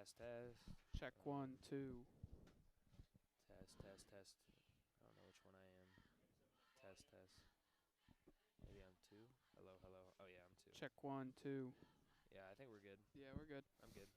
Test, test. Check 1, 2. Test, test, test. I don't know which one I am. Test, test. Maybe I'm 2. Hello, hello. Oh, yeah, I'm 2. Check 1, 2. Yeah, I think we're good. Yeah, we're good. I'm good.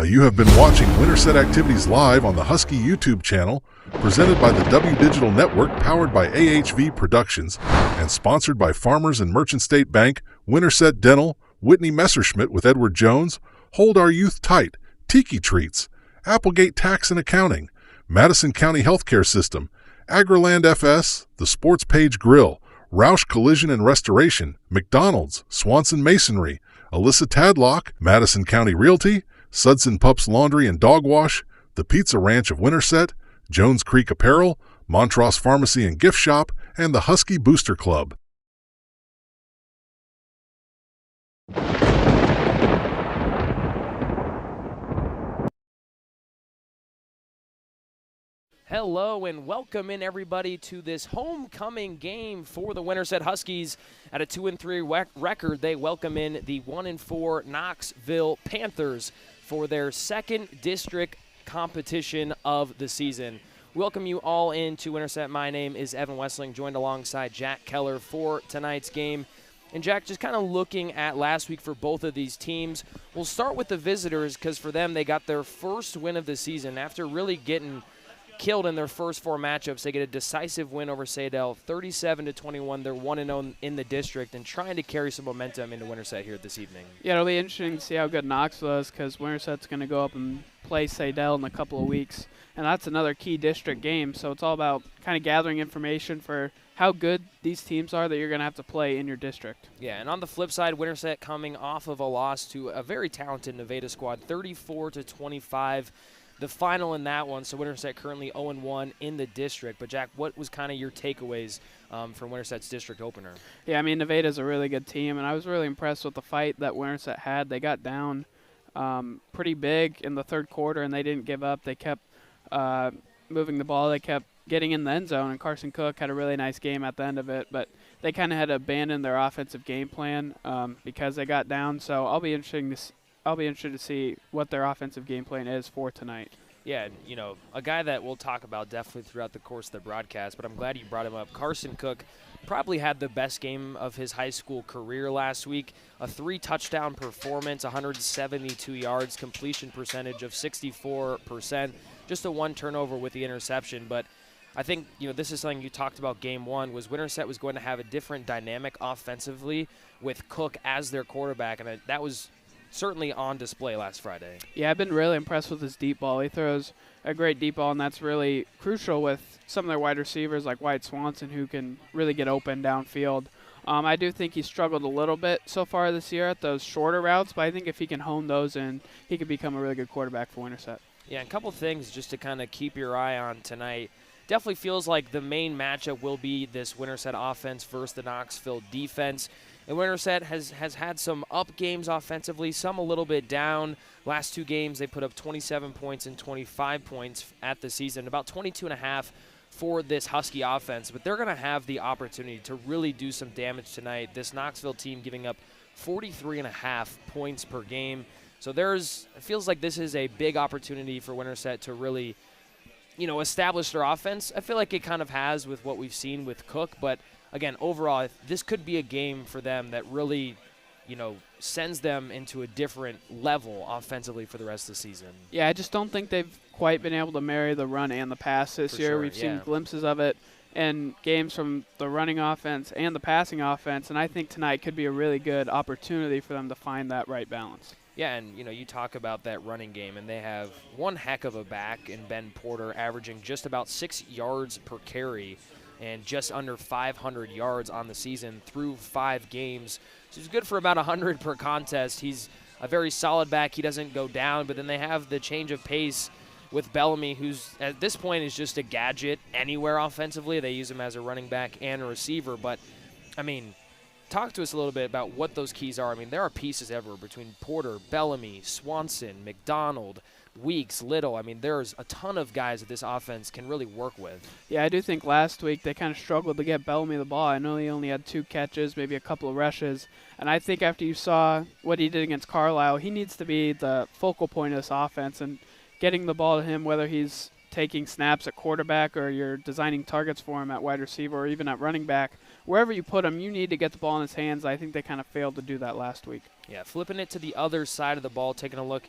You have been watching Winterset Activities live on the Husky YouTube channel, presented by the W Digital Network, powered by AHV Productions, and sponsored by Farmers and Merchant State Bank, Winterset Dental, Whitney Messerschmitt with Edward Jones, Hold Our Youth Tight, Tiki Treats, Applegate Tax and Accounting, Madison County Healthcare System, Agriland FS, The Sports Page Grill, Roush Collision and Restoration, McDonald's, Swanson Masonry, Alyssa Tadlock, Madison County Realty, Sudson Pups Laundry and Dog Wash, the Pizza Ranch of Winterset, Jones Creek Apparel, Montross Pharmacy and Gift Shop, and the Husky Booster Club. Hello and welcome in everybody to this homecoming game for the Winterset Huskies. At a 2-3 record, they welcome in the 1-4 Knoxville Panthers for their second district competition of the season. Welcome you all into Winterset. My name is Evan Wessling, joined alongside Jack Keller for tonight's game. And Jack, just kind of looking at last week for both of these teams, we'll start with the visitors because for them they got their first win of the season after really getting killed in their first 4 matchups. They get a decisive win over Sadell, 37-21. They're 1-0 in the district and trying to carry some momentum into Winterset here this evening. Yeah, it'll be interesting to see how good Knoxville is because Winterset's going to go up and play Sadell in a couple of weeks, and that's another key district game. So it's all about kind of gathering information for how good these teams are that you're going to have to play in your district. Yeah, and on the flip side, Winterset coming off of a loss to a very talented Nevada squad, 34-25. The final in that one, so Winterset currently 0-1 in the district. But, Jack, what was kind of your takeaways from Winterset's district opener? Yeah, I mean, Nevada's a really good team, and I was really impressed with the fight that Winterset had. They got down pretty big in the third quarter, and they didn't give up. They kept moving the ball. They kept getting in the end zone, and Carson Cook had a really nice game at the end of it. But they kind of had to abandon their offensive game plan because they got down. So I'll be interested to see what their offensive game plan is for tonight. Yeah, you know, a guy that we'll talk about definitely throughout the course of the broadcast, but I'm glad you brought him up. Carson Cook probably had the best game of his high school career last week. A 3-touchdown performance, 172 yards, completion percentage of 64%, just a 1 turnover with the interception. But I think, you know, this is something you talked about game one, was Winterset was going to have a different dynamic offensively with Cook as their quarterback, and that was certainly on display last Friday. Yeah, I've been really impressed with his deep ball. He throws a great deep ball, and that's really crucial with some of their wide receivers like Wyatt Swanson, who can really get open downfield. I do think he's struggled a little bit so far this year at those shorter routes, but I think if he can hone those in, he could become a really good quarterback for Winterset. Yeah, and a couple things just to kind of keep your eye on tonight. Definitely feels like the main matchup will be this Winterset offense versus the Knoxville defense. And Winterset has had some up games offensively, some a little bit down. Last 2 games, they put up 27 points and 25 points at the season, about 22.5 for this Husky offense. But they're going to have the opportunity to really do some damage tonight. This Knoxville team giving up 43.5 points per game. So it feels like this is a big opportunity for Winterset to really, you know, establish their offense. I feel like it kind of has with what we've seen with Cook, but again, overall, this could be a game for them that really, you know, sends them into a different level offensively for the rest of the season. Yeah, I just don't think they've quite been able to marry the run and the pass this year. Sure, We've seen glimpses of it in games from the running offense and the passing offense, and I think tonight could be a really good opportunity for them to find that right balance. Yeah, and, you know, you talk about that running game, and they have one heck of a back in Ben Porter, averaging just about 6 yards per carry and just under 500 yards on the season through 5 games. So he's good for about 100 per contest. He's a very solid back. He doesn't go down, but then they have the change of pace with Bellamy, who's at this point is just a gadget anywhere offensively. They use him as a running back and a receiver. But, I mean, talk to us a little bit about what those keys are. I mean, there are pieces everywhere between Porter, Bellamy, Swanson, McDonald, Weeks, Little. I mean, there's a ton of guys that this offense can really work with. Yeah, I do think last week they kind of struggled to get Bellamy the ball. I know he only had 2 catches, maybe a couple of rushes. And I think after you saw what he did against Carlisle, he needs to be the focal point of this offense. And getting the ball to him, whether he's taking snaps at quarterback or you're designing targets for him at wide receiver or even at running back, wherever you put him, you need to get the ball in his hands. I think they kind of failed to do that last week. Yeah, flipping it to the other side of the ball, taking a look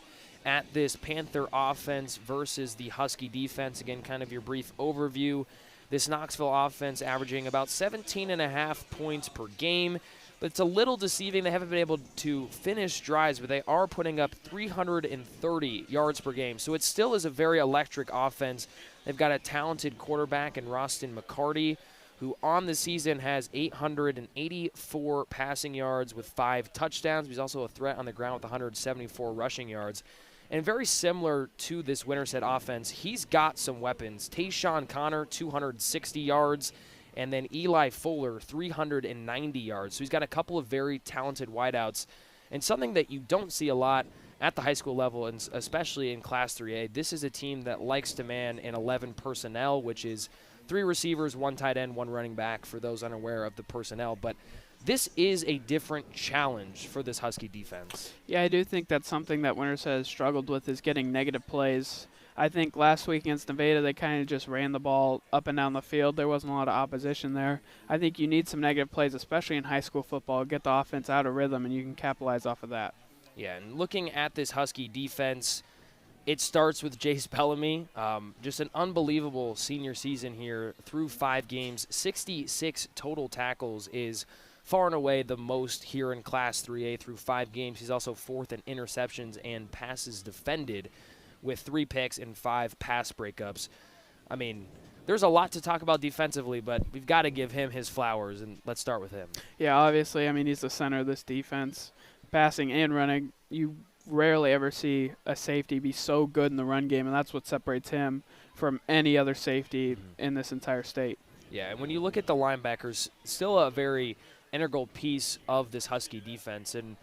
at this Panther offense versus the Husky defense. Again, kind of your brief overview. This Knoxville offense averaging about 17.5 points per game, but it's a little deceiving. They haven't been able to finish drives, but they are putting up 330 yards per game. So it still is a very electric offense. They've got a talented quarterback in Roston McCarty, who on the season has 884 passing yards with 5 touchdowns. He's also a threat on the ground with 174 rushing yards. And very similar to this Winterset offense, he's got some weapons. Tayshawn Connor, 260 yards, and then Eli Fuller, 390 yards. So he's got a couple of very talented wideouts. And something that you don't see a lot at the high school level, and especially in Class 3A, this is a team that likes to man in 11 personnel, which is 3 receivers, 1 tight end, 1 running back, for those unaware of the personnel. But this is a different challenge for this Husky defense. Yeah, I do think that's something that Winterset has struggled with, is getting negative plays. I think last week against Nevada, they kind of just ran the ball up and down the field. There wasn't a lot of opposition there. I think you need some negative plays, especially in high school football, get the offense out of rhythm, and you can capitalize off of that. Yeah, and looking at this Husky defense, it starts with Jace Bellamy. Just an unbelievable senior season here through 5 games. 66 total tackles is far and away the most here in Class 3A through 5 games. He's also 4th in interceptions and passes defended with 3 picks and 5 pass breakups. I mean, there's a lot to talk about defensively, but we've got to give him his flowers, and let's start with him. Yeah, obviously, I mean, he's the center of this defense. Passing and running, you rarely ever see a safety be so good in the run game, and that's what separates him from any other safety in this entire state. Yeah, and when you look at the linebackers, still a very integral piece of this Husky defense, and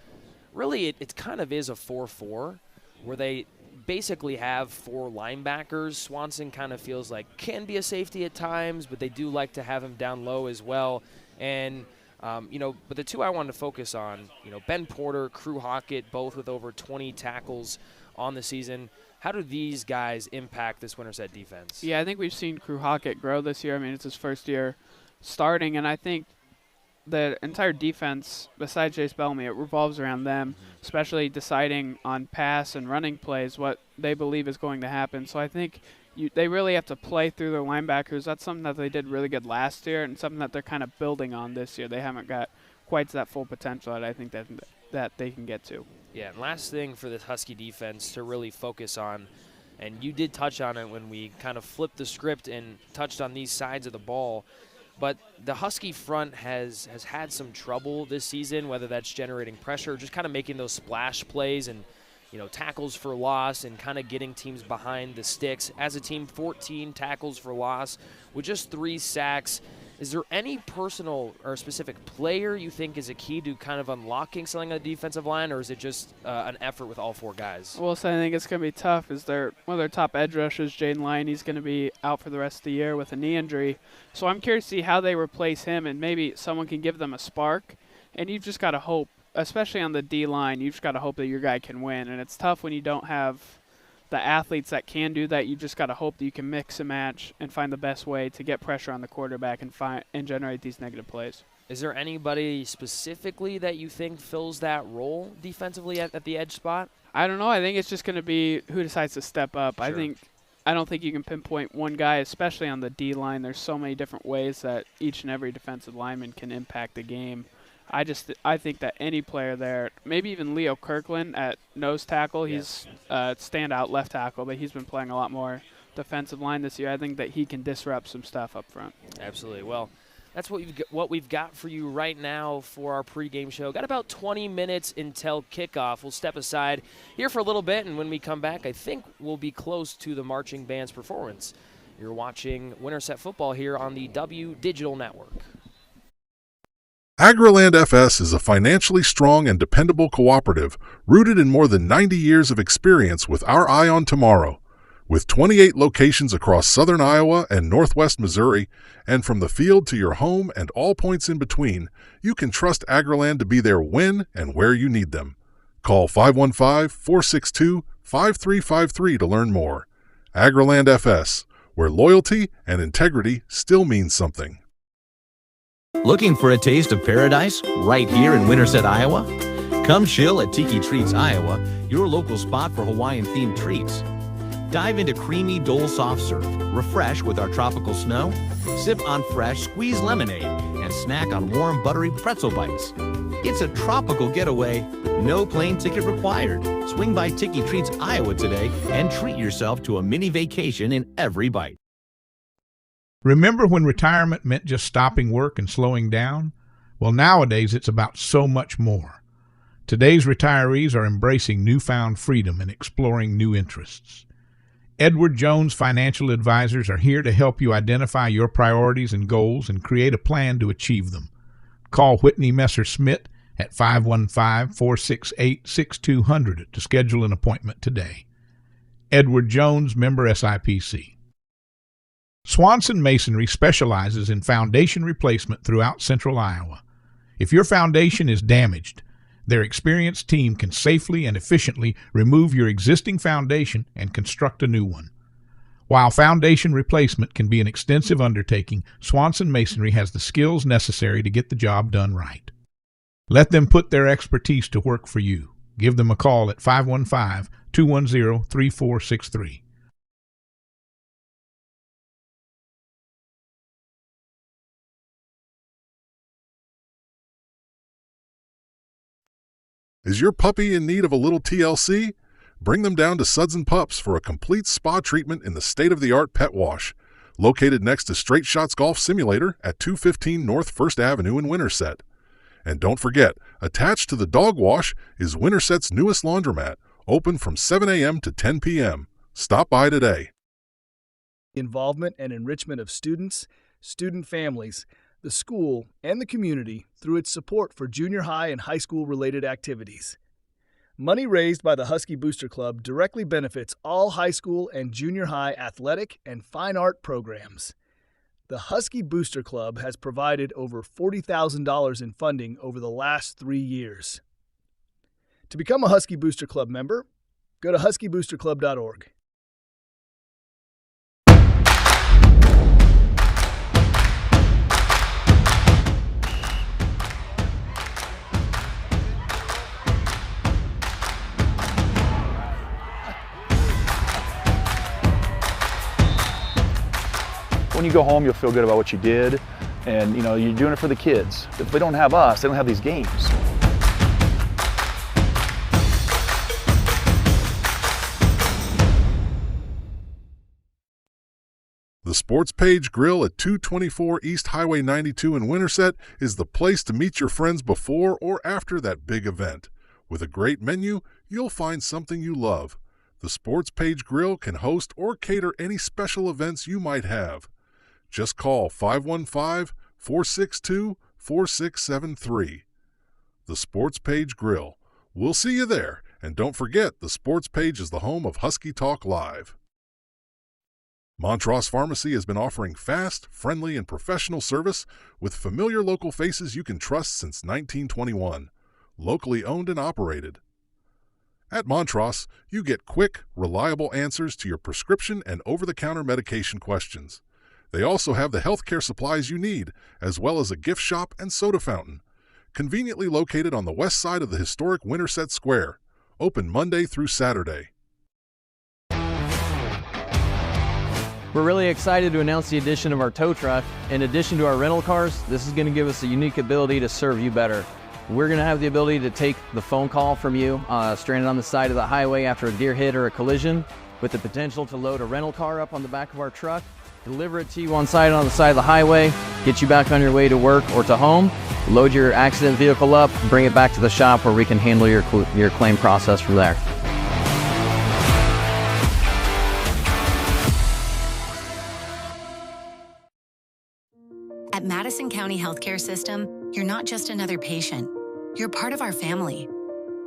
really it kind of is a 4-4 where they basically have 4 linebackers. Swanson kind of feels like can be a safety at times, but they do like to have him down low as well. And but the 2 I wanted to focus on, Ben Porter, Crew Hockett, both with over 20 tackles on the season. How do these guys impact this Winterset defense? Yeah, I think we've seen Crew Hockett grow this year. I mean, it's his first year starting, and I think the entire defense, besides Jace Bellamy, it revolves around them, especially deciding on pass and running plays, what they believe is going to happen. So I think they really have to play through their linebackers. That's something that they did really good last year and something that they're kind of building on this year. They haven't got quite to that full potential that I think that they can get to. Yeah, and last thing for this Husky defense to really focus on, and you did touch on it when we kind of flipped the script and touched on these sides of the ball, but the Husky front has had some trouble this season, whether that's generating pressure, just kind of making those splash plays and tackles for loss and kind of getting teams behind the sticks. As a team, 14 tackles for loss with just 3 sacks. Is there any personal or specific player you think is a key to kind of unlocking something on the defensive line, or is it just an effort with all 4 guys? Well, so I think it's going to be tough. One of their top edge rushers, Jaden Lyon, he's going to be out for the rest of the year with a knee injury. So I'm curious to see how they replace him, and maybe someone can give them a spark. And you've just got to hope, especially on the D-line, you've just got to hope that your guy can win. And it's tough when you don't have the athletes that can do that. You just got to hope that you can mix and match and find the best way to get pressure on the quarterback and generate these negative plays. Is there anybody specifically that you think fills that role defensively at the edge spot? I don't know. I think it's just going to be who decides to step up. Sure. I don't think you can pinpoint one guy, especially on the D-line. There's so many different ways that each and every defensive lineman can impact the game. I think that any player there, maybe even Leo Kirkland at nose tackle, he's standout left tackle, but he's been playing a lot more defensive line this year. I think that he can disrupt some stuff up front. Absolutely. Well, that's what we've got for you right now for our pregame show. Got about 20 minutes until kickoff. We'll step aside here for a little bit, and when we come back, I think we'll be close to the marching band's performance. You're watching Winterset football here on the W Digital Network. Agriland FS is a financially strong and dependable cooperative rooted in more than 90 years of experience with our eye on tomorrow. With 28 locations across southern Iowa and northwest Missouri, and from the field to your home and all points in between, you can trust Agriland to be there when and where you need them. Call 515-462-5353 to learn more. Agriland FS, where loyalty and integrity still means something. Looking for a taste of paradise right here in Winterset, Iowa? Come chill at Tiki Treats, Iowa, your local spot for Hawaiian-themed treats. Dive into creamy Dole soft serve, refresh with our tropical snow, sip on fresh squeezed lemonade, and snack on warm buttery pretzel bites. It's a tropical getaway, no plane ticket required. Swing by Tiki Treats, Iowa today and treat yourself to a mini vacation in every bite. Remember when retirement meant just stopping work and slowing down? Well, nowadays it's about so much more. Today's retirees are embracing newfound freedom and exploring new interests. Edward Jones Financial Advisors are here to help you identify your priorities and goals and create a plan to achieve them. Call Whitney Messer-Smith at 515-468-6200 to schedule an appointment today. Edward Jones, member SIPC. Swanson Masonry specializes in foundation replacement throughout central Iowa. If your foundation is damaged, their experienced team can safely and efficiently remove your existing foundation and construct a new one. While foundation replacement can be an extensive undertaking, Swanson Masonry has the skills necessary to get the job done right. Let them put their expertise to work for you. Give them a call at 515-210-3463. Is your puppy in need of a little TLC? Bring them down to Suds and Pups for a complete spa treatment in the state-of-the-art pet wash, located next to Straight Shots Golf Simulator at 215 North 1st Avenue in Winterset. And don't forget, attached to the dog wash is Winterset's newest laundromat, open from 7 a.m. to 10 p.m. Stop by today. Involvement and enrichment of students, student families, the school, and the community through its support for junior high and high school-related activities. Money raised by the Husky Booster Club directly benefits all high school and junior high athletic and fine art programs. The Husky Booster Club has provided over $40,000 in funding over the last 3 years. To become a Husky Booster Club member, go to huskyboosterclub.org. When you go home, you'll feel good about what you did, and you're doing it for the kids. If they don't have us, they don't have these games. The Sports Page Grill at 224 East Highway 92 in Winterset is the place to meet your friends before or after that big event. With a great menu, you'll find something you love. The Sports Page Grill can host or cater any special events you might have. Just call 515-462-4673. The Sports Page Grill. We'll see you there, and don't forget the Sports Page is the home of Husky Talk Live. Montross Pharmacy has been offering fast, friendly, and professional service with familiar local faces you can trust since 1921. Locally owned and operated. At Montross, you get quick, reliable answers to your prescription and over-the-counter medication questions. They also have the healthcare supplies you need, as well as a gift shop and soda fountain. Conveniently located on the west side of the historic Winterset Square. Open Monday through Saturday. We're really excited to announce the addition of our tow truck. In addition to our rental cars, this is going to give us a unique ability to serve you better. We're going to have the ability to take the phone call from you stranded on the side of the highway after a deer hit or a collision, with the potential to load a rental car up on the back of our truck, deliver it to you on site on the side of the highway, get you back on your way to work or to home, load your accident vehicle up, bring it back to the shop where we can handle your claim process from there. At Madison County Healthcare System, you're not just another patient. You're part of our family.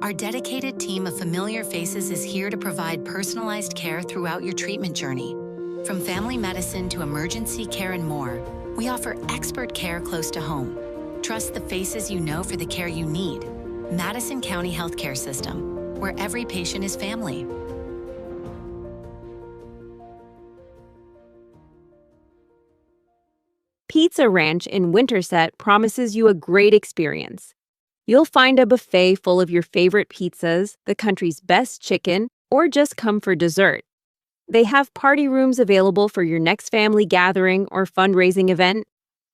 Our dedicated team of familiar faces is here to provide personalized care throughout your treatment journey. From family medicine to emergency care and more, we offer expert care close to home. Trust the faces you know for the care you need. Madison County Healthcare System, where every patient is family. Pizza Ranch in Winterset promises you a great experience. You'll find a buffet full of your favorite pizzas, the country's best chicken, or just come for dessert. They have party rooms available for your next family gathering or fundraising event.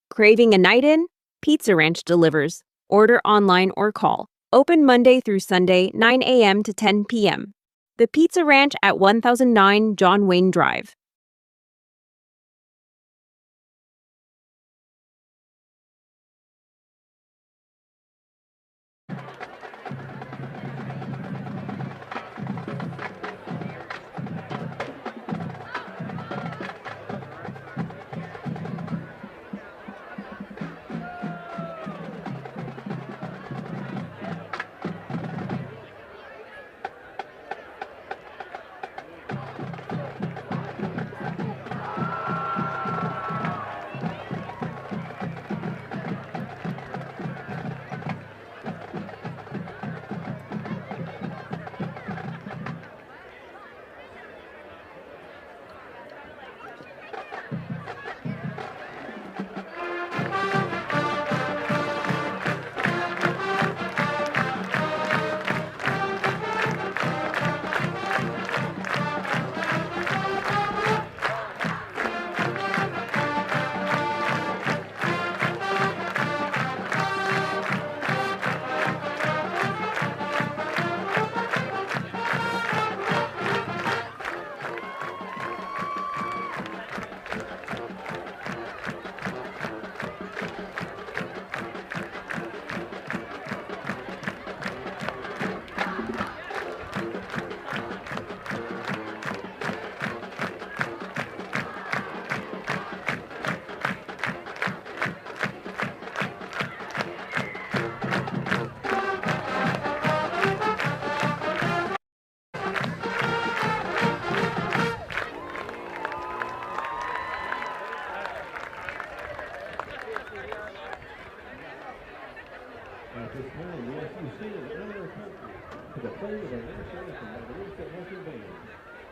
Craving a night in? Pizza Ranch delivers. Order online or call. Open Monday through Sunday, 9 a.m. to 10 p.m. The Pizza Ranch at 1009 John Wayne Drive.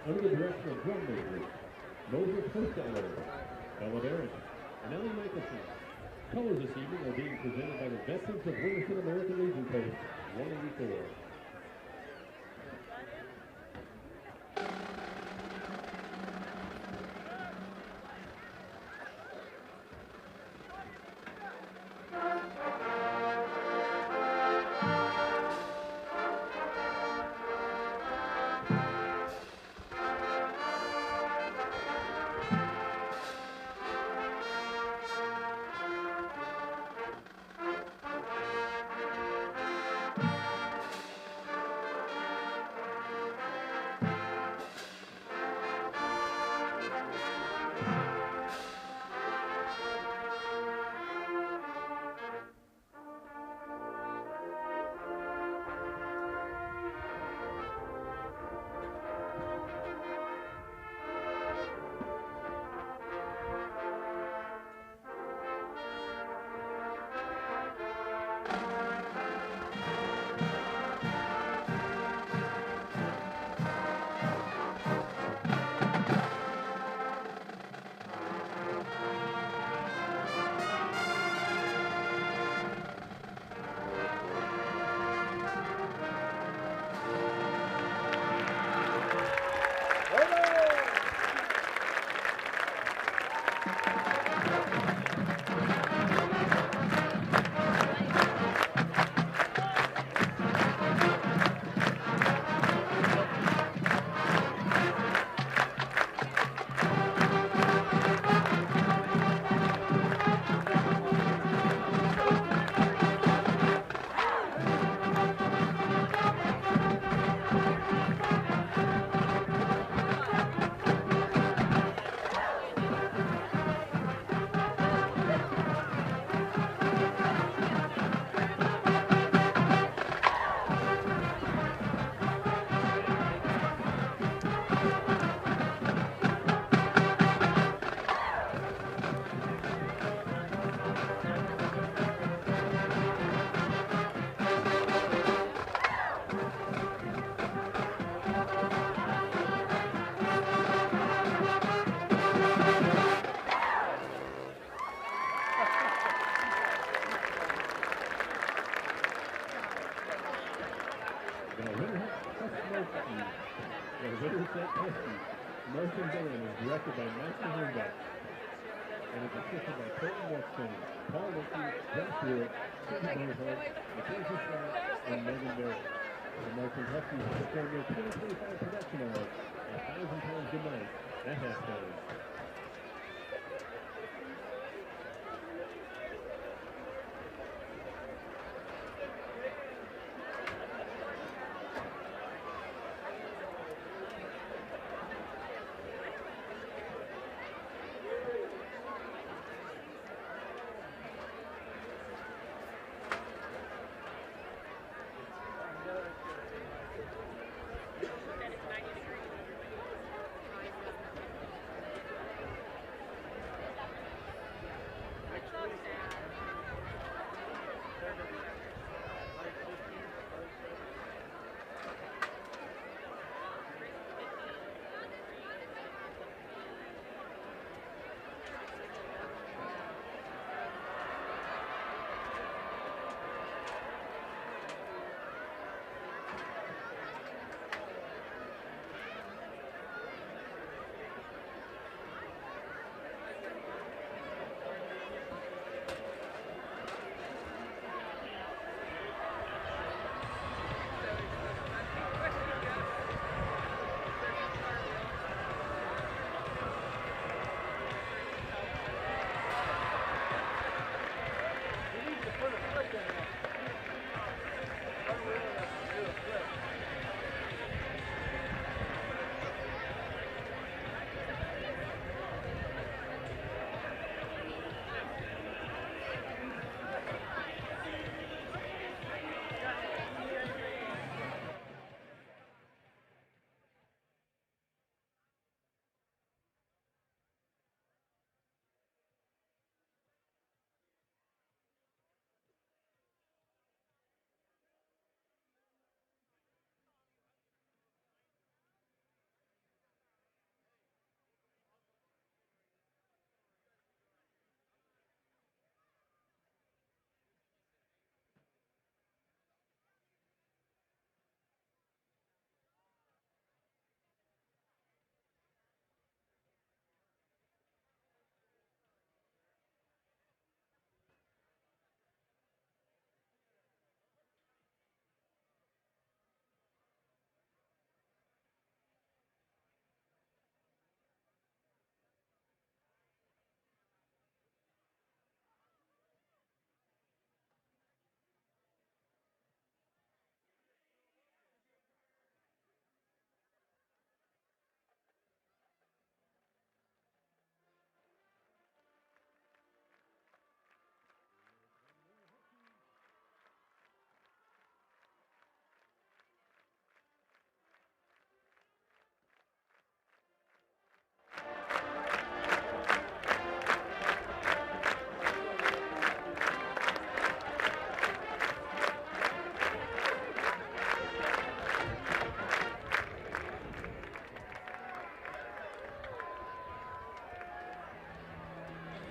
under the direction of drum majors Moses Costello, Ella Barrett, and Ellie Michelson. Colors this evening are being presented by the Veterans of Winterset American Legion Post 184. Huskies. Motion band is directed by Master Hornbeck and is assisted by Colton Weston, Paul Lickey, Jeff Stewart, Cindy Bonholt, Mackenzie Scott, and Megan Barrett. The Martin Huskies perform their 2025 production of 1,000 Pounds Goodnight at halftime.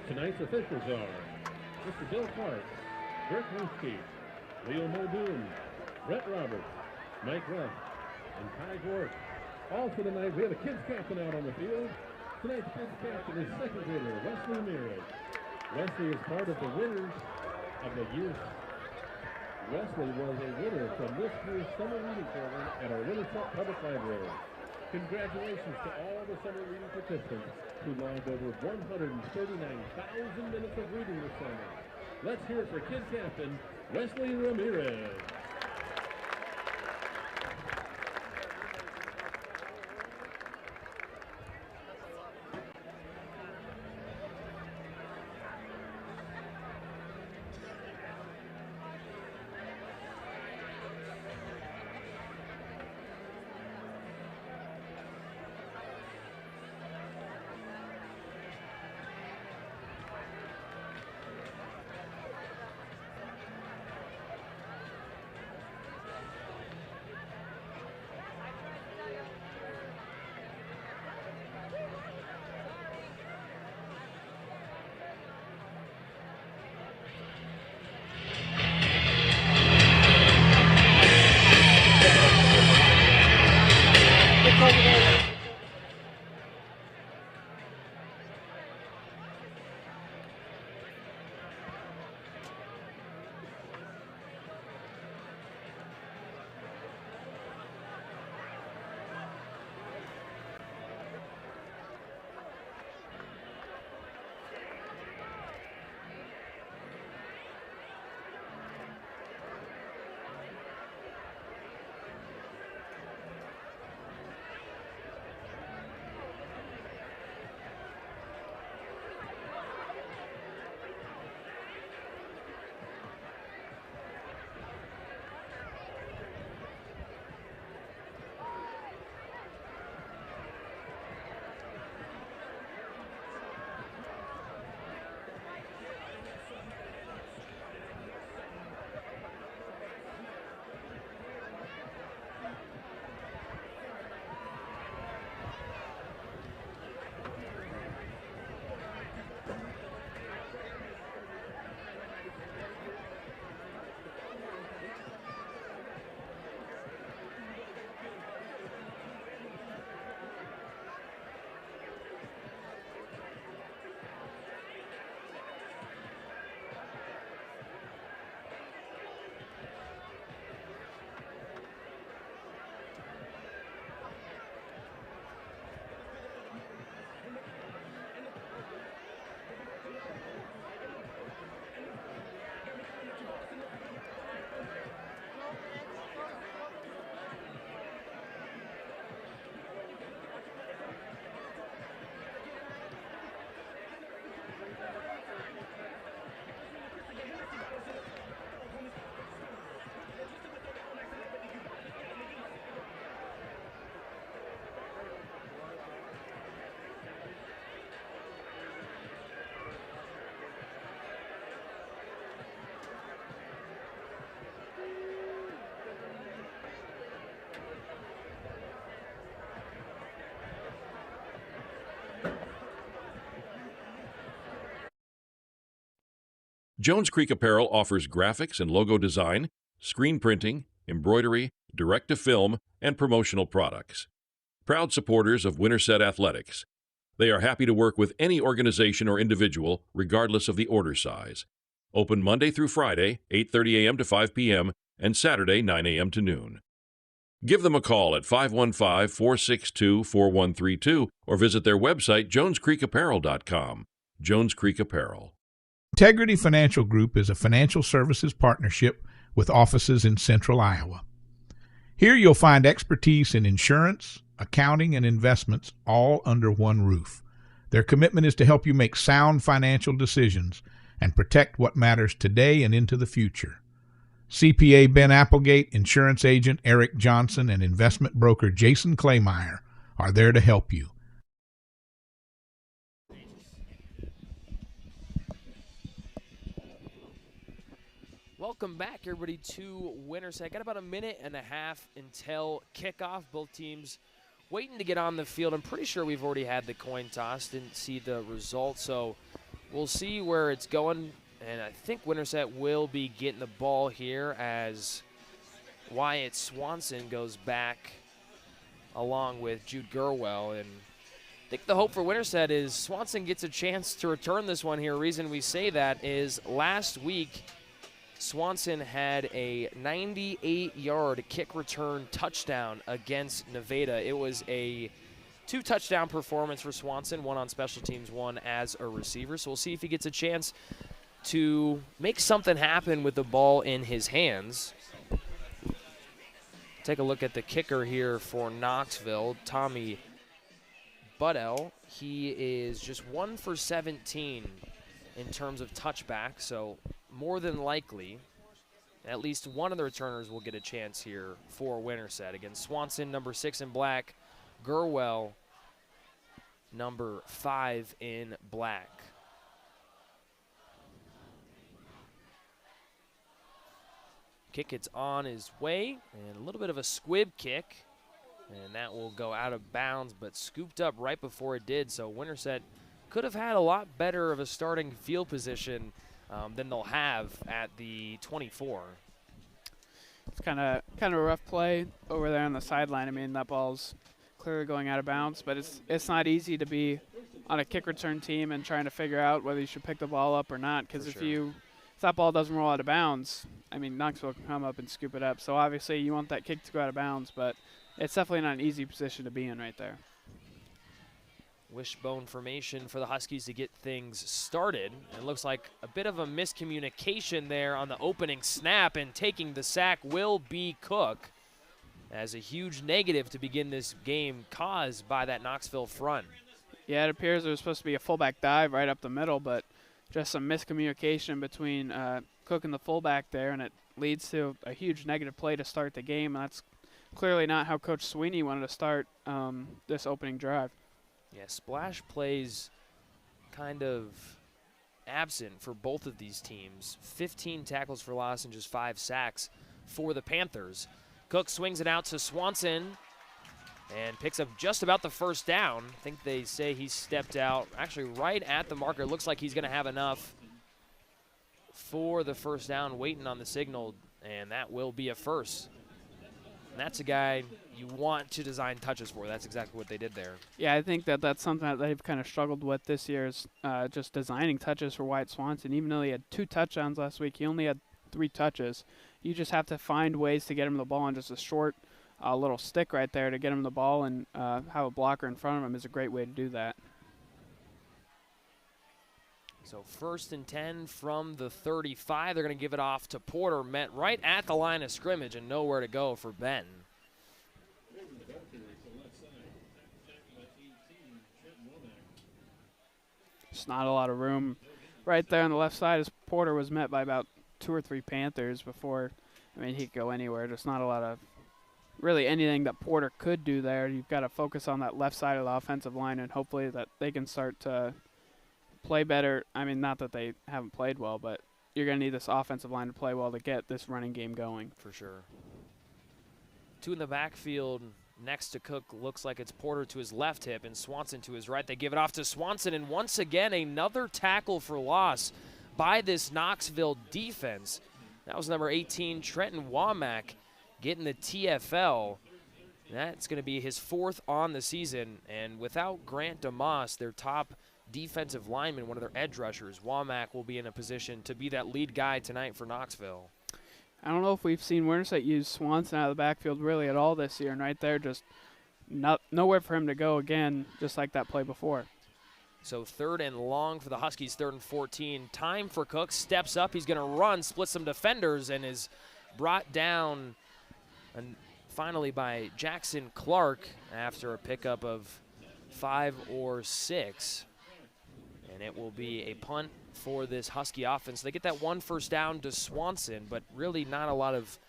Tonight's officials are Mr. Bill Clark, Dirk Ruski, Leo Muldoon, Brett Roberts, Mike Ruff, and Ty Gork. Also tonight, we have a kids captain out on the field. Tonight's kids captain is second grader Wesley Ramirez. Wesley is part of the winners of the year. Wesley was a winner from this year's summer reading program at our Winterset Public Library. Congratulations to all the summer reading participants who logged over 139,000 minutes of reading this summer. Let's hear it for kids captain Wesley Ramirez. Jones Creek Apparel offers graphics and logo design, screen printing, embroidery, direct-to-film, and promotional products. Proud supporters of Winterset Athletics. They are happy to work with any organization or individual, regardless of the order size. Open Monday through Friday, 8:30 a.m. to 5 p.m., and Saturday, 9 a.m. to noon. Give them a call at 515-462-4132 or visit their website, jonescreekapparel.com. Jones Creek Apparel. Integrity Financial Group is a financial services partnership with offices in central Iowa. Here you'll find expertise in insurance, accounting, and investments all under one roof. Their commitment is to help you make sound financial decisions and protect what matters today and into the future. CPA Ben Applegate, insurance agent Eric Johnson, and investment broker Jason Claymeyer are there to help you. Welcome back, everybody, to Winterset. Got about a minute and a half until kickoff. Both teams waiting to get on the field. I'm pretty sure we've already had the coin toss. Didn't see the result, so we'll see where it's going, and I think Winterset will be getting the ball here as Wyatt Swanson goes back along with Jude Gurwell. And I think the hope for Winterset is Swanson gets a chance to return this one here. Reason we say that is last week Swanson had a 98-yard kick return touchdown against Nevada. It was a 2-touchdown performance for Swanson, one on special teams, one as a receiver. So we'll see if he gets a chance to make something happen with the ball in his hands. Take a look at the kicker here for Knoxville, Tommy Buddell. He is just 1 for 17 in terms of touchback, so more than likely at least one of the returners will get a chance here for Winterset. Again, Swanson, number 6 in black, Gurwell, number 5 in black. Kick it's on his way, and a little bit of a squib kick, and that will go out of bounds, but scooped up right before it did, so Winterset could have had a lot better of a starting field position than they'll have at the 24. It's kind of a rough play over there on the sideline. I mean, that ball's clearly going out of bounds, but it's not easy to be on a kick return team and trying to figure out whether you should pick the ball up or not, because if that ball doesn't roll out of bounds, I mean, Knoxville can come up and scoop it up. So obviously you want that kick to go out of bounds, but it's definitely not an easy position to be in right there. Wishbone formation for the Huskies to get things started. It looks like a bit of a miscommunication there on the opening snap, and taking the sack will be Cook, as a huge negative to begin this game caused by that Knoxville front. Yeah, it appears there was supposed to be a fullback dive right up the middle, but just some miscommunication between Cook and the fullback there, and it leads to a huge negative play to start the game. And that's clearly not how Coach Sweeney wanted to start this opening drive. Yeah, splash plays kind of absent for both of these teams. 15 tackles for loss and just 5 sacks for the Panthers. Cook swings it out to Swanson and picks up just about the first down. I think they say he stepped out actually right at the marker. It looks like he's going to have enough for the first down, waiting on the signal, and that will be a first. And that's a guy you want to design touches for. That's exactly what they did there. Yeah, I think that's something that they've kind of struggled with this year, is just designing touches for Wyatt Swanson. Even though he had 2 touchdowns last week, he only had 3 touches. You just have to find ways to get him the ball, and just a short little stick right there to get him the ball and have a blocker in front of him is a great way to do that. So 1st and 10 from the 35. They're going to give it off to Porter, met right at the line of scrimmage and nowhere to go for Ben. Just not a lot of room right there on the left side, as Porter was met by about 2 or 3 Panthers before, I mean, he could go anywhere. Just not a lot of really anything that Porter could do there. You've got to focus on that left side of the offensive line, and hopefully that they can start to play better. I mean, not that they haven't played well, but you're going to need this offensive line to play well to get this running game going. For sure. 2 in the backfield next to Cook. Looks like it's Porter to his left hip and Swanson to his right. They give it off to Swanson, and once again another tackle for loss by this Knoxville defense. That was number 18, Trenton Womack, getting the TFL. That's going to be his 4th on the season, and without Grant DeMoss, their top defensive lineman, one of their edge rushers, Womack will be in a position to be that lead guy tonight for Knoxville. I don't know if we've seen Winterset use Swanson out of the backfield really at all this year, and right there just nowhere for him to go again, just like that play before. So 3rd and long for the Huskies, 3rd and 14. Time for Cook, steps up, he's going to run, split some defenders, and is brought down and finally by Jackson Clark after a pickup of 5 or 6. And it will be a punt for this Husky offense. They get that 1 first down to Swanson, but really not a lot of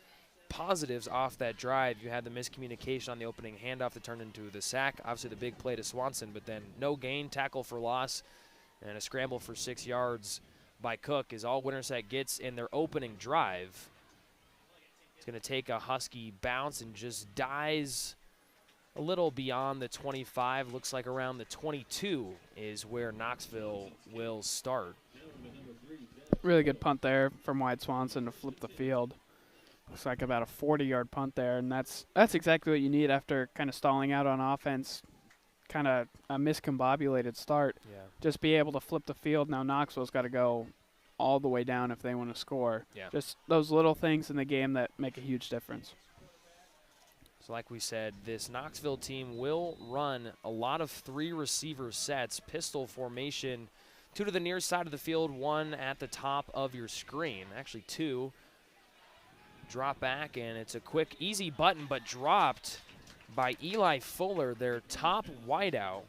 positives off that drive. You had the miscommunication on the opening handoff that turned into the sack. Obviously the big play to Swanson, but then no gain, tackle for loss, and a scramble for 6 yards by Cook is all Winterset gets in their opening drive. It's going to take a Husky bounce and just dies a a little beyond the 25. Looks like around the 22 is where Knoxville will start. Really good punt there from Wyatt Swanson to flip the field. Looks like about a 40-yard punt there, and that's exactly what you need after kind of stalling out on offense, kind of a miscombobulated start. Yeah. Just be able to flip the field. Now Knoxville's got to go all the way down if they want to score. Yeah. Just those little things in the game that make a huge difference. So like we said, this Knoxville team will run a lot of 3 receiver sets, pistol formation, 2 to the near side of the field, 1 at the top of your screen. Actually 2. Drop back, and it's a quick, easy button, but dropped by Eli Fuller, their top wideout.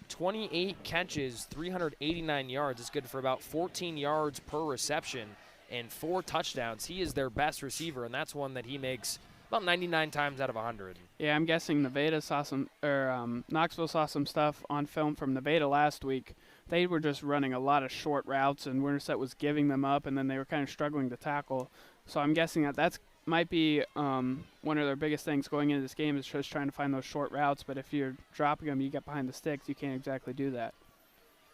28 catches, 389 yards. It's good for about 14 yards per reception and 4 touchdowns. He is their best receiver, and that's one that he makes about 99 times out of 100. Yeah, I'm guessing Nevada saw some, or Knoxville saw some stuff on film from Nevada last week. They were just running a lot of short routes, and Winterset was giving them up, and then they were kind of struggling to tackle. So I'm guessing that might be one of their biggest things going into this game is just trying to find those short routes. But if you're dropping them, you get behind the sticks, you can't exactly do that.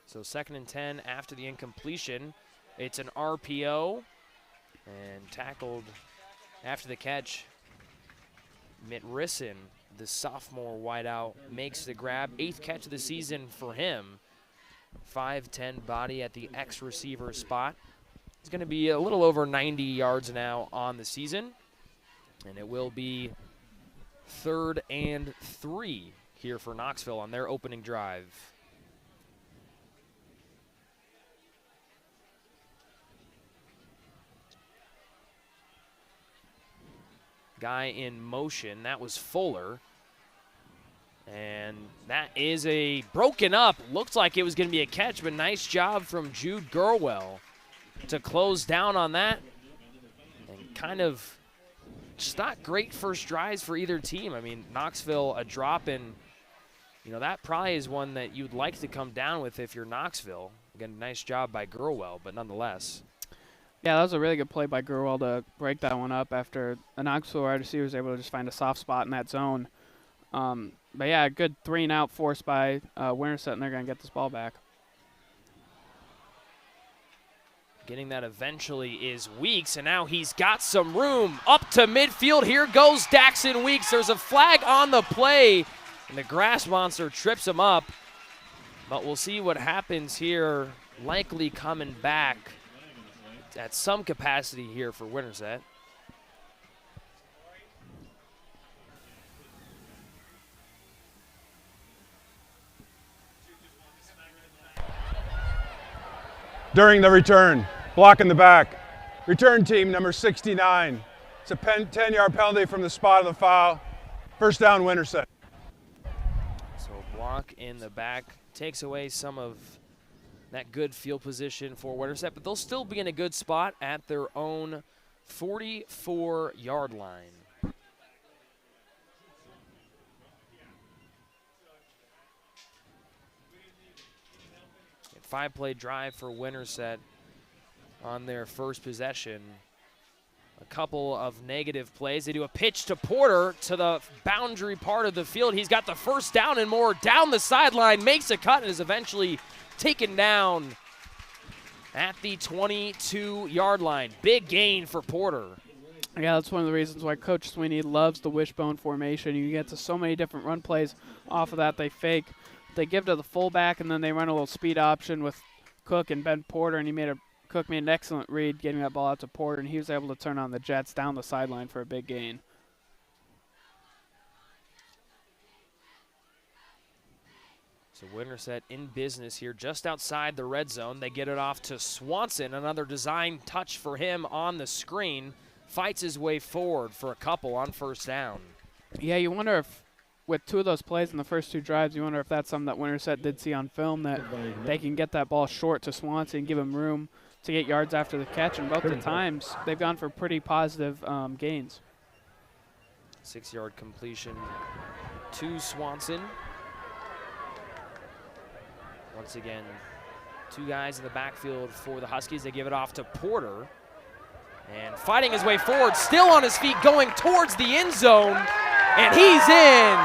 So 2nd and 10 after the incompletion. It's an RPO, and tackled after the catch. Mitt Risson, the sophomore wideout, makes the grab. 8th catch of the season for him. 5'10" body at the X receiver spot. It's going to be a little over 90 yards now on the season. And it will be 3rd and 3 here for Knoxville on their opening drive. Guy in motion, that was Fuller. And that is a broken up. Looks like it was going to be a catch, but nice job from Jude Gurwell to close down on that. And kind of just not great first drives for either team. I mean, Knoxville, a drop, and that probably is one that you'd like to come down with if you're Knoxville. Again, nice job by Gurwell, but nonetheless. Yeah, that was a really good play by Gurwell to break that one up after a Knoxville wide receiver was able to just find a soft spot in that zone. But yeah, a good 3-and-out forced by Winterset, and they're going to get this ball back. Getting that eventually is Weeks, and now he's got some room up to midfield. Here goes Daxon Weeks. There's a flag on the play, and the grass monster trips him up. But we'll see what happens here. Likely coming back at some capacity here for Winterset. During the return, block in the back. Return team number 69. It's a 10-yard penalty from the spot of the foul. First down, Winterset. So block in the back takes away some of that good field position for Winterset, but they'll still be in a good spot at their own 44-yard line. Five-play drive for Winterset on their first possession. A couple of negative plays. They do a pitch to Porter to the boundary part of the field. He's got the first down and more down the sideline, makes a cut, and is eventually taken down at the 22-yard line. Big gain for Porter. Yeah, that's one of the reasons why Coach Sweeney loves the wishbone formation. You get to so many different run plays off of that. They fake. They give to the fullback, and then they run a little speed option with Cook and Ben Porter, and Cook made an excellent read getting that ball out to Porter, and he was able to turn on the Jets down the sideline for a big gain. So Winterset in business here just outside the red zone. They get it off to Swanson, another design touch for him on the screen. Fights his way forward for a couple on first down. Yeah, you wonder if with 2 of those plays in the first 2 drives, you wonder if that's something that Winterset did see on film, that they can get that ball short to Swanson and give him room to get yards after the catch. And both the times, they've gone for pretty positive gains. 6-yard completion to Swanson. Once again, 2 guys in the backfield for the Huskies. They give it off to Porter. And fighting his way forward, still on his feet, going towards the end zone. And he's in.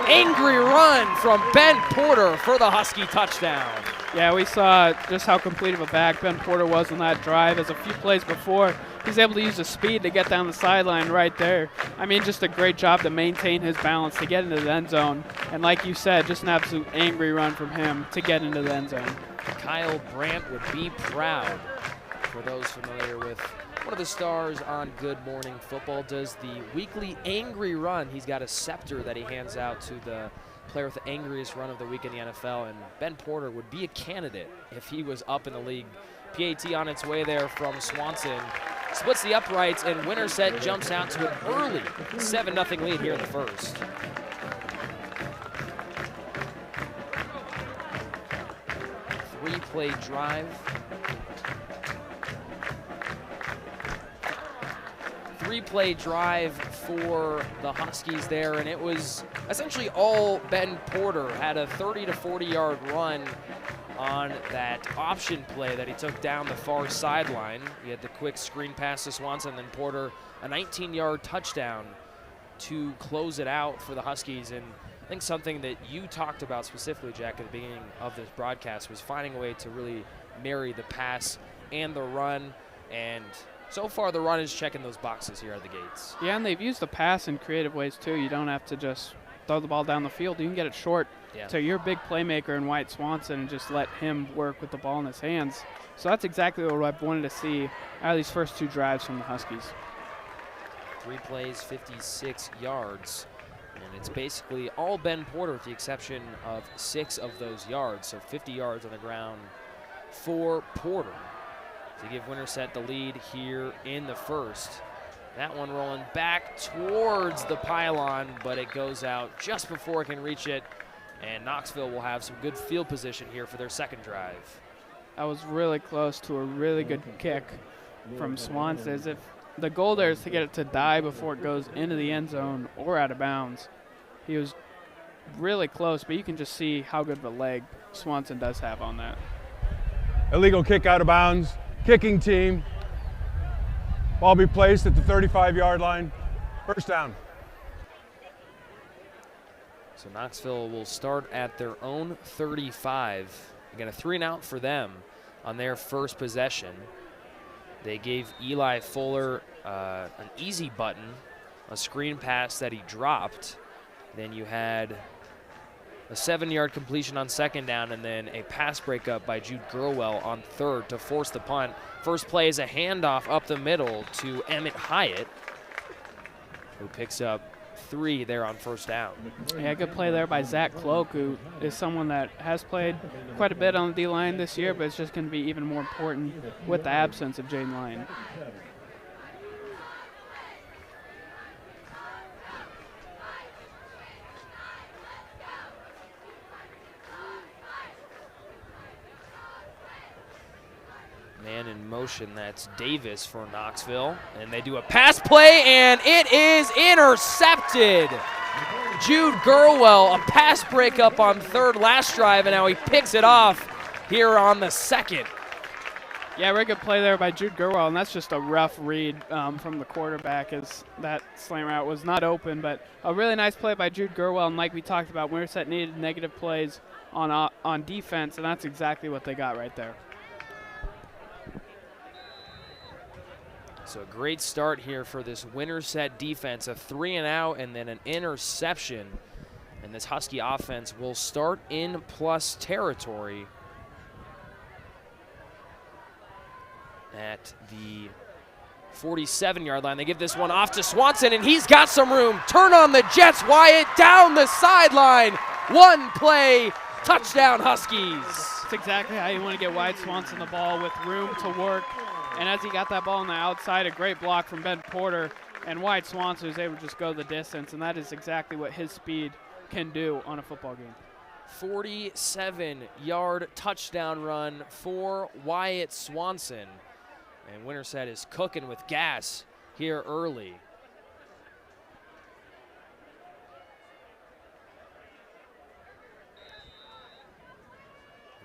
Angry run from Ben Porter for the Husky touchdown. Yeah, we saw just how complete of a back Ben Porter was on that drive. As a few plays before, he's able to use the speed to get down the sideline right there. I mean, just a great job to maintain his balance to get into the end zone. And like you said, just an absolute angry run from him to get into the end zone. Kyle Brandt would be proud. For those familiar with one of the stars on Good Morning Football, does the weekly angry run. He's got a scepter that he hands out to the player with the angriest run of the week in the NFL, and Ben Porter would be a candidate if he was up in the league. PAT on its way there from Swanson. Splits the uprights, and Winterset jumps out to an early 7-0 lead here in the first. Three-play drive. Three-play drive for the Huskies there, and it was essentially all Ben Porter. Had a 30 to 40-yard run on that option play that he took down the far sideline. He had the quick screen pass to Swanson, and then Porter a 19-yard touchdown to close it out for the Huskies. And I think something that you talked about specifically, Jack, at the beginning of this broadcast was finding a way to really marry the pass and the run, and so far the run is checking those boxes here at the gates. Yeah, and they've used the pass in creative ways too. You don't have to just throw the ball down the field. You can get it short to your big playmaker in Wyatt Swanson and just let him work with the ball in his hands. So that's exactly what I've wanted to see out of these first two drives from the Huskies. 3 plays, 56 yards. And it's basically all Ben Porter with the exception of 6 of those yards. So 50 yards on the ground for Porter to give Winterset the lead here in the first. That one rolling back towards the pylon, but it goes out just before it can reach it. And Knoxville will have some good field position here for their second drive. That was really close to a really good kick from Swanson. As if the goal there is to get it to die before it goes into the end zone or out of bounds. He was really close, but you can just see how good of a leg Swanson does have on that. Illegal kick out of bounds. Kicking team. Ball be placed at the 35-yard line. First down. So Knoxville will start at their own 35. Again, a 3-and-out for them on their first possession. They gave Eli Fuller an easy button, a screen pass that he dropped. Then you had a 7-yard completion on second down, and then a pass breakup by Jude Gurwell on third to force the punt. First play is a handoff up the middle to Emmett Hyatt, who picks up 3 there on first down. Yeah, good play there by Zach Cloak, who is someone that has played quite a bit on the D-line this year, but it's just going to be even more important with the absence of Jaden Lyon. Man in motion, that's Davis for Knoxville. And they do a pass play, and it is intercepted. Jude Gurwell, a pass breakup on third last drive, and now he picks it off here on the second. Yeah, very good play there by Jude Gurwell, and that's just a rough read from the quarterback as that slant route was not open, but a really nice play by Jude Gurwell, and like we talked about, Winterset needed negative plays on defense, and that's exactly what they got right there. So a great start here for this Winterset defense, a 3-and-out and then an interception. And this Husky offense will start in plus territory at the 47-yard line. They give this one off to Swanson, and he's got some room. Turn on the Jets, Wyatt, down the sideline. One play, touchdown Huskies. That's exactly how you want to get Wyatt Swanson the ball, with room to work. And as he got that ball on the outside, a great block from Ben Porter, and Wyatt Swanson was able to just go the distance, and that is exactly what his speed can do on a football game. 47-yard touchdown run for Wyatt Swanson. And Winterset is cooking with gas here early.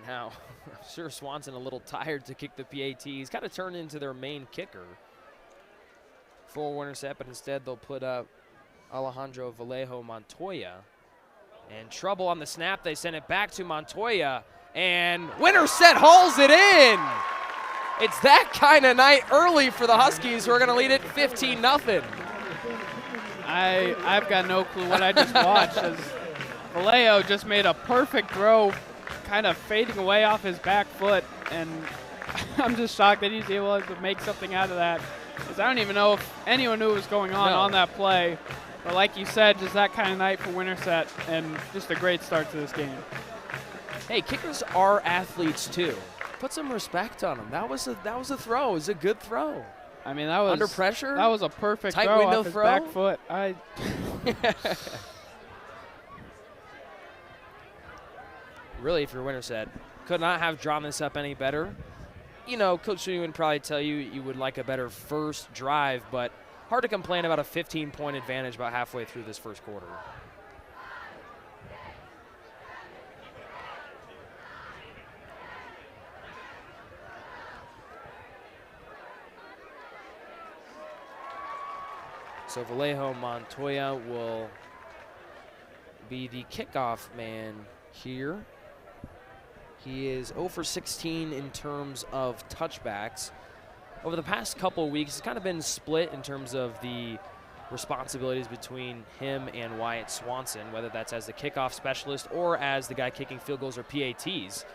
Now, I'm sure Swanson a little tired to kick the PAT. He's kind of turned into their main kicker for Winterset, but instead they'll put up Alejandro Vallejo Montoya And trouble on the snap. They send it back to Montoya. And Winterset hauls it in. It's that kind of night early for the Huskies, who are going to lead it 15-0. I've got no clue what I just watched. As Vallejo just made a perfect throw, kind of fading away off his back foot, and I'm just shocked that he's able to make something out of that. Because I don't even know if anyone knew what was going on that play. But like you said, just that kind of night for Winterset, and just a great start to this game. Hey, kickers are athletes too. Put some respect on them. That was a throw. It was a good throw. I mean, that was under pressure. That was a perfect tight throw window off his throw. Back foot. Really, if you're Winterset, could not have drawn this up any better. You know, Coach Sweeney would probably tell you you would like a better first drive, but hard to complain about a 15-point advantage about halfway through this first quarter. So Vallejo Montoya will be the kickoff man here. He is 0 for 16 in terms of touchbacks. Over the past couple of weeks, it's kind of been split in terms of the responsibilities between him and Wyatt Swanson, whether that's as the kickoff specialist or as the guy kicking field goals or PATs.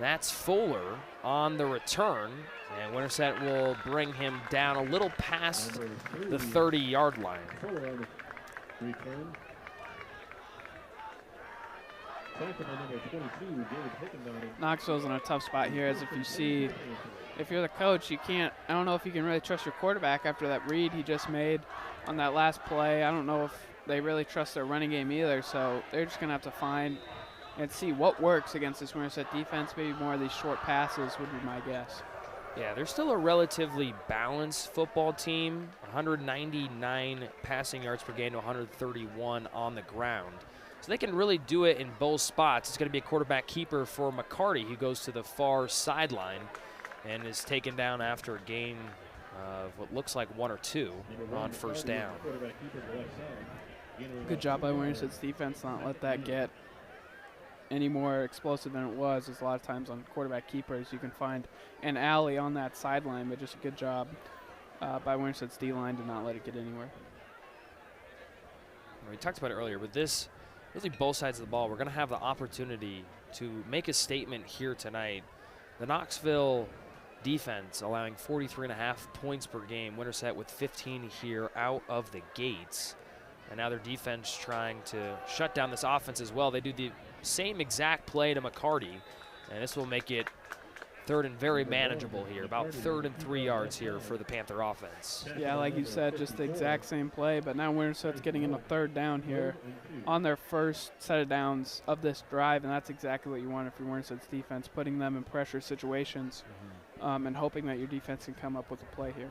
That's Fuller on the return, and Winterset will bring him down a little past the 30-yard line. Knoxville's in a tough spot here, as if you're the coach, you can't, I don't know if you can really trust your quarterback after that read he just made on that last play. I don't know if they really trust their running game either, so they're just going to have to find and see what works against this Winterset defense. Maybe more of these short passes would be my guess. Yeah, they're still a relatively balanced football team, 199 passing yards per game to 131 on the ground. So they can really do it in both spots. It's going to be a quarterback keeper for McCarty, who goes to the far sideline and is taken down after a gain of what looks like 1 or 2 on first down. Good job by Winterset's defense not let that get any more explosive than it was. As a lot of times on quarterback keepers you can find an alley on that sideline, but just a good job by Winterset's D-line to not let it get anywhere. We talked about it earlier, but this, really both sides of the ball, we're going to have the opportunity to make a statement here tonight. The Knoxville defense allowing 43.5 points per game. Winterset with 15 here out of the gates. And now their defense trying to shut down this offense as well. They do the same exact play to McCarty, and this will make it third and very manageable here, about 3rd and 3 yards here for the Panther offense. Yeah, like you said, just the exact same play, but now Winterset's getting in a 3rd down here on their first set of downs of this drive, and that's exactly what you want if you're Winterset's defense, putting them in pressure situations and hoping that your defense can come up with a play here.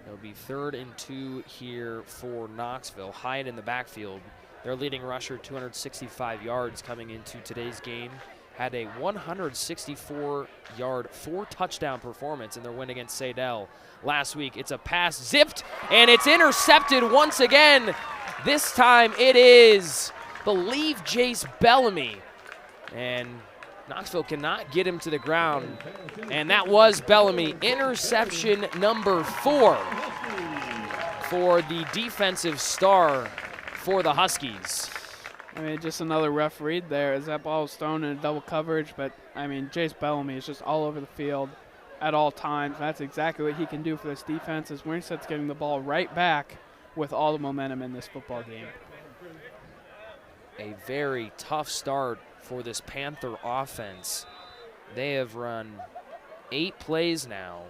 It'll be 3rd and 2 here for Knoxville. Hyatt in the backfield. Their leading rusher, 265 yards coming into today's game. Had a 164-yard, 4-touchdown performance in their win against Sadell last week. It's a pass zipped, and it's intercepted once again. This time it is, believe, Jace Bellamy. And Knoxville cannot get him to the ground, and that was Bellamy. Interception number 4 for the defensive star for the Huskies. I mean, just another rough read there as that ball was thrown in a double coverage, but, I mean, Jace Bellamy is just all over the field at all times. That's exactly what he can do for this defense, as Winterset's getting the ball right back with all the momentum in this football game. A very tough start for this Panther offense. They have run 8 plays now.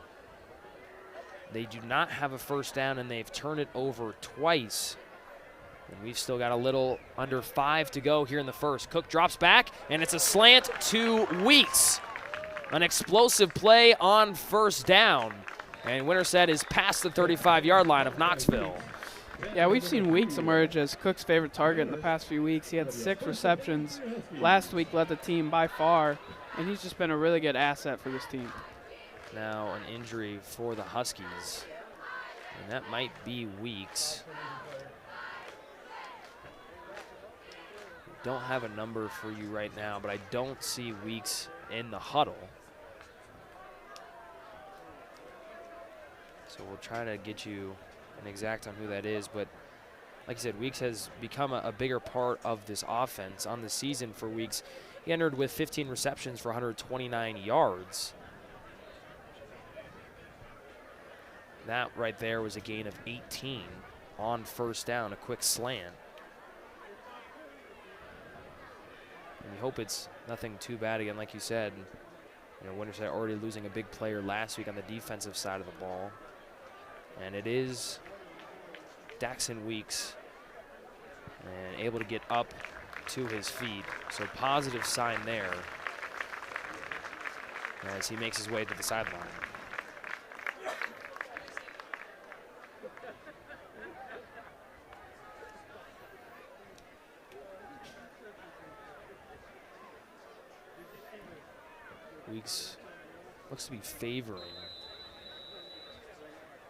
They do not have a first down, and they've turned it over twice. And we've still got a little under 5 to go here in the first. Cook drops back, and it's a slant to Weeks. An explosive play on first down. And Winterset is past the 35-yard line of Knoxville. Yeah, we've seen Weeks emerge as Cook's favorite target in the past few weeks. He had 6 receptions. Last week led the team by far, and he's just been a really good asset for this team. Now an injury for the Huskies, and that might be Weeks. Don't have a number for you right now, but I don't see Weeks in the huddle. So we'll try to get you an exact on who that is. But like I said, Weeks has become a bigger part of this offense. On the season for Weeks, he entered with 15 receptions for 129 yards. That right there was a gain of 18 on first down, a quick slant. And you hope it's nothing too bad again, like you said. You know, Winterset already losing a big player last week on the defensive side of the ball. And it is Daxon Weeks, and able to get up to his feet. So positive sign there as he makes his way to the sideline. Weeks looks to be favoring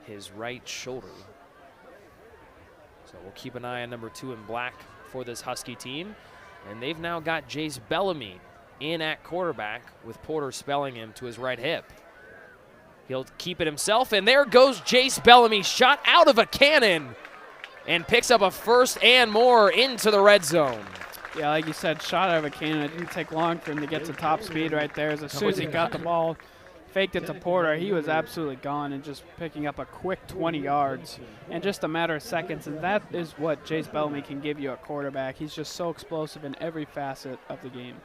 his right shoulder. So we'll keep an eye on number 2 in black for this Husky team. And they've now got Jace Bellamy in at quarterback with Porter spelling him to his right hip. He'll keep it himself, and there goes Jace Bellamy, shot out of a cannon, and picks up a first and more into the red zone. Yeah, like you said, shot out of a cannon. It didn't take long for him to get to top speed right there. As soon as he got the ball, faked it to Porter, he was absolutely gone and just picking up a quick 20 yards in just a matter of seconds. And that is what Jace Bellamy can give you at quarterback. He's just so explosive in every facet of the game.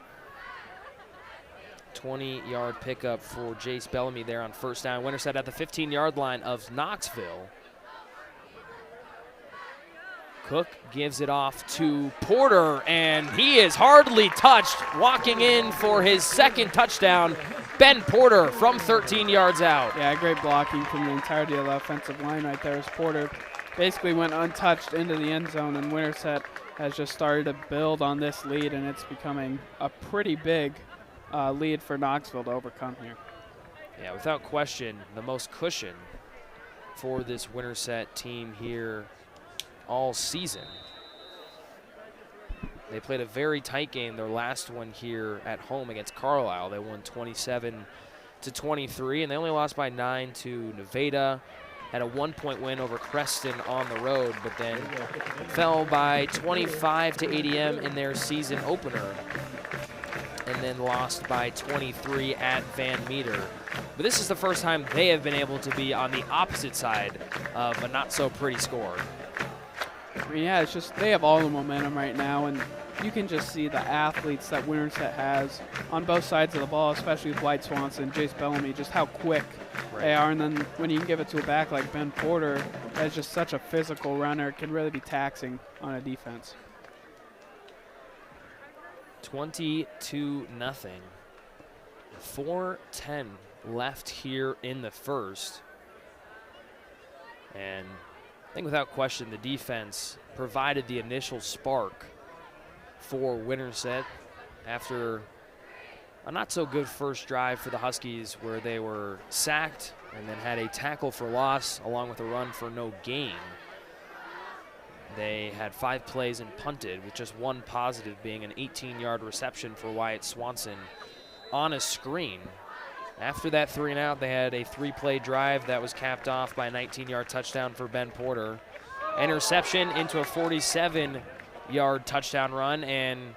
20-yard pickup for Jace Bellamy there on first down. Winterset at the 15-yard line of Knoxville. Cook gives it off to Porter, and he is hardly touched, walking in for his second touchdown. Ben Porter from 13 yards out. Yeah, great blocking from the entirety of the offensive line right there as Porter basically went untouched into the end zone, and Winterset has just started to build on this lead, and it's becoming a pretty big lead for Knoxville to overcome here. Yeah, without question, the most cushion for this Winterset team here all season. They played a very tight game, their last one here at home against Carlisle. They won 27-23, and they only lost by 9 to Nevada. Had a 1-point win over Creston on the road, but then fell by 25 to ADM in their season opener, and then lost by 23 at Van Meter. But this is the first time they have been able to be on the opposite side of a not-so-pretty score. I mean, yeah, it's just they have all the momentum right now, and you can just see the athletes that Winterset has on both sides of the ball, especially with White Swanson, Jace Bellamy, just how quick they are. And then when you can give it to a back like Ben Porter, that's just such a physical runner, it can really be taxing on a defense. 20-0. 4:10 left here in the first. And I think without question the defense provided the initial spark for Winterset after a not-so-good first drive for the Huskies where they were sacked and then had a tackle for loss along with a run for no gain. They had 5 plays and punted, with just one positive being an 18-yard reception for Wyatt Swanson on a screen. After that 3-and-out, they had a 3-play drive that was capped off by a 19-yard touchdown for Ben Porter. Interception into a 47-yard touchdown run, and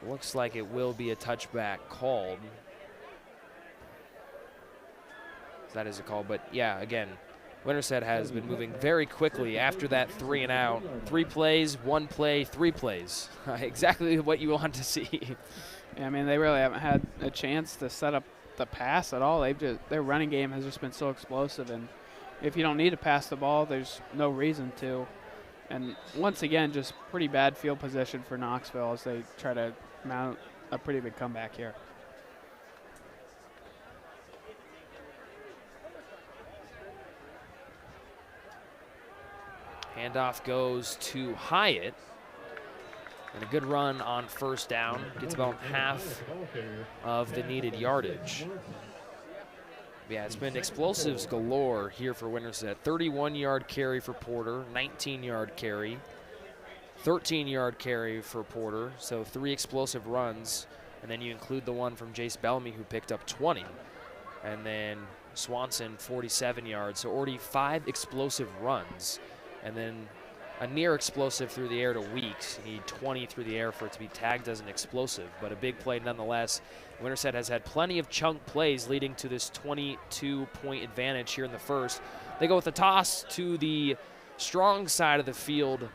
looks like it will be a touchback called. That is a call, but yeah, again, Winterset has been moving very quickly after that 3-and-out. 3 plays, 1 play, 3 plays. Exactly what you want to see. Yeah, I mean, they really haven't had a chance to set up the pass at all. Their running game has just been so explosive, and if you don't need to pass the ball, there's no reason to. And once again, just pretty bad field position for Knoxville as they try to mount a pretty big comeback here. Handoff goes to Hyatt. And a good run on first down. Gets about half of the needed yardage. Yeah, it's been explosives galore here for Winterset. 31-yard carry for Porter, 19-yard carry. 13-yard carry for Porter, so 3 explosive runs. And then you include the one from Jace Bellamy, who picked up 20. And then Swanson, 47 yards. So already 5 explosive runs. And then a near explosive through the air to Weeks. You need 20 through the air for it to be tagged as an explosive, but a big play nonetheless. Winterset has had plenty of chunk plays leading to this 22-point advantage here in the first. They go with the toss to the strong side of the field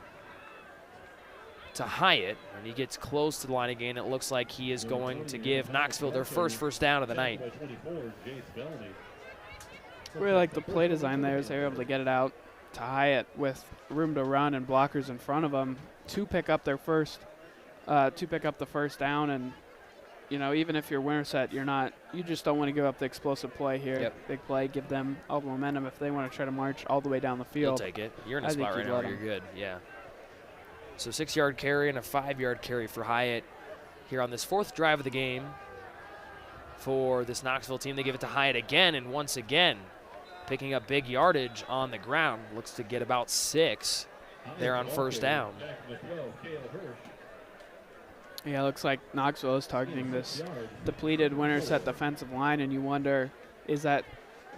to Hyatt, and he gets close to the line again. It looks like he is going to give Knoxville their first down of the night. Really like the play design there, as they were able to get it out to Hyatt with room to run and blockers in front of them to pick up their first, the first down. And you know, even if you're Winterset, you just don't want to give up the explosive play here. Yep. Big play, give them all the momentum if they want to try to march all the way down the field. You'll take it. You're in a spot right now where you're good. Yeah. So 6-yard carry and a 5-yard carry for Hyatt here on this 4th drive of the game for this Knoxville team. They give it to Hyatt again, and once again, picking up big yardage on the ground. Looks to get about 6 there on first down. Yeah, it looks like Knoxville is targeting this depleted Winterset defensive line, and you wonder, is that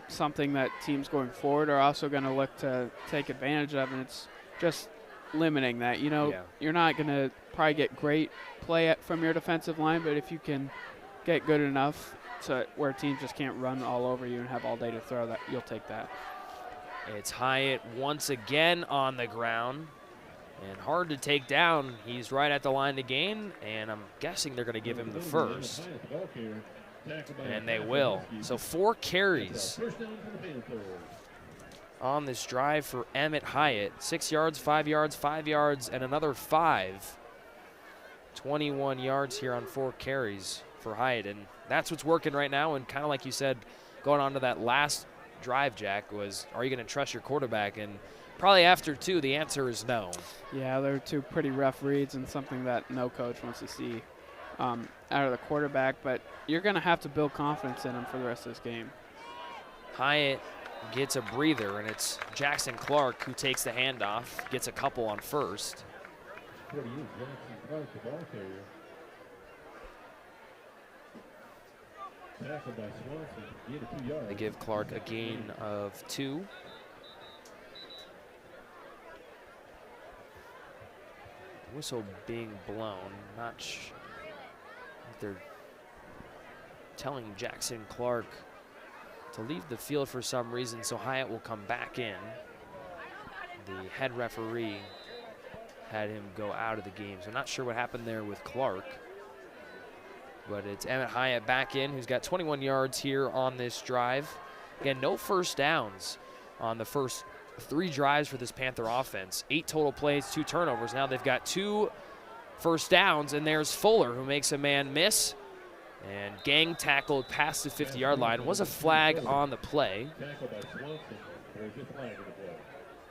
something that teams going forward are also going to look to take advantage of? And it's just limiting that. You know, you're not going to probably get great play from your defensive line, but if you can get good enough to where teams just can't run all over you and have all day to throw, that you'll take that. It's Hyatt once again on the ground, and hard to take down. He's right at the line to gain, and I'm guessing they're going to give him the first, and they will. So 4 carries on this drive for Emmett Hyatt. 6 yards, 5 yards, 5 yards, and another 5. 21 yards here on 4 carries for Hyatt, and that's what's working right now. And kind of like you said, going on to that last drive, Jack, was, are you going to trust your quarterback? And probably after 2, the answer is no. Yeah, they're 2 pretty rough reads and something that no coach wants to see out of the quarterback, but you're going to have to build confidence in him for the rest of this game. Hyatt gets a breather, and it's Jackson Clark who takes the handoff, gets a couple on first. They give Clark a gain of 2. Whistle being blown. Not sure if they're telling Jackson Clark to leave the field for some reason, so Hyatt will come back in. The head referee had him go out of the game, so not sure what happened there with Clark. But it's Emmett Hyatt back in, who's got 21 yards here on this drive. Again, no first downs on the first 3 drives for this Panther offense. 8 total plays, 2 turnovers. Now they've got 2 first downs, and there's Fuller, who makes a man miss and gang tackled past the 50-yard line. Was a flag on the play.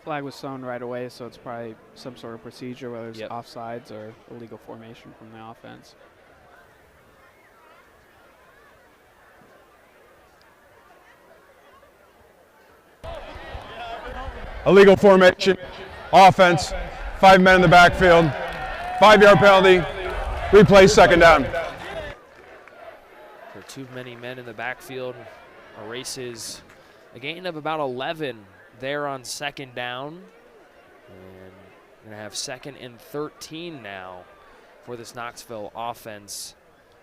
Flag was thrown right away, so it's probably some sort of procedure, whether it's offsides or illegal formation from the offense. Illegal formation, offense, 5 men in the backfield, 5-yard penalty, replay, second down. For too many men in the backfield, erases a gain of about 11 there on second down. And we're going to have 2nd and 13 now for this Knoxville offense.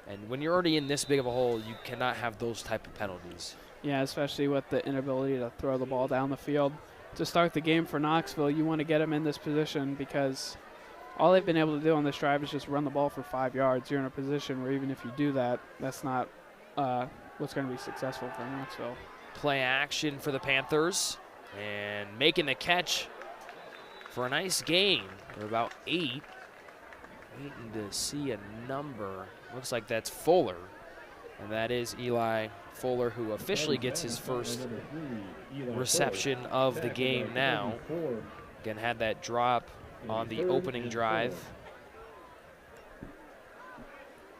And when you're already in this big of a hole, you cannot have those type of penalties. Yeah, especially with the inability to throw the ball down the field. To start the game for Knoxville, you want to get them in this position because all they've been able to do on this drive is just run the ball for 5 yards. You're in a position where even if you do that, that's not what's going to be successful for Knoxville. Play action for the Panthers, and making the catch for a nice gain. They're about 8. Waiting to see a number. Looks like that's Fuller, and that is Eli Fuller, who officially gets his first reception of the game now. Again, had that drop on the opening drive.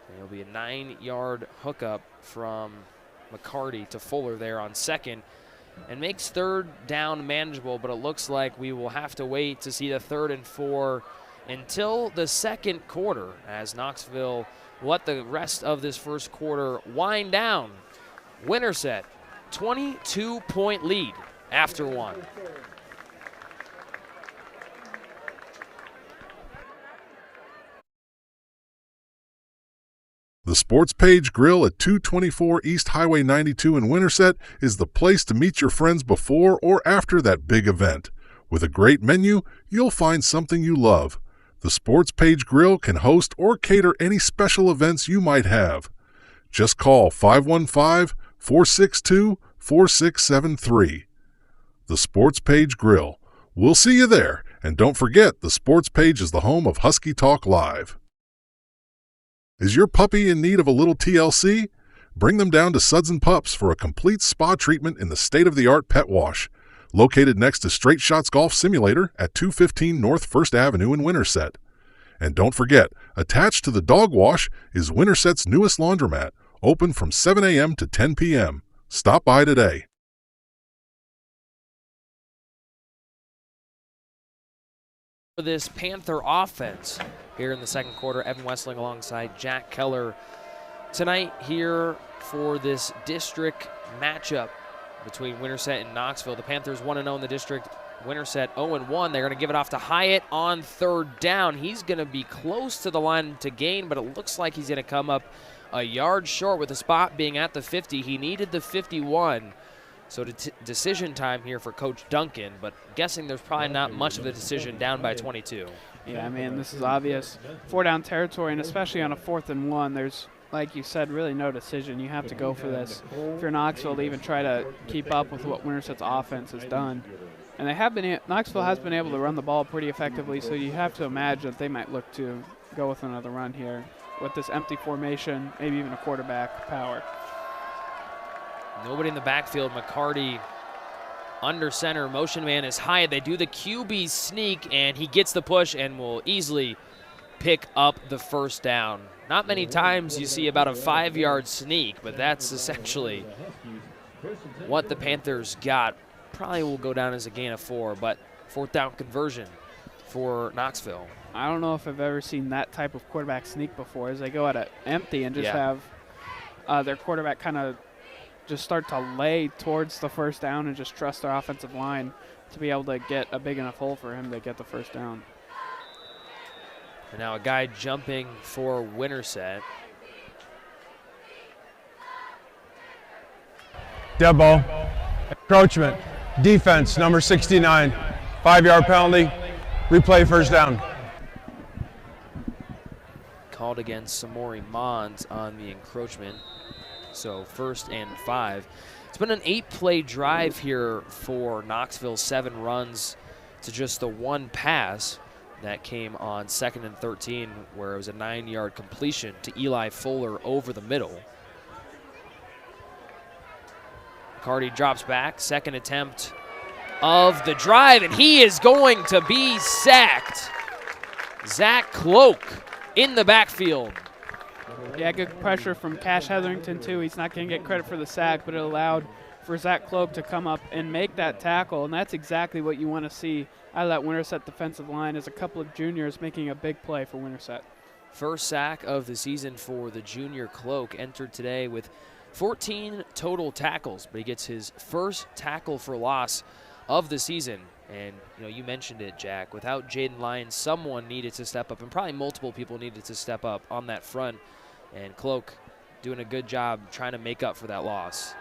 And it'll be a 9-yard hookup from McCarty to Fuller there on 2nd, and makes 3rd down manageable, but it looks like we will have to wait to see the 3rd and 4 until the second quarter, as Knoxville let the rest of this first quarter wind down. Winterset, 22-point lead after one. The Sports Page Grill at 224 East Highway 92 in Winterset is the place to meet your friends before or after that big event. With a great menu, you'll find something you love. The Sports Page Grill can host or cater any special events you might have. Just call 515-462-4673. The Sports Page Grill. We'll see you there, and don't forget the Sports Page is the home of Husky Talk Live. Is your puppy in need of a little TLC? Bring them down to Suds and Pups for a complete spa treatment in the state-of-the-art pet wash. Located next to Straight Shots Golf Simulator at 215 North 1st Avenue in Winterset. And don't forget, attached to the dog wash is Winterset's newest laundromat, open from 7 a.m. to 10 p.m. Stop by today. For this Panther offense here in the second quarter, Evan Westling alongside Jack Keller tonight here for this district matchup between Winterset and Knoxville. The Panthers 1-0 in the district. Winterset 0-1. They're going to give it off to Hyatt on third down. He's going to be close to the line to gain, but it looks like he's going to come up a yard short with the spot being at the 50. He needed the 51. So decision time here for Coach Duncan, but guessing there's probably not much of a decision down by 22. Yeah, I mean, this is obvious. 4-down territory, and especially on a 4th and 1, there's, like you said, really no decision. You have to go for this if you're Knoxville to even try to keep up with what Winterset's offense has done. And they have been, Knoxville has been able to run the ball pretty effectively, so you have to imagine that they might look to go with another run here with this empty formation, maybe even a quarterback power. Nobody in the backfield. McCarty under center. Motion man is Hyatt. They do the QB sneak, and he gets the push and will easily pick up the first down. Not many times you see about a 5-yard sneak, but that's essentially what the Panthers got. Probably will go down as a gain of 4, but 4th down conversion for Knoxville. I don't know if I've ever seen that type of quarterback sneak before, as they go at it empty and just have their quarterback kind of just start to lay towards the first down and just trust their offensive line to be able to get a big enough hole for him to get the first down. And now a guy jumping for Winterset. Dead ball. Encroachment. Defense, number 69. 5-yard penalty. Replay first down. Called against Samori Mons on the encroachment. So 1st and 5. It's been an 8-play drive here for Knoxville. 7 runs to just the 1 pass. That came on 2nd and 13, where it was a 9-yard completion to Eli Fuller over the middle. McCarty drops back, 2nd attempt of the drive, and he is going to be sacked. Zach Cloak in the backfield. Yeah, good pressure from Cash Hetherington, too. He's not going to get credit for the sack, but it allowed for Zach Cloak to come up and make that tackle, and that's exactly what you want to see out of that Winterset defensive line, is a couple of juniors making a big play for Winterset. First sack of the season for the junior Cloak, entered today with 14 total tackles, but he gets his first tackle for loss of the season. And, you know, you mentioned it, Jack. Without Jaden Lyons, someone needed to step up, and probably multiple people needed to step up on that front. And Cloak doing a good job trying to make up for that loss.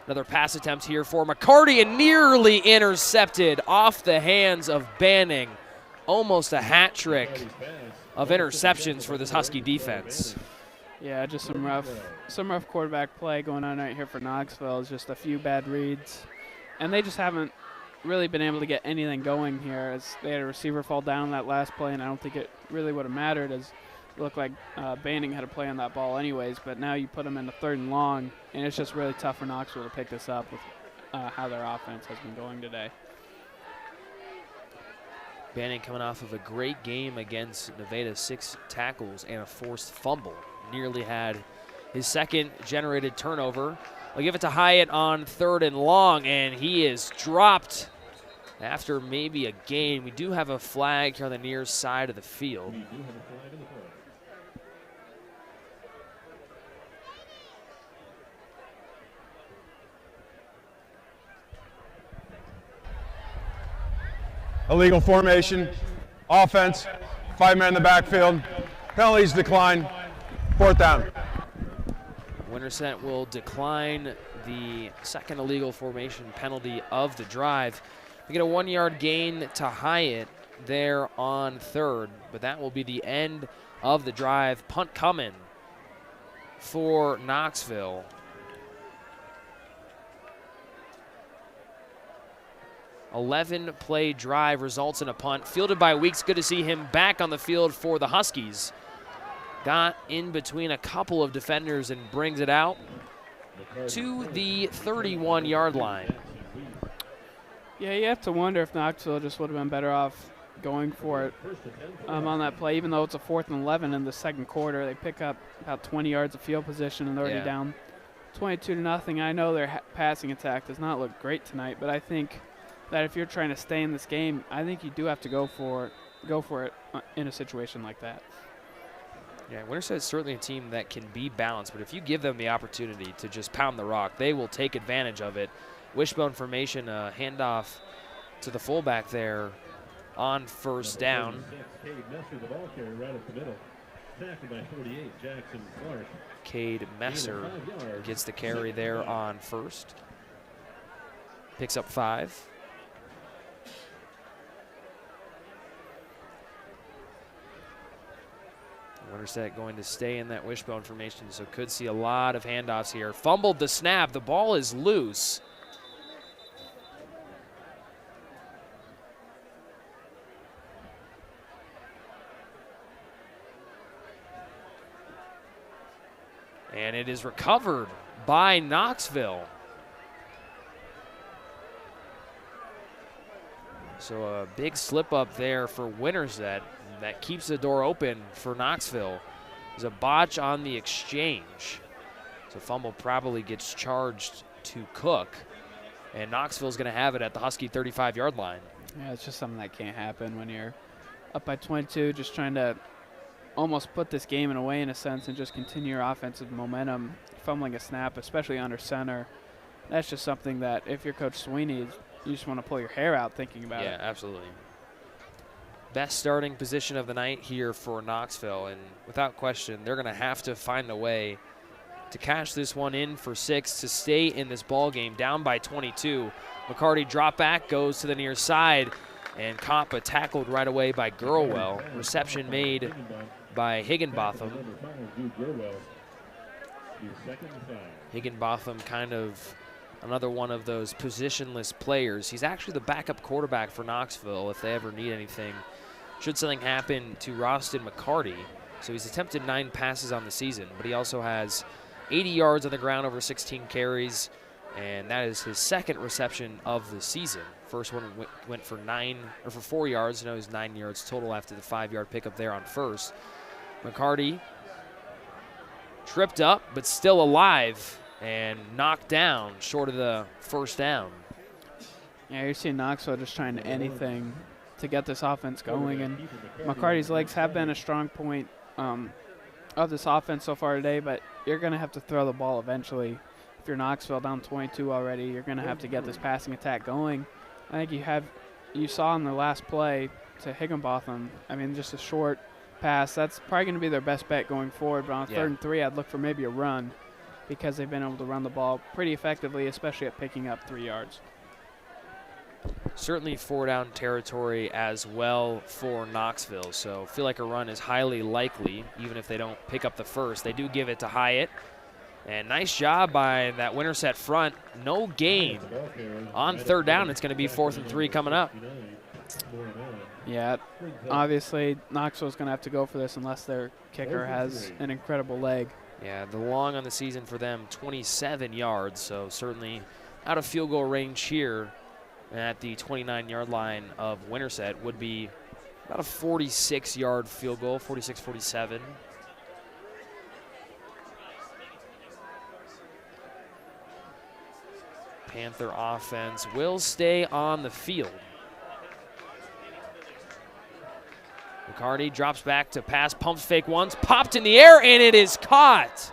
Another pass attempt here for McCarty, and nearly intercepted off the hands of Banning. Almost a hat trick of interceptions for this Husky defense. Yeah, just some rough quarterback play going on right here for Knoxville. It's just a few bad reads. And they just haven't really been able to get anything going here, as they had a receiver fall down on that last play, and I don't think it really would have mattered, as it looked like Banning had a play on that ball anyways, but now you put them in the 3rd and long, and it's just really tough for Knoxville to pick this up with how their offense has been going today. Banning coming off of a great game against Nevada, 6 tackles and a forced fumble. Nearly had his 2nd generated turnover. They'll give it to Hyatt on 3rd and long, and he is dropped after maybe a gain. We do have a flag here on the near side of the field. Illegal formation, offense, 5-man in the backfield, penalties decline, 4th down. Winterset will decline the second illegal formation penalty of the drive. We get a 1-yard gain to Hyatt there on 3rd, but that will be the end of the drive. Punt coming for Knoxville. Play drive results in a punt. Fielded by Weeks. Good to see him back on the field for the Huskies. Got in between a couple of defenders and brings it out to the 31-yard line. Yeah, you have to wonder if Knoxville just would have been better off going for it on that play. Even though it's a 4th and 11 in the second quarter, they pick up about 20 yards of field position and they're already down 22-0. I know their passing attack does not look great tonight, but I think that if you're trying to stay in this game, I think you do have to go for it in a situation like that. Yeah, Winterset is certainly a team that can be balanced, but if you give them the opportunity to just pound the rock, they will take advantage of it. Wishbone formation, handoff to the fullback there on 1st down. Cade Messer gets the carry there on 1st. Picks up 5. Winterset going to stay in that wishbone formation, so could see a lot of handoffs here. Fumbled the snap. The ball is loose. And it is recovered by Knoxville. So a big slip up there for Winterset. That keeps the door open for Knoxville. There's a botch on the exchange. So fumble probably gets charged to Cook. And Knoxville's going to have it at the Husky 35-yard line. Yeah, it's just something that can't happen when you're up by 22, just trying to almost put this game away in a sense and just continue your offensive momentum. Fumbling a snap, especially under center, that's just something that if you're Coach Sweeney, you just want to pull your hair out thinking about it. Yeah, absolutely. Best starting position of the night here for Knoxville, and without question, they're going to have to find a way to cash this one in for 6 to stay in this ball game. Down by 22. McCarty drop back, goes to the near side, and Koppa tackled right away by Gurwell. Reception made by Higginbotham. Higginbotham kind of another one of those positionless players. He's actually the backup quarterback for Knoxville if they ever need anything. Should something happen to Roston McCarty. So he's attempted 9 passes on the season, but he also has 80 yards on the ground over 16 carries, and that is his second reception of the season. First one went for 4 yards. Now he's 9 yards total after the 5-yard pickup there on 1st. McCarty tripped up, but still alive, and knocked down short of the 1st down. Yeah, you're seeing Knoxville just trying anything to get this offense going, and McCarty's legs have been a strong point of this offense so far today, but you're going to have to throw the ball eventually. If you're Knoxville down 22 already, you're going to have to get this passing attack going. I think you saw in the last play to Higginbotham, I mean, just a short pass. That's probably going to be their best bet going forward, but on 3rd and 3, I'd look for maybe a run because they've been able to run the ball pretty effectively, especially at picking up 3 yards. Certainly 4-down territory as well for Knoxville, so feel like a run is highly likely, even if they don't pick up the first. They do give it to Hyatt, and nice job by that Winterset front. No gain on 3rd down. It's going to be 4th and 3 coming up. Yeah, obviously Knoxville's going to have to go for this unless their kicker has an incredible leg. Yeah, the long on the season for them, 27 yards, so certainly out of field goal range here at the 29-yard line of Winterset. Would be about a 46-yard field goal, 46-47. Panther offense will stay on the field. McCarty drops back to pass, pumps fake once, popped in the air, and it is caught.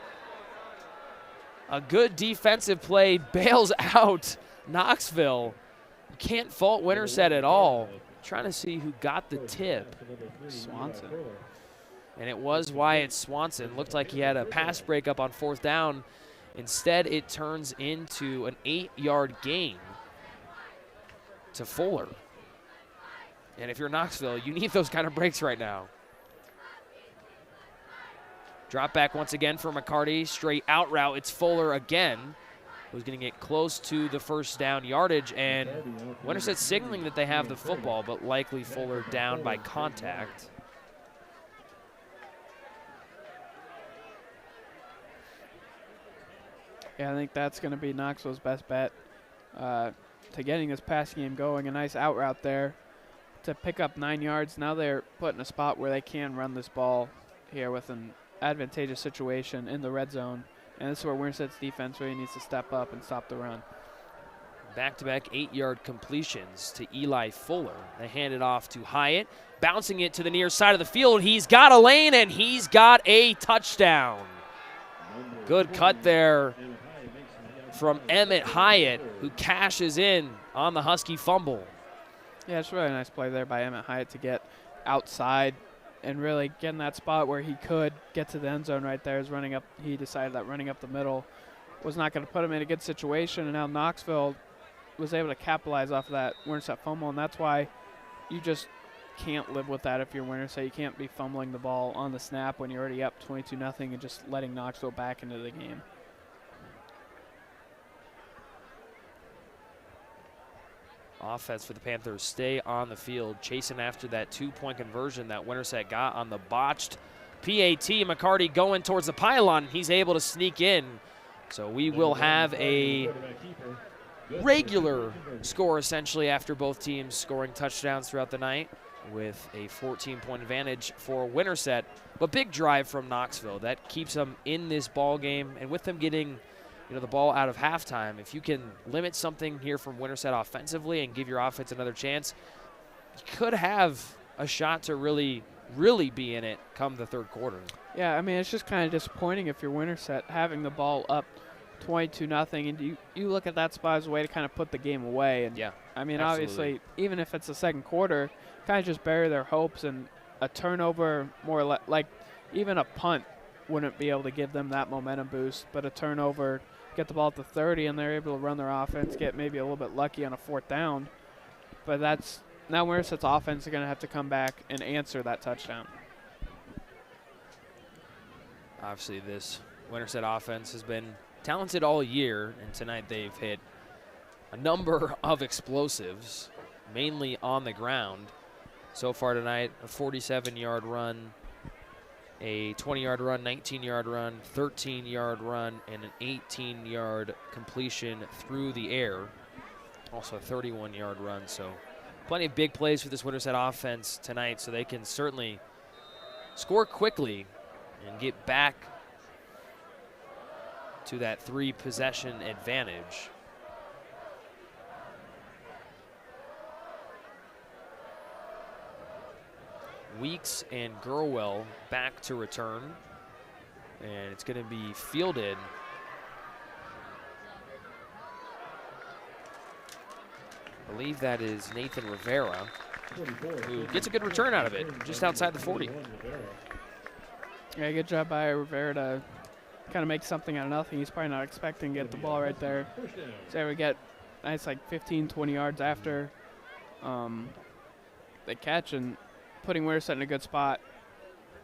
A good defensive play bails out Knoxville. You can't fault Winterset at all. Trying to see who got the tip. Swanson. And it was Wyatt Swanson. Looked like he had a pass breakup on 4th down. Instead, it turns into an 8-yard gain to Fuller. And if you're Knoxville, you need those kind of breaks right now. Drop back once again for McCarty. Straight out route. It's Fuller again, who's going to get close to the 1st down yardage. And Winterset signaling that they have the football, but likely Fuller down by contact. Yeah, I think that's going to be Knoxville's best bet to getting this passing game going. A nice out route there to pick up 9 yards. Now they're put in a spot where they can run this ball here with an advantageous situation in the red zone. And this is where Winterset's defense really needs to step up and stop the run. Back-to-back 8-yard completions to Eli Fuller. They hand it off to Hyatt, bouncing it to the near side of the field. He's got a lane, and he's got a touchdown. Good cut there from Emmett Hyatt, who cashes in on the Husky fumble. Yeah, it's a really nice play there by Emmett Hyatt to get outside and really get in that spot where he could get to the end zone right there. He decided that running up the middle was not going to put him in a good situation, and now Knoxville was able to capitalize off of that Winterset fumble, and that's why you just can't live with that if you're Winterset. You can't be fumbling the ball on the snap when you're already up 22-0 and just letting Knoxville back into the game. Offense for the Panthers stay on the field, chasing after that 2-point conversion that Winterset got on the botched PAT. McCarty going towards the pylon. He's able to sneak in. So we will have a regular score essentially after both teams scoring touchdowns throughout the night with a 14-point advantage for Winterset. But big drive from Knoxville. That keeps them in this ball game. And with them getting the ball out of halftime, if you can limit something here from Winterset offensively and give your offense another chance, you could have a shot to really be in it come the 3rd quarter. Yeah, I mean, it's just kind of disappointing if you're Winterset having the ball up 22-0, and you look at that spot as a way to kind of put the game away. And yeah, I mean, absolutely. Obviously, even if it's the 2nd quarter, kind of just bury their hopes, and a turnover, more like even a punt wouldn't be able to give them that momentum boost, but a turnover, get the ball at the 30, and they're able to run their offense, get maybe a little bit lucky on a 4th down. But that's now Winterset's offense is going to have to come back and answer that touchdown. Obviously, this Winterset offense has been talented all year, and tonight they've hit a number of explosives, mainly on the ground. So far tonight, a 47-yard run, a 20-yard run, 19-yard run, 13-yard run, and an 18-yard completion through the air. Also a 31-yard run, so plenty of big plays for this Winterset offense tonight, so they can certainly score quickly and get back to that 3-possession advantage. Weeks and Gurwell back to return, and it's going to be fielded I believe that is Nathan Rivera, who gets a good return out of it, just outside the 40. Yeah, good job by Rivera to kind of make something out of nothing. He's probably not expecting to get the ball right there. So we get nice, like 15, 20 yards after the catch, and putting Winterset in a good spot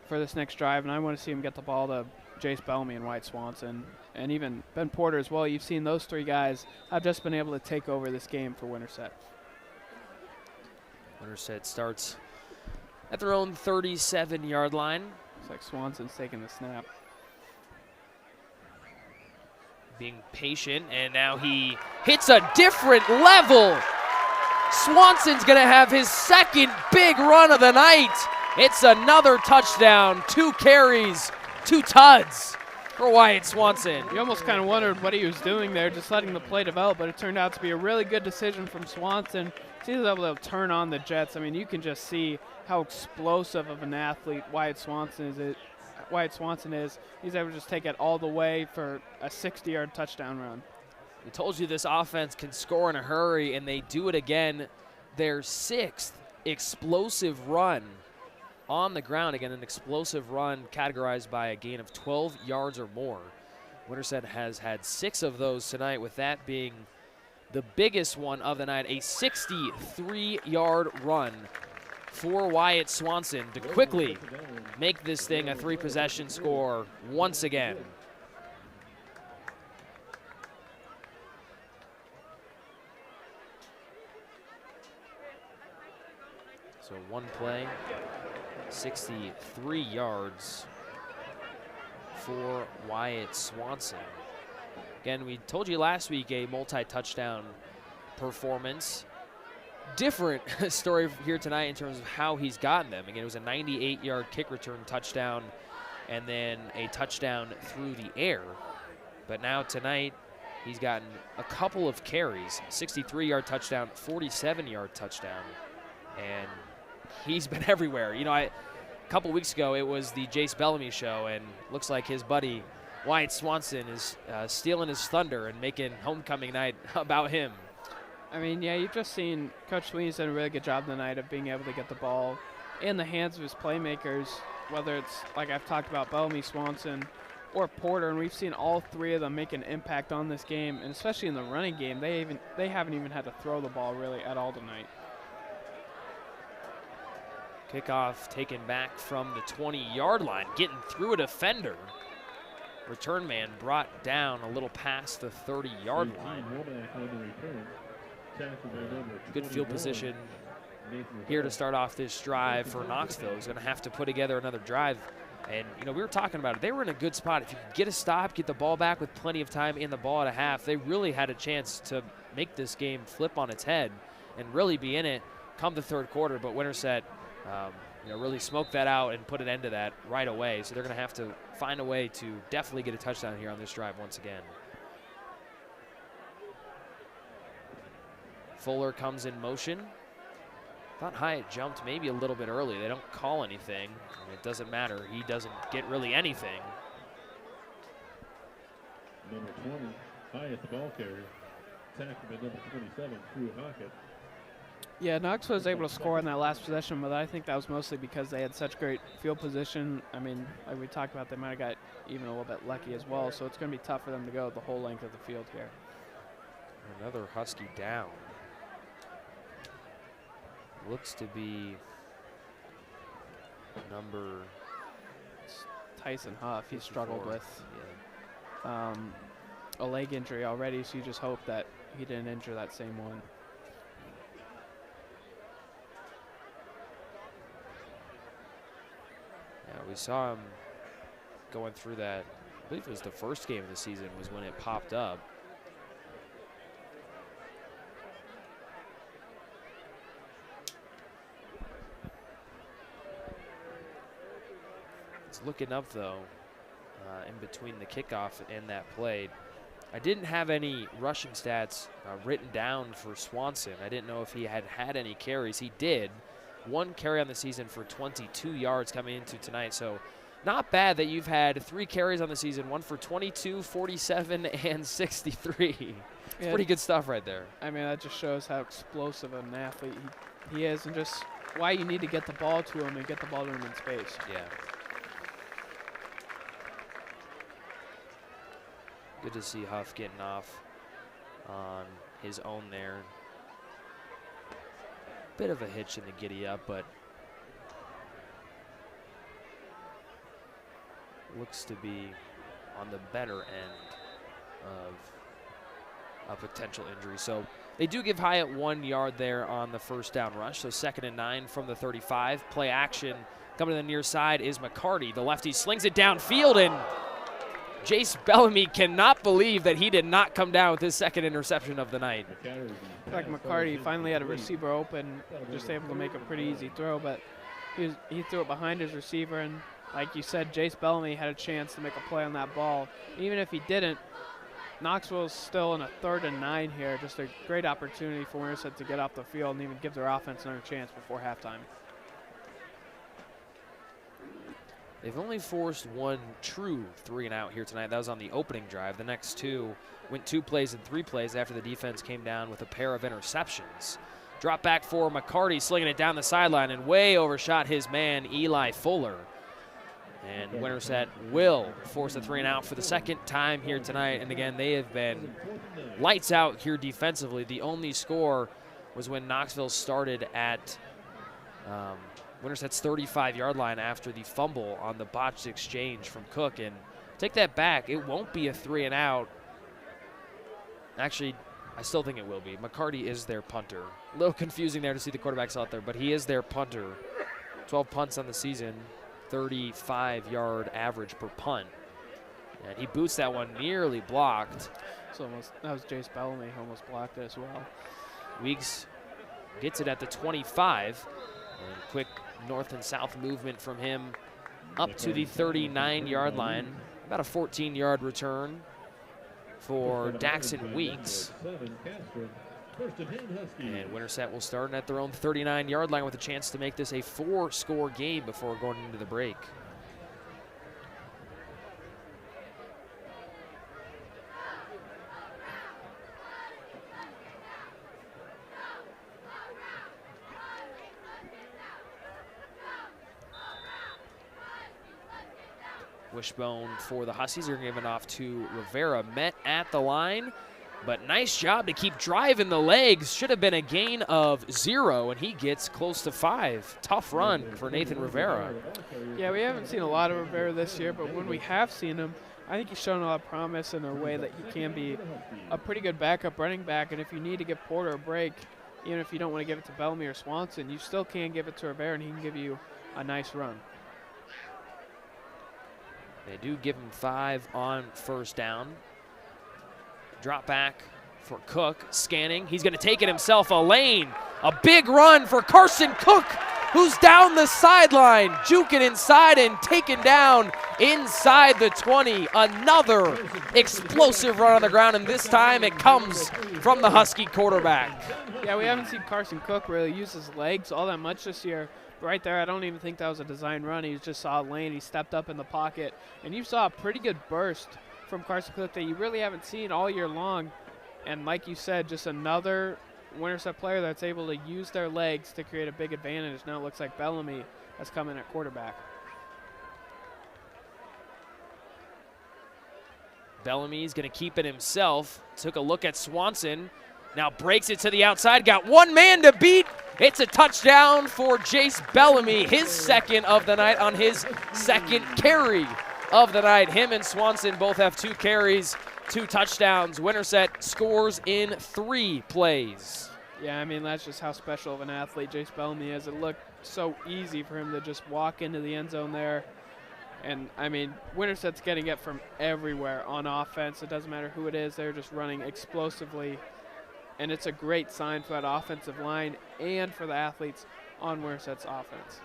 for this next drive. And I want to see him get the ball to Jace Bellamy and White Swanson, and even Ben Porter as well. You've seen those 3 guys have just been able to take over this game for Winterset. Winterset starts at their own 37-yard line. Looks like Swanson's taking the snap. Being patient, and now he hits a different level. Swanson's going to have his 2nd big run of the night. It's another touchdown, 2 carries, 2 tuds for Wyatt Swanson. You almost kind of wondered what he was doing there, just letting the play develop, but it turned out to be a really good decision from Swanson he's able to turn on the jets. I mean, you can just see how explosive of an athlete Wyatt Swanson is. He's able to just take it all the way for a 60-yard touchdown run. We told you this offense can score in a hurry, and they do it again. Their 6th explosive run on the ground. Again, an explosive run categorized by a gain of 12 yards or more. Winterset has had 6 of those tonight, with that being the biggest one of the night, a 63-yard run for Wyatt Swanson to quickly make this thing a 3-possession score once again. So one play, 63 yards for Wyatt Swanson. Again, we told you last week a multi-touchdown performance. Different story here tonight in terms of how he's gotten them. Again, it was a 98-yard kick return touchdown and then a touchdown through the air. But now tonight, he's gotten a couple of carries, 63-yard touchdown, 47-yard touchdown, and he's been everywhere. You know, a couple weeks ago, it was the Jace Bellamy show, and looks like his buddy Wyatt Swanson is stealing his thunder and making homecoming night about him. I mean, yeah, you've just seen Coach Sweeney's done a really good job tonight of being able to get the ball in the hands of his playmakers, whether it's, like I've talked about, Bellamy, Swanson, or Porter, and we've seen all 3 of them make an impact on this game, and especially in the running game. They haven't even had to throw the ball really at all tonight. Kickoff taken back from the 20-yard line, getting through a defender. Return man brought down a little past the 30-yard line. Good field position here to start off this drive for Knoxville. He's going to have to put together another drive. And, you know, we were talking about it. They were in a good spot. If you could get a stop, get the ball back with plenty of time in the ball at a half, they really had a chance to make this game flip on its head and really be in it come the third quarter. But Winterset, you know, really smoked that out and put an end to that right away. So they're going to have to find a way to definitely get a touchdown here on this drive once again. Fuller comes in motion. Thought Hyatt jumped maybe a little bit early. They don't call anything. And it doesn't matter. He doesn't get really anything. Number 20, Hyatt, the ball carrier. Tackled by number 27, Drew Hockett. Yeah, Knoxville was able to score on that last possession, but I think that was mostly because they had such great field position. I mean, like we talked about, they might have got even a little bit lucky as well, so it's going to be tough for them to go the whole length of the field here. Another Husky down. Looks to be number... Tyson Huff. He struggled with a leg injury already, so you just hope that he didn't injure that same one. Yeah, we saw him going through that. I believe it was the first game of the season was when it popped up. It's looking up, though, in between the kickoff and that play. I didn't have any rushing stats written down for Swanson. I didn't know if he had had any carries. He did. 1 carry on the season for 22 yards coming into tonight. So not bad that you've had 3 carries on the season, 1 for 22, 47, and 63. It's pretty good stuff right there. I mean, that just shows how explosive of an athlete he is, and just why you need to get the ball to him and get the ball to him in space. Yeah. Good to see Huff getting off on his own there. Bit of a hitch in the giddy up, but looks to be on the better end of a potential injury. So they do give Hyatt 1 yard there on the first down rush. So 2nd and 9 from the 35. Play action coming to the near side is McCarty. The lefty slings it downfield, and Jace Bellamy cannot believe that he did not come down with his 2nd interception of the night. Like McCarty finally had a receiver open, just able to make a pretty easy throw, but he threw it behind his receiver, and like you said, Jace Bellamy had a chance to make a play on that ball. Even if he didn't, Knoxville's still in a 3rd and 9 here. Just a great opportunity for Winterset to get off the field and even give their offense another chance before halftime. They've only forced one true 3-and-out here tonight. That was on the opening drive. The next two went 2 plays and 3 plays after the defense came down with a pair of interceptions. Drop back for McCarty, slinging it down the sideline and way overshot his man, Eli Fuller. And Winterset will force a 3-and-out for the second time here tonight. And again, they have been lights out here defensively. The only score was when Knoxville started at Winterset's 35-yard line after the fumble on the botched exchange from Cook. And take that back, it won't be a 3-and-out. Actually, I still think it will be. McCarty is their punter. A little confusing there to see the quarterbacks out there, but he is their punter. 12 punts on the season, 35-yard average per punt. And he boots that one, nearly blocked. So that was Jace Bellamy, almost blocked it as well. Weeks gets it at the 25. And quick north and south movement from him up to the 39-yard line. About a 14-yard return for Daxon Weeks. And Winterset will start at their own 39-yard line with a chance to make this a 4-score game before going into the break. Wishbone for the Huskies. They're giving off to Rivera. Met at the line, but nice job to keep driving the legs. Should have been a gain of 0, and he gets close to 5. Tough run for Nathan Rivera. Yeah, we haven't seen a lot of Rivera this year, but when we have seen him, I think he's shown a lot of promise in a way that he can be a pretty good backup running back. And if you need to give Porter a break, even if you don't want to give it to Bellamy or Swanson, you still can give it to Rivera, and he can give you a nice run. They do give him 5 on first down. Drop back for Cook, scanning. He's going to take it himself, a lane. A big run for Carson Cook, who's down the sideline, juking inside and taken down inside the 20. Another explosive run on the ground, and this time it comes from the Husky quarterback. Yeah, we haven't seen Carson Cook really use his legs all that much this year. Right there, I don't even think that was a design run. He just saw a lane. He stepped up in the pocket. And you saw a pretty good burst from Carson Cook that you really haven't seen all year long. And like you said, just another Winterset player that's able to use their legs to create a big advantage. Now it looks like Bellamy has come in at quarterback. Bellamy's going to keep it himself. Took a look at Swanson. Now breaks it to the outside. Got one man to beat. It's a touchdown for Jace Bellamy, his second of the night on his second carry of the night. Him and Swanson both have 2 carries, 2 touchdowns. Winterset scores in 3 plays. Yeah, I mean, that's just how special of an athlete Jace Bellamy is. It looked so easy for him to just walk into the end zone there. And, I mean, Winterset's getting it from everywhere on offense. It doesn't matter who it is. They're just running explosively. And it's a great sign for that offensive line and for the athletes on Winterset's offense.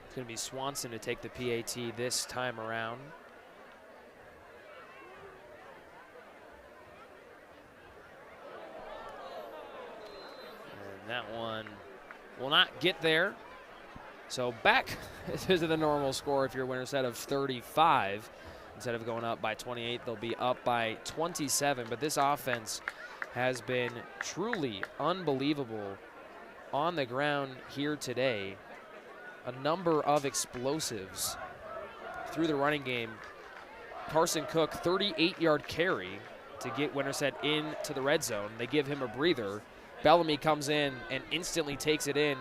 It's going to be Swanson to take the PAT this time around. And that one will not get there. So back to the normal score if you're Winterset of 35. Instead of going up by 28, they'll be up by 27. But this offense has been truly unbelievable on the ground here today. A number of explosives through the running game. Carson Cook, 38-yard carry to get Winterset into the red zone. They give him a breather. Bellamy comes in and instantly takes it in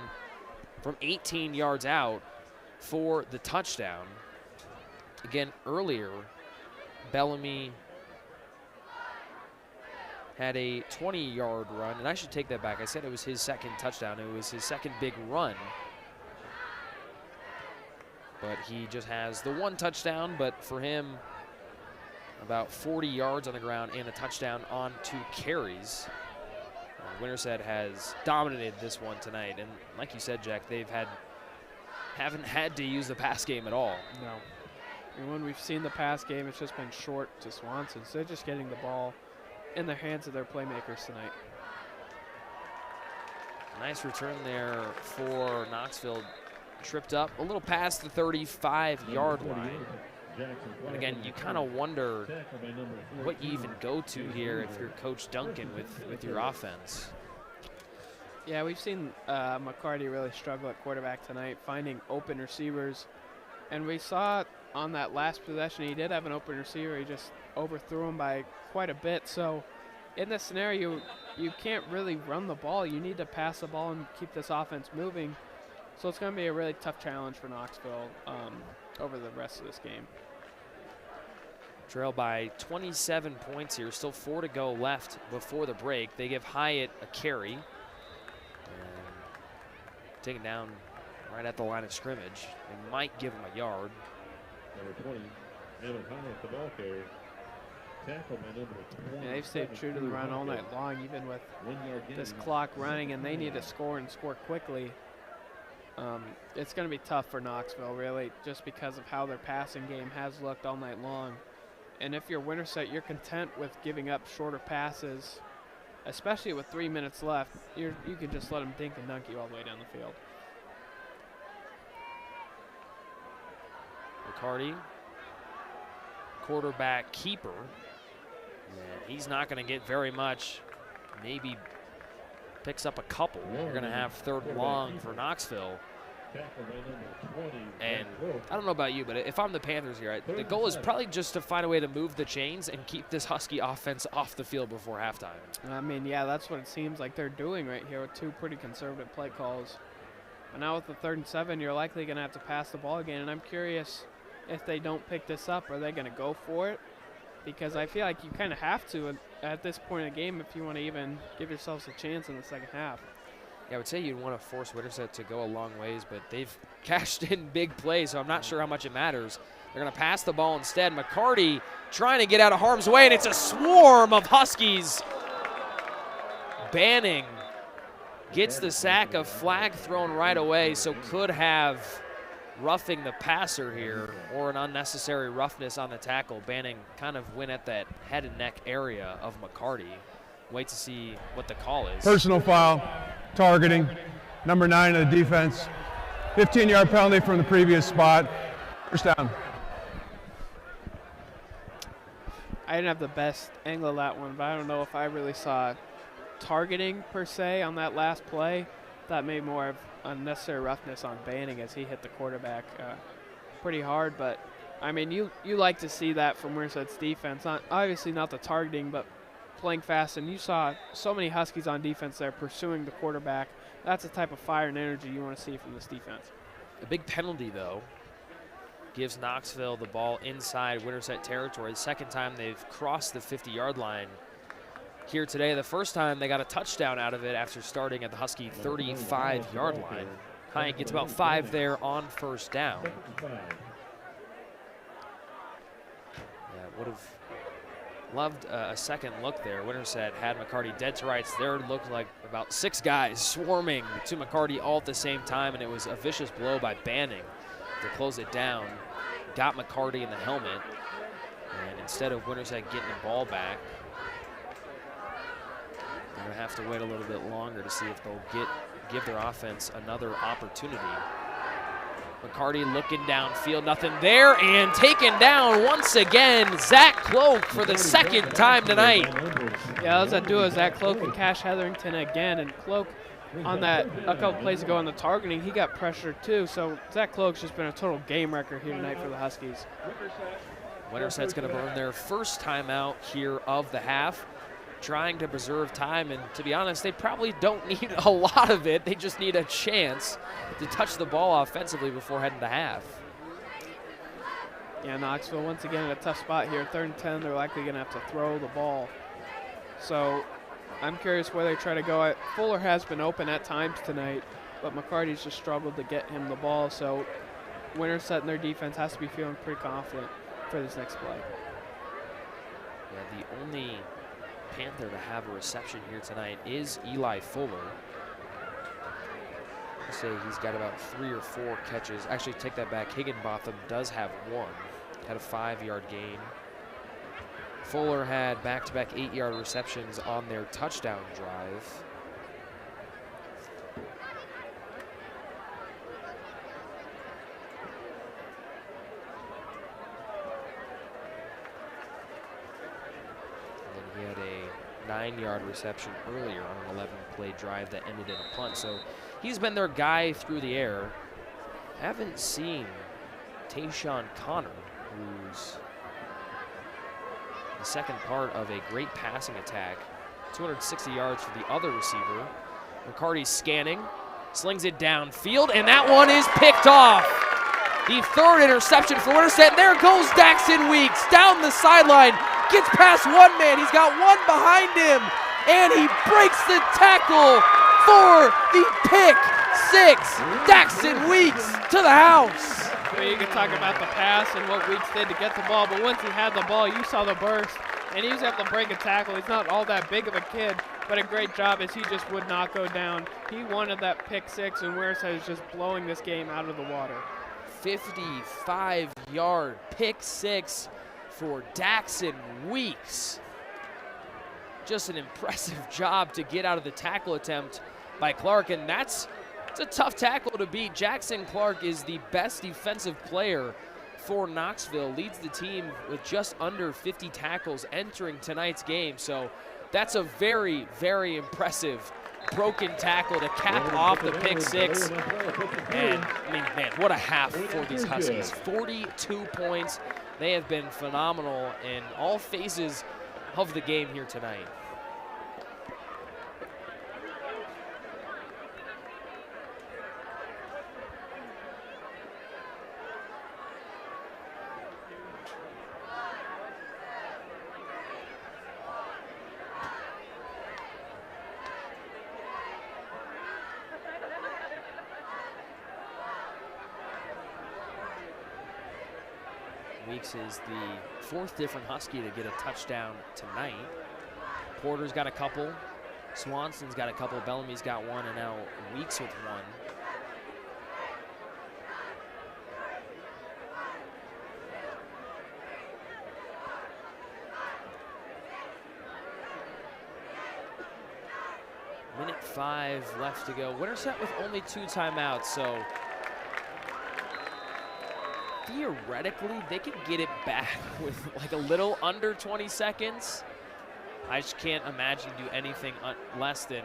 from 18 yards out for the touchdown. Again, earlier, Bellamy had a 20-yard run, and I should take that back. I said it was his second touchdown. It was his second big run. But he just has the 1 touchdown, but for him, about 40 yards on the ground and a touchdown on 2 carries. Winterset has dominated this one tonight, and like you said, Jack, haven't had to use the pass game at all. No. And when we've seen the pass game, it's just been short to Swanson. So they're just getting the ball in the hands of their playmakers tonight. Nice return there for Knoxville. Tripped up a little past the 35-yard line. And again, you kind of wonder what you even go to here if you're Coach Duncan with your offense. Yeah, we've seen McCarty really struggle at quarterback tonight, finding open receivers. And we saw on that last possession, he did have an open receiver. He just overthrew him by quite a bit. So in this scenario, you can't really run the ball. You need to pass the ball and keep this offense moving. So it's going to be a really tough challenge for Knoxville over the rest of this game. Trail by 27 points here. Still 4 to go left before the break. They give Hyatt a carry. And taken down right at the line of scrimmage. They might give him a yard. Number 20, Evan Hyatt, the ball carrier. Yeah, they've stayed true to the run all night long, even with this clock running, and they need to score and score quickly. It's going to be tough for Knoxville, really, just because of how their passing game has looked all night long. And if you're Winterset, you're content with giving up shorter passes, especially with 3 minutes left. You can just let them dink and dunk you all the way down the field. McCarty, quarterback keeper. And he's not going to get very much. Maybe picks up a couple. You're going to have 3rd and long for Knoxville. And I don't know about you, but if I'm the Panthers here, the goal is probably just to find a way to move the chains and keep this Husky offense off the field before halftime. I mean, yeah, that's what it seems like they're doing right here with 2 pretty conservative play calls. But now with the 3rd and 7, you're likely going to have to pass the ball again. And I'm curious if they don't pick this up, are they going to go for it? Because I feel like you kind of have to at this point in the game if you want to even give yourselves a chance in the second half. Yeah, I would say you'd want to force Winterset to go a long ways, but they've cashed in big plays, so I'm not sure how much it matters. They're going to pass the ball instead. McCarty trying to get out of harm's way, and it's a swarm of Huskies. Banning gets the sack, of flag thrown right away, so could have roughing the passer here or an unnecessary roughness on the tackle. Banning kind of went at that head and neck area of McCarty. Wait to see what the call is. Personal foul, targeting, number 9 of the defense. 15-yard penalty from the previous spot. First down. I didn't have the best angle of that one, but I don't know if I really saw targeting per se on that last play. That made more of unnecessary roughness on Banning as he hit the quarterback pretty hard. But, I mean, you like to see that from Winterset's defense. Obviously not the targeting, but playing fast. And you saw so many Huskies on defense there pursuing the quarterback. That's the type of fire and energy you want to see from this defense. A big penalty, though, gives Knoxville the ball inside Winterset territory. The second time they've crossed the 50-yard line here today. The first time they got a touchdown out of it after starting at the Husky 35-yard line. Hyatt gets about 5 there on first down. Yeah, would have loved a second look there. Winterset had McCarty dead to rights. There looked like about 6 guys swarming to McCarty all at the same time, and it was a vicious blow by Banning to close it down. Got McCarty in the helmet, and instead of Winterset getting the ball back, they're going to have to wait a little bit longer to see if they'll give their offense another opportunity. McCarty looking downfield, nothing there, and taken down once again. Zach Cloak for the second time tonight. Yeah, that was a duo, Zach Cloak and Cash Hetherington again. And Cloak on that a couple plays ago on the targeting, he got pressured too. So Zach Cloak's just been a total game wrecker here tonight for the Huskies. Winterset's going to burn their first timeout here of the half, trying to preserve time, and to be honest, they probably don't need a lot of it. They just need a chance to touch the ball offensively before heading to half. Yeah, Knoxville once again in a tough spot here. 3rd and 10, they're likely going to have to throw the ball. So I'm curious where they try to go. Fuller has been open at times tonight, but McCarty's just struggled to get him the ball. So Winterset and their defense has to be feeling pretty confident for this next play. Yeah, the only Panther to have a reception here tonight is Eli Fuller. I say he's got about 3 or 4 catches. Actually, take that back. Higginbotham does have 1. had a 5-yard gain. Fuller had back-to-back 8-yard receptions on their touchdown drive. And then he had a 9-yard reception earlier on an 11-play drive that ended in a punt. So he's been their guy through the air. Haven't seen Tayshawn Connor, who's the second part of a great passing attack. 260 yards for the other receiver. McCarty's scanning, slings it downfield, and that one is picked off. The third interception for Winterset. There goes Daxton Weeks down the sideline, gets past one man. He's got one behind him, and he breaks the tackle for the pick six. Daxton Weeks to the house. Well, you can talk about the pass and what Weeks did to get the ball, but once he had the ball, you saw the burst, and he was able to break a tackle. He's not all that big of a kid, but a great job as he just would not go down. He wanted that pick six, and Winterset is just blowing this game out of the water. 55-yard pick six for Daxton Weeks. Just an impressive job to get out of the tackle attempt by Clark, and it's a tough tackle to beat. Jackson Clark is the best defensive player for Knoxville, leads the team with just under 50 tackles entering tonight's game. So that's a very, very impressive broken tackle to cap off the pick six. And, I mean, man, what a half for these Huskies. 42 points. They have been phenomenal in all phases of the game here tonight. Weeks is the fourth different Husky to get a touchdown tonight. Porter's got a couple, Swanson's got a couple, Bellamy's got one, and now Weeks with one. Minute 5 left to go. Winterset with only 2 timeouts, so theoretically, they could get it back with like a little under 20 seconds. I just can't imagine do anything less than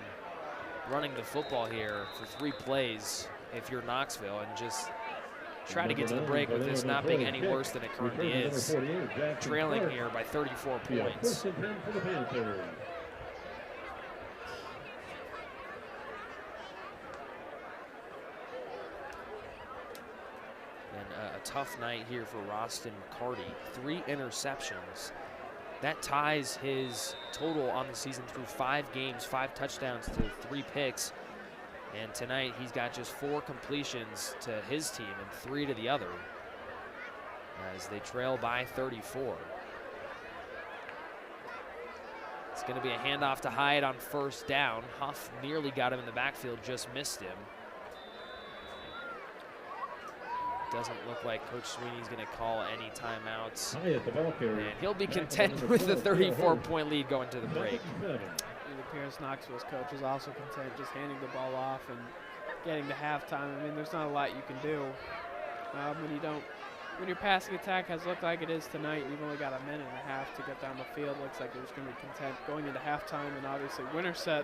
running the football here for 3 plays if you're Knoxville, and just try to get to the break with this not being any worse than it currently is. Trailing here by 34 points. Tough night here for Roston McCarty. 3 interceptions. That ties his total on the season through 5 games, 5 touchdowns to 3 picks. And tonight he's got just 4 completions to his team and 3 to the other, as they trail by 34. It's going to be a handoff to Hyatt on first down. Huff nearly got him in the backfield, just missed him. Doesn't look like Coach Sweeney's going to call any timeouts. And he'll be content with the 34-point lead going to the break. It appears Knoxville's coach is also content just handing the ball off and getting to halftime. I mean, there's not a lot you can do when your passing attack has looked like it is tonight. You've only got a minute and a half to get down the field. Looks like they're just going to be content going into halftime, and obviously Winterset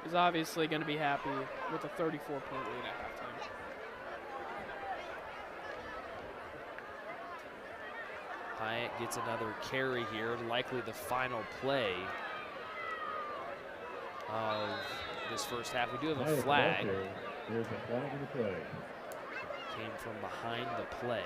is obviously going to be happy with a 34-point lead at halftime. Hyatt gets another carry here, likely the final play of this first half. We do have a flag. There's a flag in the play. Came from behind the play.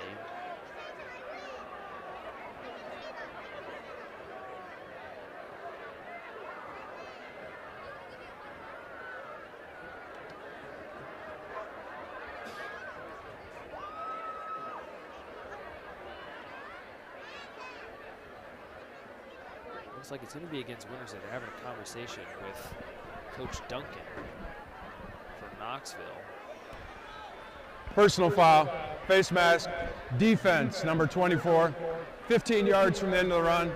Looks like it's going to be against Winterset. They're having a conversation with Coach Duncan for Knoxville. Personal foul, face mask, defense, number 24, 15 yards from the end of the run.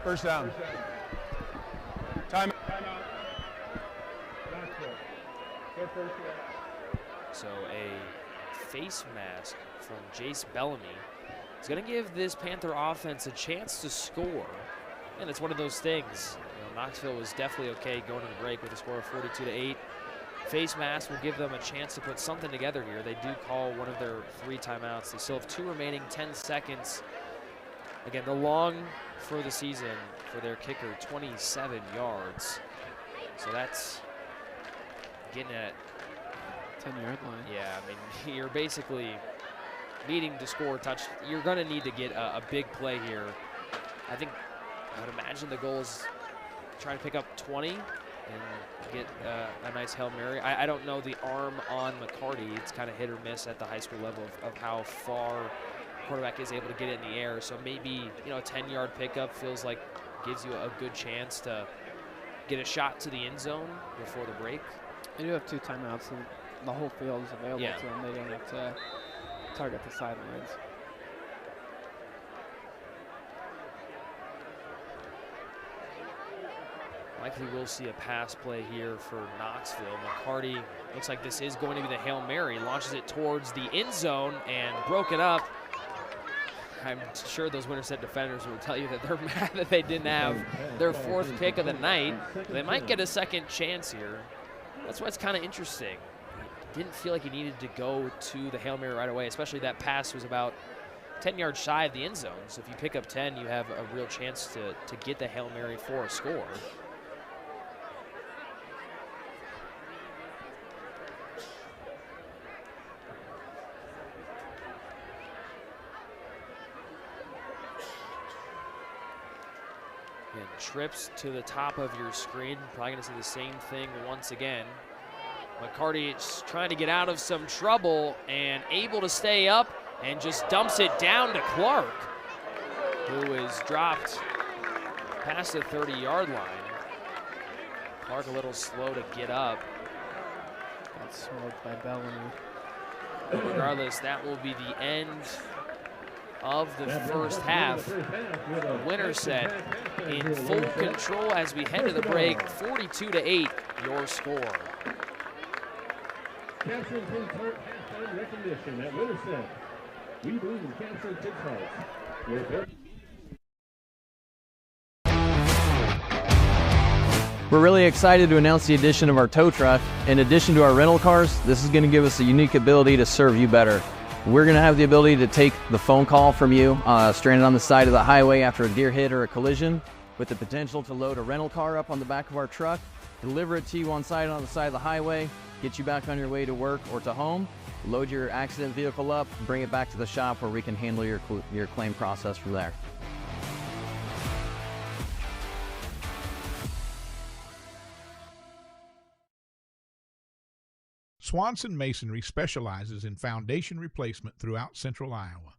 First down. Time. So a face mask from Jace Bellamy is going to give this Panther offense a chance to score. And it's one of those things. You know, Knoxville was definitely okay going to the break with a score of 42-8. Face mask will give them a chance to put something together here. They do call one of their 3 timeouts. They still have 2 remaining, 10 seconds. Again, the long for the season for their kicker, 27 yards. So that's getting at 10-yard line. Yeah, I mean, you're basically needing to score a touch. You're going to need to get a big play here. I would imagine the goal is trying to pick up 20 and get a nice Hail Mary. I don't know the arm on McCarty. It's kind of hit or miss at the high school level of how far quarterback is able to get it in the air. So maybe, you know, a 10-yard pickup feels like gives you a good chance to get a shot to the end zone before the break. They do have 2 timeouts, and the whole field is available to them. They don't have to target the sidelines. Likely we'll see a pass play here for Knoxville. McCarty, looks like this is going to be the Hail Mary, launches it towards the end zone and broke it up. I'm sure those Winterset defenders will tell you that they're mad that they didn't have their 4th pick of the night. They might get a second chance here. That's why it's kind of interesting. Didn't feel like he needed to go to the Hail Mary right away, especially that pass was about 10 yards shy of the end zone. So if you pick up 10, you have a real chance to get the Hail Mary for a score. And trips to the top of your screen. Probably going to see the same thing once again. McCarty is trying to get out of some trouble and able to stay up and just dumps it down to Clark, who is dropped past the 30-yard line. Clark a little slow to get up. Got smoked by Bellamy. Regardless, that will be the end of the first half. Winterset in full control as we head to the break. 42-8, your score. Capturing Kids Heart halftime recognition at Winterset. We believe in capturing kids' hearts. We're really excited to announce the addition of our tow truck. In addition to our rental cars, this is going to give us a unique ability to serve you better. We're going to have the ability to take the phone call from you stranded on the side of the highway after a deer hit or a collision, with the potential to load a rental car up on the back of our truck, deliver it to you on the side of the highway, get you back on your way to work or to home, load your accident vehicle up, bring it back to the shop where we can handle your claim process from there. Swanson Masonry specializes in foundation replacement throughout central Iowa.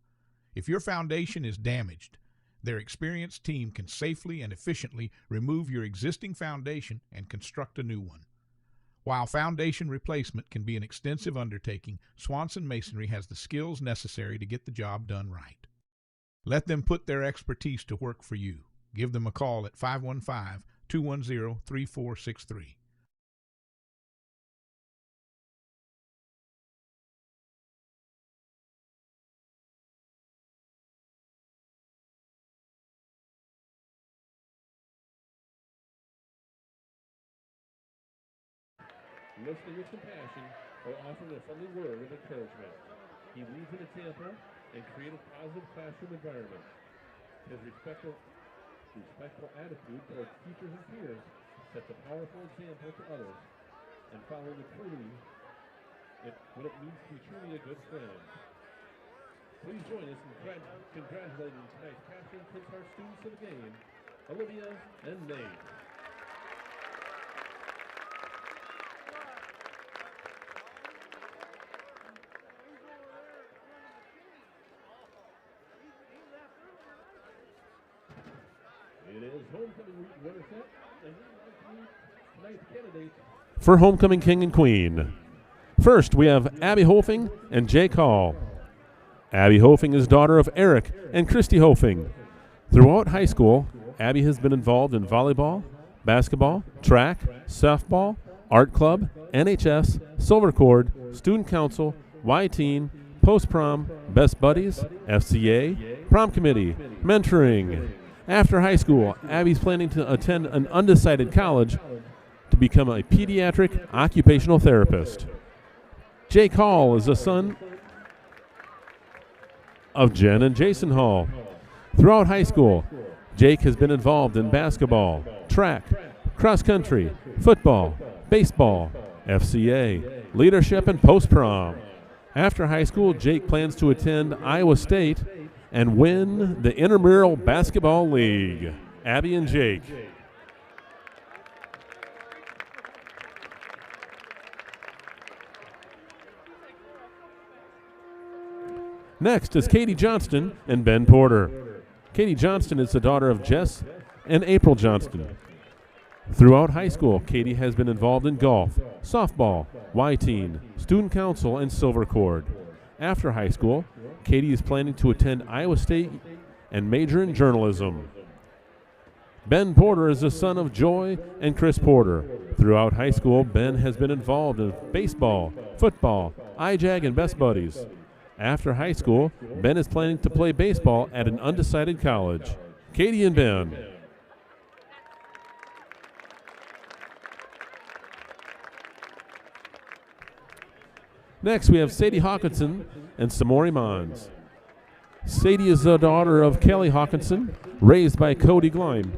If your foundation is damaged, their experienced team can safely and efficiently remove your existing foundation and construct a new one. While foundation replacement can be an extensive undertaking, Swanson Masonry has the skills necessary to get the job done right. Let them put their expertise to work for you. Give them a call at 515-210-3463. Listening with compassion or offering a friendly word of encouragement. He leads an example and creates a positive classroom environment. His respectful attitude towards teachers and peers sets a powerful example to others, and following what it means to be truly a good friend. Please join us in congratulating tonight's captain Kids Heart students of the game, Olivia and Nate. It is homecoming week in Winterset, and we like to meet tonight's candidates for Homecoming King and Queen. First, we have Abby Hofing and Jake Hall. Abby Hofing is daughter of Eric and Christy Hofing. Throughout high school, Abby has been involved in volleyball, basketball, track, softball, art club, NHS, silver cord, student council, Y-Teen, post-prom, best buddies, FCA, prom committee, mentoring. After high school, Abby's planning to attend an undecided college to become a pediatric occupational therapist. Jake Hall is the son of Jen and Jason Hall. Throughout high school, Jake has been involved in basketball, track, cross country, football, baseball, FCA, leadership, and post-prom. After high school, Jake plans to attend Iowa State and win the Intramural Basketball League. Abby and Jake. Next is Katie Johnston and Ben Porter. Katie Johnston is the daughter of Jess and April Johnston. Throughout high school, Katie has been involved in golf, softball, Y-Teen, student council, and silver cord. After high school, Katie is planning to attend Iowa State and major in journalism. Ben Porter is the son of Joy and Chris Porter. Throughout high school, Ben has been involved in baseball, football, IJAG, and Best Buddies. After high school, Ben is planning to play baseball at an undecided college. Katie and Ben. Next, we have Sadie Hawkinson and Samori Mons. Sadie is the daughter of Kelly Hawkinson, raised by Cody Gleim.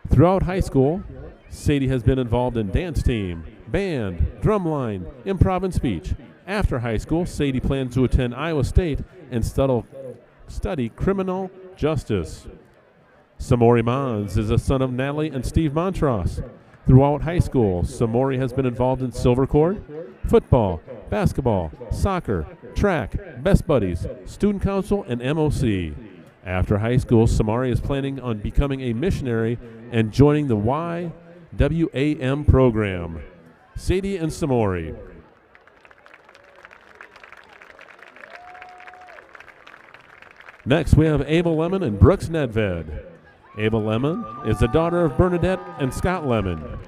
Throughout high school, Sadie has been involved in dance team, band, drumline, improv, and speech. After high school, Sadie plans to attend Iowa State and study criminal justice. Samori Mons is the son of Natalie and Steve Montross. Throughout high school, Samori has been involved in silver cord, football, basketball, soccer, track, Best Buddies, student council, and MOC. After high school, Samori is planning on becoming a missionary and joining the YWAM program. Sadie and Samori. Next, we have Ava Lemon and Brooks Nedved. Ava Lemon is the daughter of Bernadette and Scott Lemon.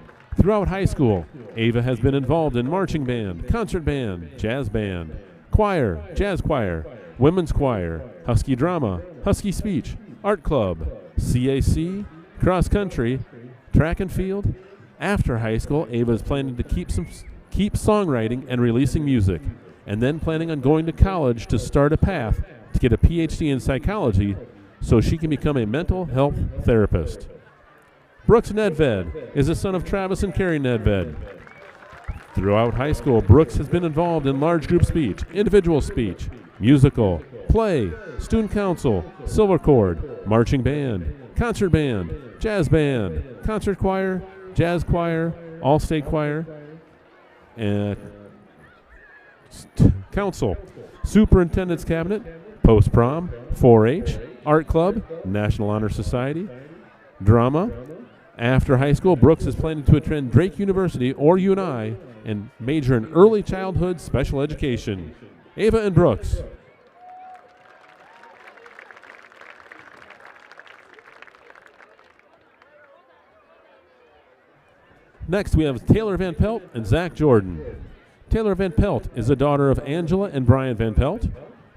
Throughout high school, Ava has been involved in marching band, concert band, jazz band, choir, jazz choir, women's choir, Husky drama, Husky speech, art club, CAC, cross country, track and field. After high school, Ava is planning to keep songwriting and releasing music, and then planning on going to college to start a path to get a PhD in psychology so she can become a mental health therapist. Brooks Nedved is the son of Travis and Carrie Nedved. Throughout high school, Brooks has been involved in large group speech, individual speech, musical, play, student council, silver cord, marching band, concert band, jazz band, concert choir, jazz choir, all-state choir, and council, superintendent's cabinet, post-prom, 4-H, art club, National Honor Society, drama. After high school, Brooks is planning to attend Drake University or UNI and major in early childhood special education. Ava and Brooks. Next, we have Taylor Van Pelt and Zach Jordan. Taylor Van Pelt is the daughter of Angela and Brian Van Pelt.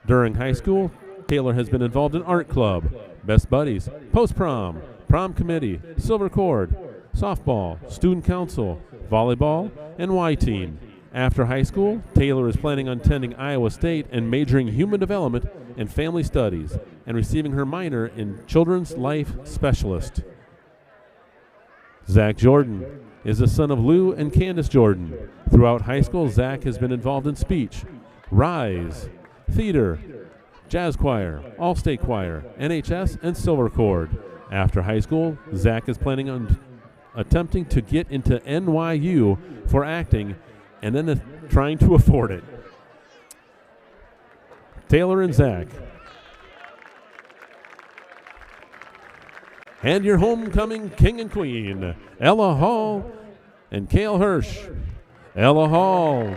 During high school, Taylor has been involved in art club, Best Buddies, post-prom, prom committee, silver cord, softball, student council, volleyball, and Y-Teen. After high school, Taylor is planning on attending Iowa State and majoring in human development and family studies and receiving her minor in children's life specialist. Zach Jordan is the son of Lou and Candace Jordan. Throughout high school, Zach has been involved in speech, rise, theater, jazz choir, all-state choir, NHS, and silver cord. After high school, Zach is planning on attempting to get into NYU for acting and then trying to afford it. Taylor and Zach. And your homecoming king and queen, Ella Hall and Cale Hirsch. Ella Hall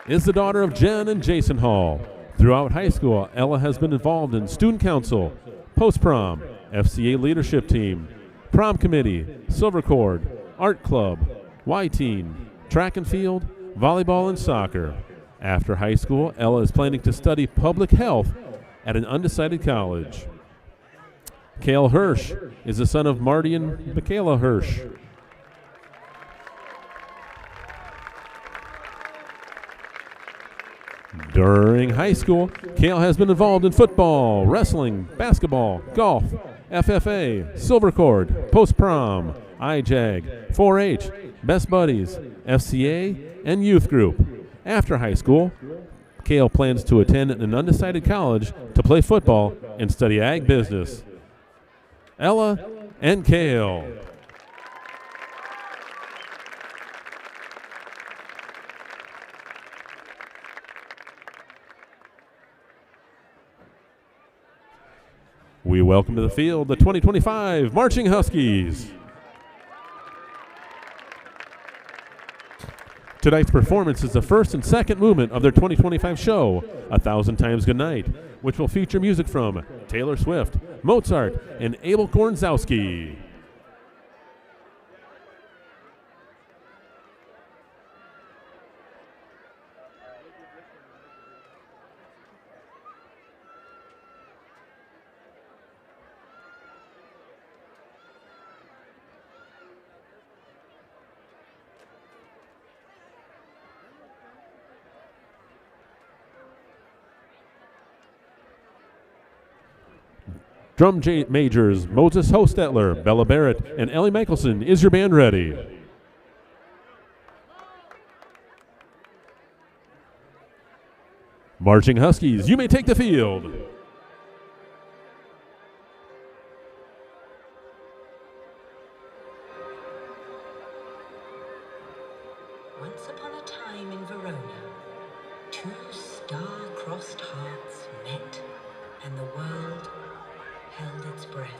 is the daughter of Jen and Jason Hall. Throughout high school, Ella has been involved in student council, post-prom, FCA leadership team, prom committee, silver cord, art club, Y-teen, track and field, volleyball, and soccer. After high school, Ella is planning to study public health at an undecided college. Cale Hirsch is the son of Marty and Michaela Hirsch. During high school, Cale has been involved in football, wrestling, basketball, golf, FFA, silver cord, post-prom, IJAG, 4-H, Best Buddies, FCA, and youth group. After high school, Cale plans to attend an undecided college to play football and study ag business. Ella and Cale. We welcome to the field the 2025 Marching Huskies. Tonight's performance is the first and second movement of their 2025 show, 1,000 Times Goodnight, which will feature music from Taylor Swift, Mozart, and Abel Kornzowski. Drum majors Moses Hostetler, Bella Barrett, and Ellie Michelson. Is your band ready? Marching Huskies, you may take the field. Once upon a time in Verona, two star-crossed hearts met, and the world held its breath.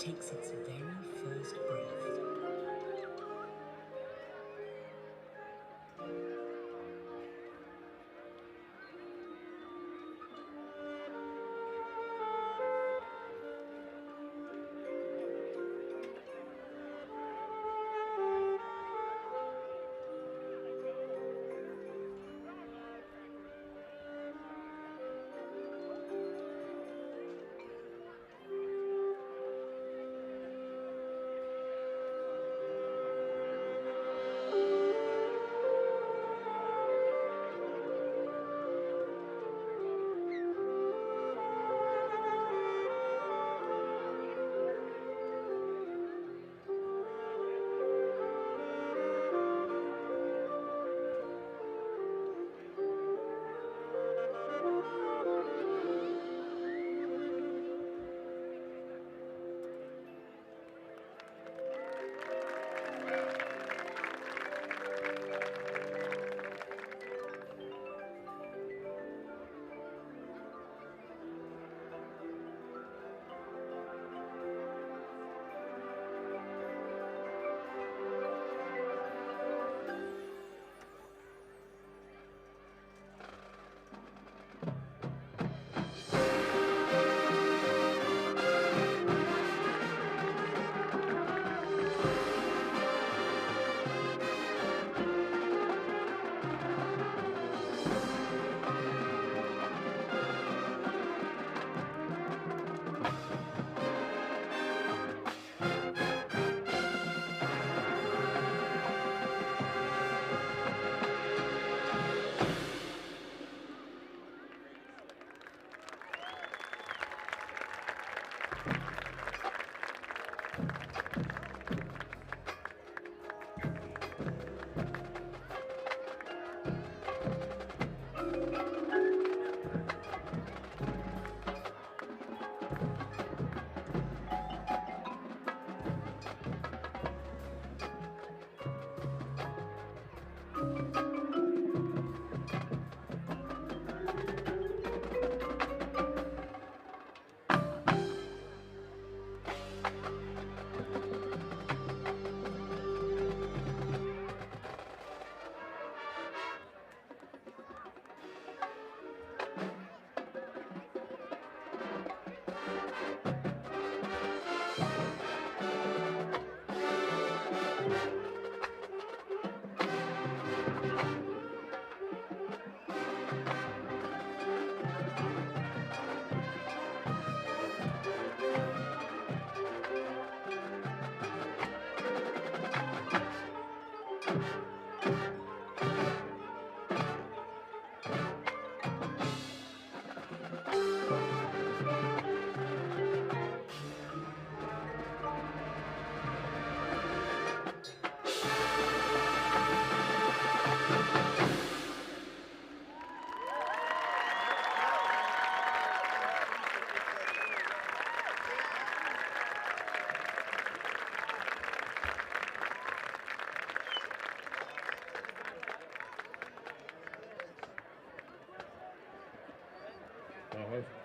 takes its very first breath.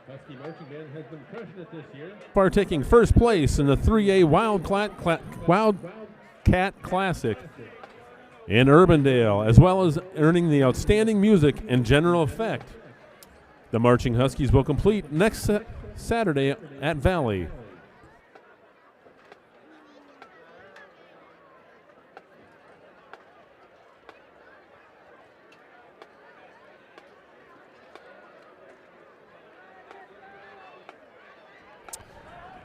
Husky Marching Band has been crushing it this year. Are taking first place in the 3A Wildcat Classic in Urbandale, as well as earning the Outstanding Music and General Effect. The Marching Huskies will complete next Saturday at Valley.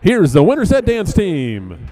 Here's the Winterset dance team.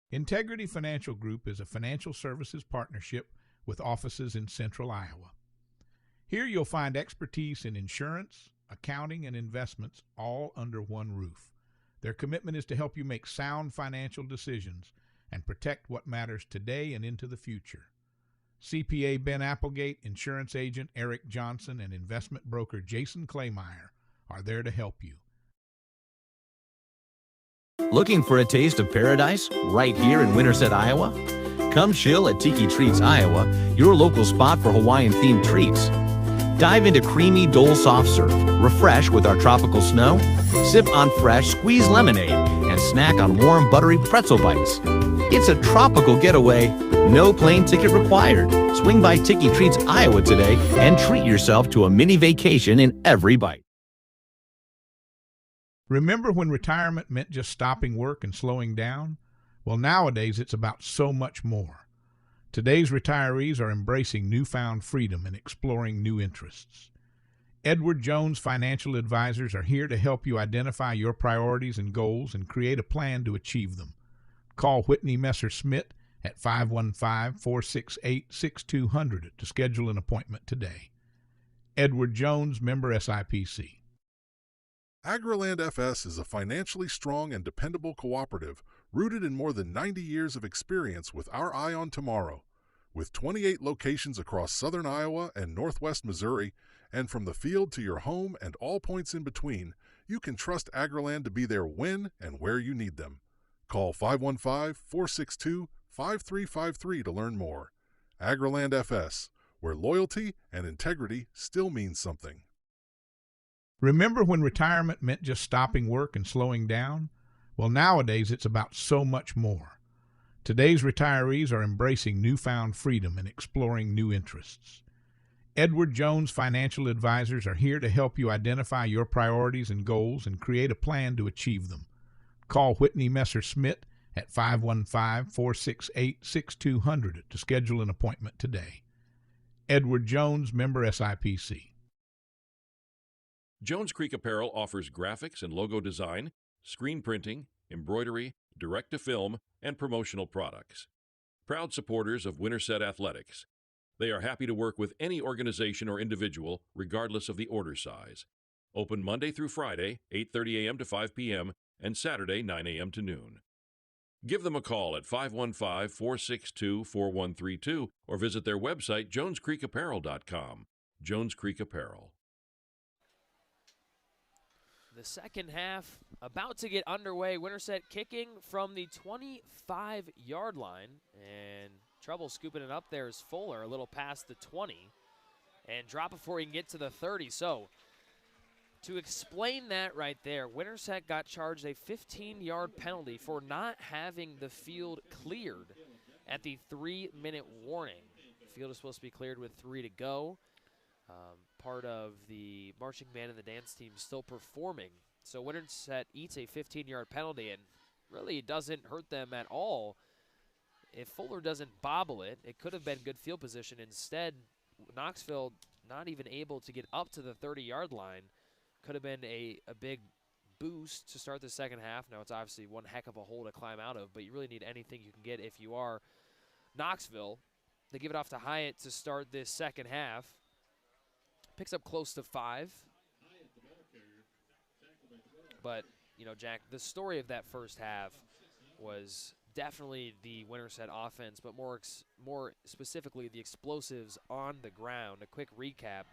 Integrity Financial Group is a financial services partnership with offices in Central Iowa. Here you'll find expertise in insurance, accounting, and investments all under one roof. Their commitment is to help you make sound financial decisions and protect what matters today and into the future. CPA Ben Applegate, insurance agent Eric Johnson, and investment broker Jason Claymeyer are there to help you. Looking for a taste of paradise right here in Winterset, Iowa? Come chill at Tiki Treats Iowa, your local spot for Hawaiian-themed treats. Dive into creamy Dole soft serve, refresh with our tropical snow, sip on fresh squeezed lemonade, and snack on warm buttery pretzel bites. It's a tropical getaway, no plane ticket required. Swing by Tiki Treats Iowa today and treat yourself to a mini vacation in every bite. Remember when retirement meant just stopping work and slowing down? Well, nowadays it's about so much more. Today's retirees are embracing newfound freedom and exploring new interests. Edward Jones Financial Advisors are here to help you identify your priorities and goals and create a plan to achieve them. Call Whitney Messer-Smith at 515-468-6200 to schedule an appointment today. Edward Jones, member SIPC. AgriLand FS is a financially strong and dependable cooperative rooted in more than 90 years of experience with our eye on tomorrow. With 28 locations across southern Iowa and northwest Missouri, and from the field to your home and all points in between, you can trust AgriLand to be there when and where you need them. Call 515-462-5353 to learn more. AgriLand FS, where loyalty and integrity still means something. Remember when retirement meant just stopping work and slowing down? Well, nowadays it's about so much more. Today's retirees are embracing newfound freedom and exploring new interests. Edward Jones Financial Advisors are here to help you identify your priorities and goals and create a plan to achieve them. Call Whitney Messer-Smith at 515-468-6200 to schedule an appointment today. Edward Jones, member SIPC. Jones Creek Apparel offers graphics and logo design, screen printing, embroidery, direct-to-film, and promotional products. Proud supporters of Winterset Athletics. They are happy to work with any organization or individual, regardless of the order size. Open Monday through Friday, 8:30 a.m. to 5 p.m., and Saturday, 9 a.m. to noon. Give them a call at 515-462-4132 or visit their website, jonescreekapparel.com. Jones Creek Apparel. The second half about to get underway. Winterset kicking from the 25-yard line, and trouble scooping it up there is Fuller, a little past the 20, and drop before he can get to the 30. So to explain that right there, Winterset got charged a 15-yard penalty for not having the field cleared at the 3-minute warning. The field is supposed to be cleared with 3 to go. Part of the marching band and the dance team still performing. So Winterset eats a 15-yard penalty, and really doesn't hurt them at all. If Fuller doesn't bobble it, it could have been good field position. Instead, Knoxville not even able to get up to the 30-yard line. Could have been a big boost to start the second half. Now it's obviously one heck of a hole to climb out of, but you really need anything you can get if you are Knoxville. They give it off to Hyatt to start this second half. Picks up close to 5. But, you know, Jack, the story of that first half was definitely the Winterset offense, but more specifically the explosives on the ground. A quick recap.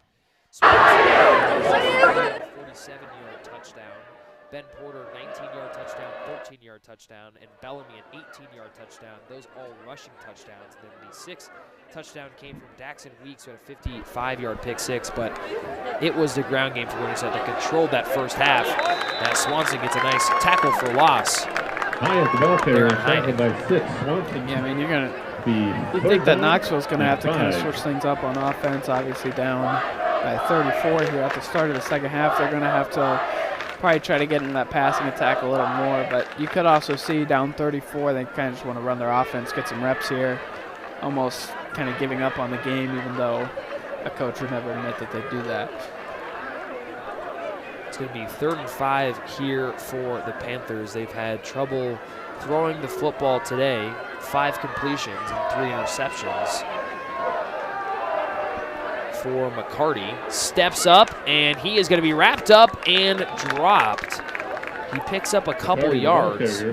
47-yard touchdown. Ben Porter, 19-yard touchdown, 13-yard touchdown, and Bellamy, an 18-yard touchdown. Those all rushing touchdowns. Then the 6th touchdown came from Daxon Weeks, who had a 55-yard pick 6, but it was the ground game for Winterset that controlled that first half. As Swanson gets a nice tackle for loss. Hyatt, the ball carrier, tackled by 6. Swanson. Yeah, I mean, you think that Knoxville's going to have to kind of switch things up on offense. Obviously down by 34 here at the start of the second half. They're going to have to probably try to get in that passing attack a little more, but you could also see down 34, they kind of just want to run their offense, get some reps here, almost kind of giving up on the game, even though a coach would never admit that they do that. It's going to be 3rd and 5 here for the Panthers. They've had trouble throwing the football today. 5 completions and 3 interceptions for McCarty. Steps up, and he is going to be wrapped up and dropped. He picks up a couple yards,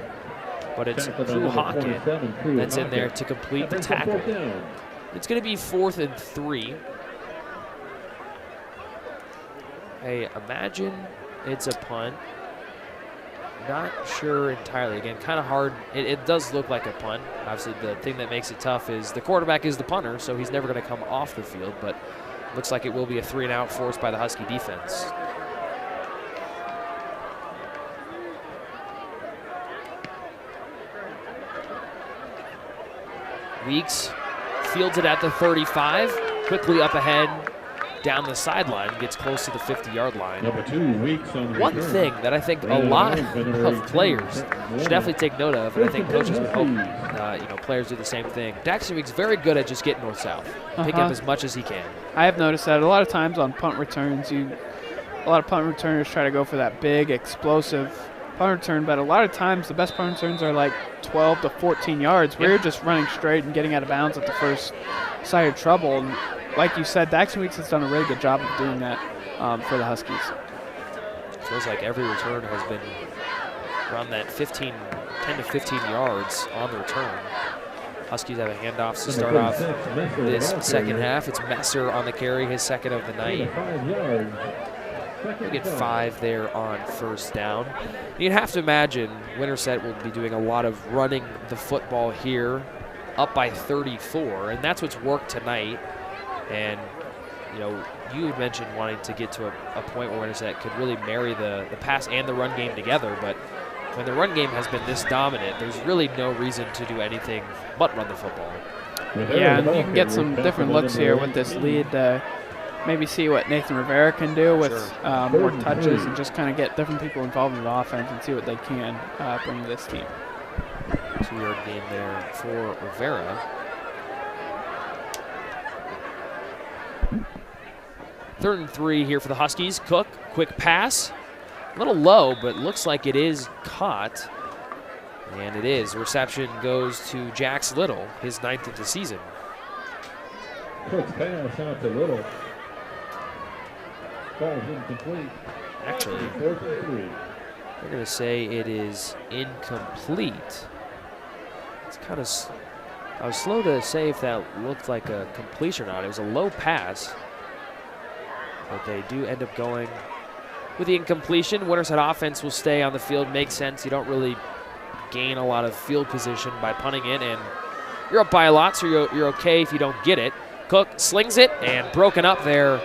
but it's Drew Hawken that's in there to complete the tackle. It's going to be 4th and 3. I imagine it's a punt. Not sure entirely. Again, kind of hard. It does look like a punt. Obviously, the thing that makes it tough is the quarterback is the punter, so he's never going to come off the field, but looks like it will be a 3-and-out forced by the Husky defense. Weeks fields it at the 35, quickly up ahead, down the sideline, gets close to the 50-yard line. Number 2, Weeks on the One return. thing that I think a lot of players should definitely take note of, and I think coaches would hope players do the same thing. Daxton Weeks very good at just getting north-south, picking up as much as he can. I have noticed that a lot of times on punt returns, a lot of punt returners try to go for that big, explosive punt return, but a lot of times the best punt returns are like 12 to 14 yards. We're just running straight and getting out of bounds at the first sight of trouble. And like you said, Daxton Weeks has done a really good job of doing that for the Huskies. Feels like every return has been around that 10 to 15 yards on the return. Huskies have a handoff to start off this second half. It's Messer on the carry, his second of the night. We get 5 there on 1st down. You'd have to imagine Winterset will be doing a lot of running the football here, up by 34, and that's what's worked tonight. And you had mentioned wanting to get to a point where Winterset could really marry the pass and the run game together, but when the run game has been this dominant, there's really no reason to do anything but run the football. Yeah, and you can get some different looks here with this lead. Maybe see what Nathan Rivera can do with more touches and just kind of get different people involved in the offense and see what they can bring to this team. 2-yard gain there for Rivera. Third and 3 here for the Huskies. Cook, quick pass. A little low, but looks like it is caught. And it is. Reception goes to Jax Little, his 9th of the season. Cook's pass out to Little. Ball's incomplete. Actually, 4th and 3. we're going to say it is incomplete. It's kind of, I was slow to say if that looked like a completion or not. It was a low pass, but they do end up going with the incompletion. Winterset offense will stay on the field. Makes sense. You don't really gain a lot of field position by punting it, and you're up by a lot, so you're okay if you don't get it. Cook slings it and broken up there.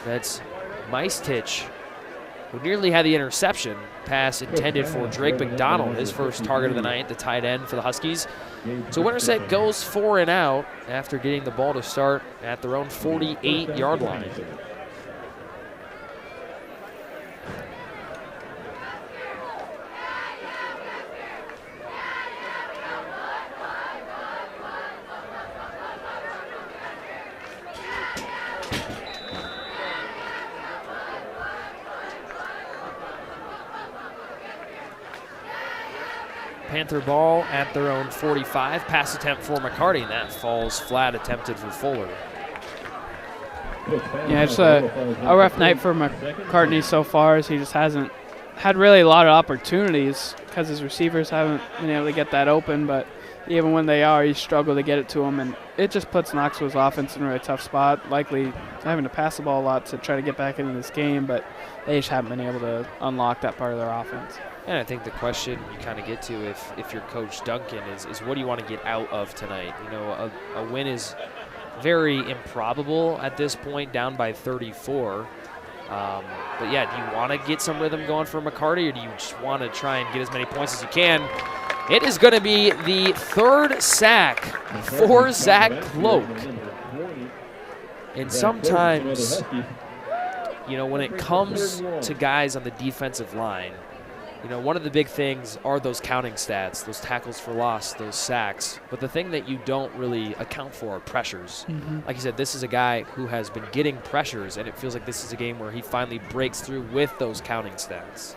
That's Meistich, who nearly had the interception. Pass intended for Drake McDonald, his first target of the night, the tight end for the Huskies. So Winterset goes 4 and out after getting the ball to start at their own 48-yard line. Panther ball at their own 45. Pass attempt for McCarty, and that falls flat, attempted for Fuller. Yeah, it's a rough night for McCartney so far, as he just hasn't had really a lot of opportunities because his receivers haven't been able to get that open, but even when they are, he's struggled to get it to him, and it just puts Knoxville's offense in a really tough spot, likely having to pass the ball a lot to try to get back into this game, but they just haven't been able to unlock that part of their offense. And I think the question you kind of get to if you're Coach Duncan is what do you want to get out of tonight? You know, a win is very improbable at this point, down by 34. But yeah, do you want to get some rhythm going for McCarty, or do you just want to try and get as many points as you can? It is going to be the 3rd sack for Zach Cloak. And sometimes, you know, when it comes to guys on the defensive line, You know, one of the big things are those counting stats, those tackles for loss, those sacks. But the thing that you don't really account for are pressures. Like you said, this is a guy who has been getting pressures, and it feels like this is a game where he finally breaks through with those counting stats.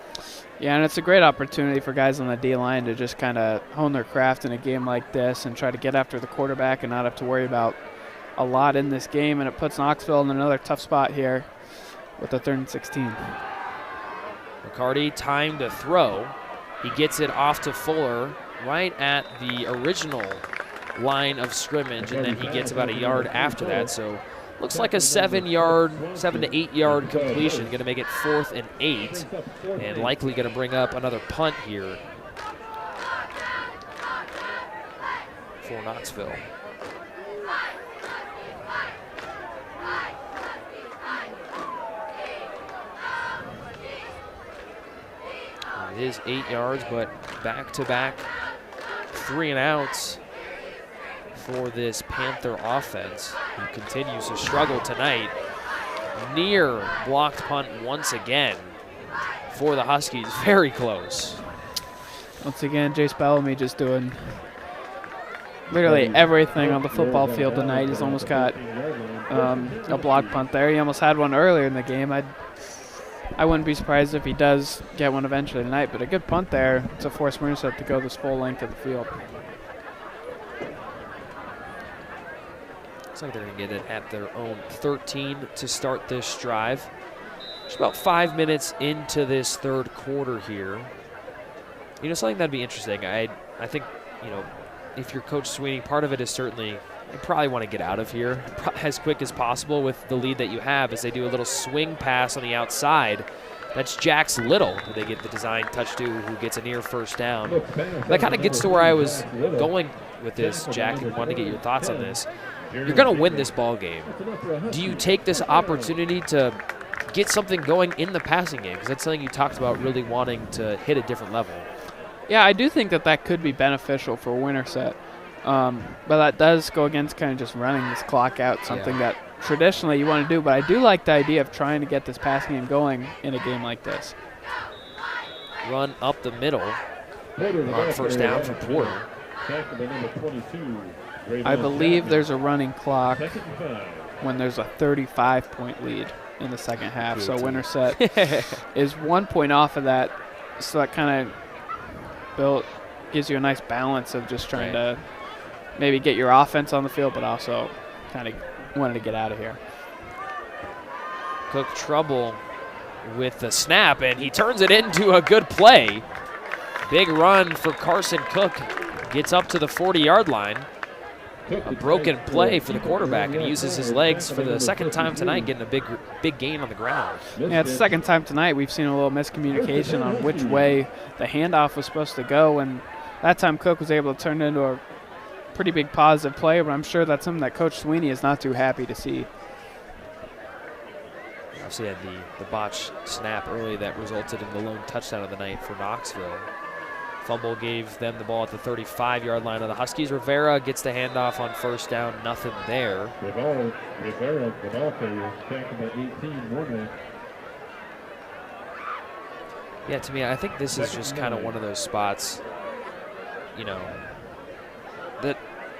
Yeah, and it's a great opportunity for guys on the D-line to just kind of hone their craft in a game like this and try to get after the quarterback and not have to worry about a lot in this game. And it puts Knoxville in another tough spot here with a 3rd and 16. McCarty, time to throw. He gets it off to Fuller right at the original line of scrimmage, and then he gets about a yard after that. So looks like a 7 to 8 yard completion. Going to make it 4th and 8, and likely going to bring up another punt here for Knoxville. It is 8 yards, but back-to-back 3 and outs for this Panther offense, who continues to struggle tonight. Near blocked punt once again for the Huskies. Very close. Once again, Jace Bellamy just doing literally everything on the football field tonight. He's almost got a block punt there. He almost had one earlier in the game. I wouldn't be surprised if he does get one eventually tonight, but a good punt there to force Winterset to go this full length of the field. Looks like they're going to get it at their own 13 to start this drive. Just about 5 minutes into this 3rd quarter here. You know, something that'd be interesting. I think, you know, if you're Coach Sweeney, part of it is certainly you probably want to get out of here as quick as possible with the lead that you have, as they do a little swing pass on the outside. That's Jax Little, who they get the design touch to, who gets a near first down. That kind of gets to where I was going with this, Jack, and wanted to get your thoughts on this. You're going to win this ball game. Do you take this opportunity to get something going in the passing game? Because that's something you talked about, really wanting to hit a different level. Yeah, I do think that could be beneficial for Winterset. But that does go against kind of just running this clock out, something that traditionally you want to do. But I do like the idea of trying to get this passing game going in a game like this. Run up the middle on first down for Porter. I believe there's a running clock when there's a 35-point lead in the second half. So Winterset is 1 point off of that. So that kind of gives you a nice balance of just trying to maybe get your offense on the field, but also kind of wanted to get out of here. Cook trouble with the snap, and he turns it into a good play. Big run for Carson Cook. Gets up to the 40-yard line. A broken play for the quarterback, and he uses his legs for the 2nd time tonight, getting a big gain on the ground. Yeah, it's the 2nd time tonight we've seen a little miscommunication on which way the handoff was supposed to go, and that time Cook was able to turn it into a pretty big positive play, but I'm sure that's something that Coach Sweeney is not too happy to see. Obviously had the botched snap early that resulted in the lone touchdown of the night for Knoxville. Fumble gave them the ball at the 35-yard line of the Huskies. Rivera gets the handoff on first down. Nothing there. Rivera, the ball carrier, tackled at 18. Yeah, to me, I think this is just kind of one of those spots, you know, that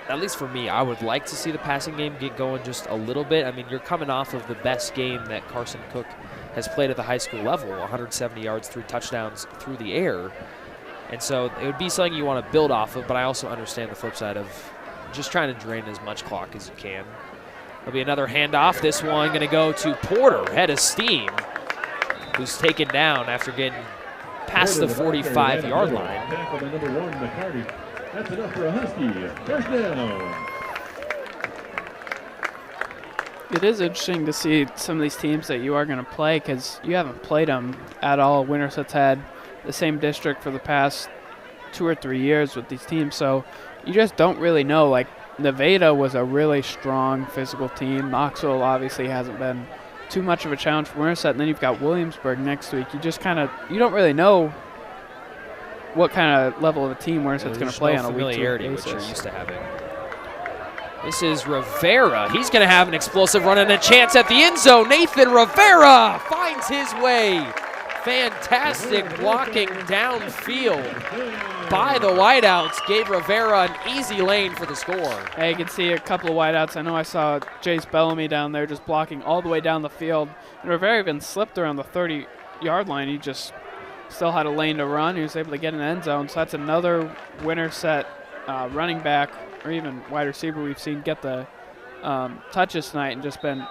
at least for me, I would like to see the passing game get going just a little bit. I mean, you're coming off of the best game that Carson Cook has played at the high school level, 170 yards, 3 touchdowns through the air. And so it would be something you want to build off of, but I also understand the flip side of just trying to drain as much clock as you can. There'll be another handoff. This one going to go to Porter, head of steam, who's taken down after getting past the 45-yard line. That's enough for a Husky. First down. It is interesting to see some of these teams that you are going to play, because you haven't played them at all. Winterset's had the same district for the past 2 or 3 years with these teams, so you just don't really know. Like, Nevada was a really strong physical team. Knoxville obviously hasn't been too much of a challenge for Winterset, and then you've got Williamsburg next week. You just you don't really know what kind of level of a team Winterset's going to play on a week-to-week basis. Which you're used to having. This is Rivera. He's going to have an explosive run and a chance at the end zone. Nathan Rivera finds his way Fantastic blocking downfield by the wideouts gave Rivera an easy lane for the score. Hey, you can see a couple of wideouts. I know I saw Jace Bellamy down there just blocking all the way down the field. And Rivera even slipped around the 30-yard line. He just still had a lane to run. He was able to get in the end zone. So that's another Winterset running back or even wide receiver we've seen get the touches tonight and just been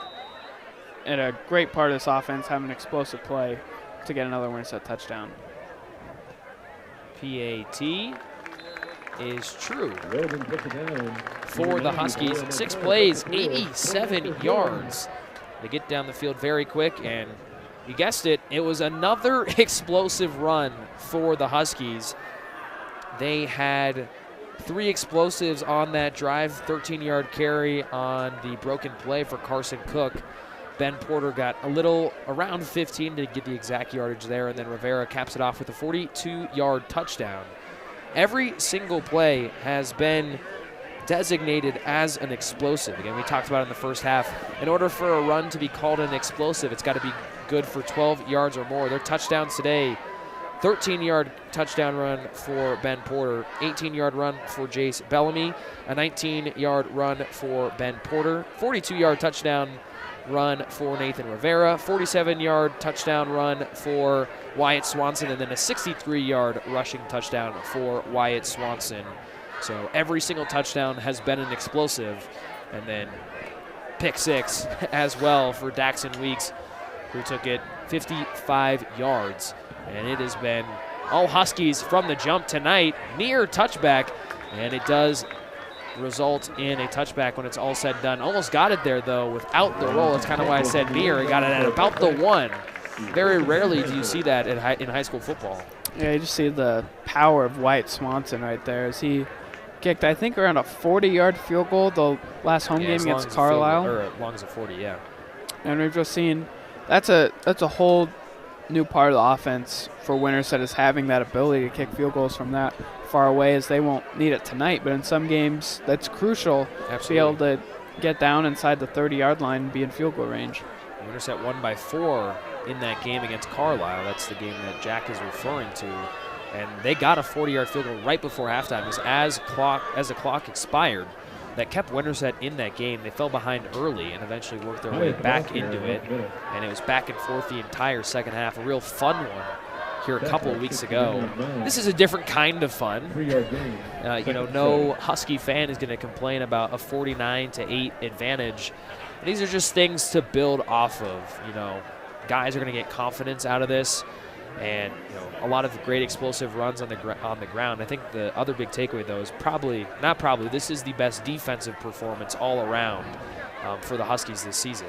at a great part of this offense, having an explosive play to get another Winterset touchdown. PAT is true for the Huskies. 6 plays, 87 yards. They get down the field very quick, and you guessed it, it was another explosive run for the Huskies. They had 3 explosives on that drive, 13-yard carry on the broken play for Carson Cook. Ben Porter got a little around 15 to get the exact yardage there, and then Rivera caps it off with a 42-yard touchdown. Every single play has been designated as an explosive. Again, we talked about it in the first half. In order for a run to be called an explosive, it's got to be good for 12 yards or more. Their touchdowns today, 13-yard touchdown run for Ben Porter, 18-yard run for Jace Bellamy, a 19-yard run for Ben Porter, 42-yard touchdown run for Nathan Rivera, 47-yard touchdown run for Wyatt Swanson, and then a 63-yard rushing touchdown for Wyatt Swanson. So every single touchdown has been an explosive, and then pick 6 as well for Daxon Weeks, who took it 55 yards. And it has been all Huskies from the jump tonight, near touchback, and it does result in a touchback when it's all said and done. Almost got it there, though, without the roll. That's kind of why I said near. He got it at about the 1. Very rarely do you see that in high school football. Yeah, you just see the power of Wyatt Swanson right there as he kicked, I think, around a 40-yard field goal the last home game against Carlisle. Or as long as a 40, yeah. And we've just seen that's a whole new part of the offense for Winterset, is having that ability to kick field goals from that far away, as they won't need it tonight. But in some games, that's crucial. Absolutely. To be able to get down inside the 30-yard line and be in field goal range. Winterset won by 4 in that game against Carlisle. That's the game that Jack is referring to. And they got a 40-yard field goal right before halftime. It was as the clock expired that kept Winterset in that game. They fell behind early and eventually worked their way back into it. And it was back and forth the entire second half. A real fun one here a couple of weeks ago. This is a different kind of fun. No Husky fan is going to complain about a 49-8 advantage. These are just things to build off of. Guys are going to get confidence out of this, and a lot of great explosive runs on the ground. I think the other big takeaway, though, is this is the best defensive performance all around for the Huskies this season.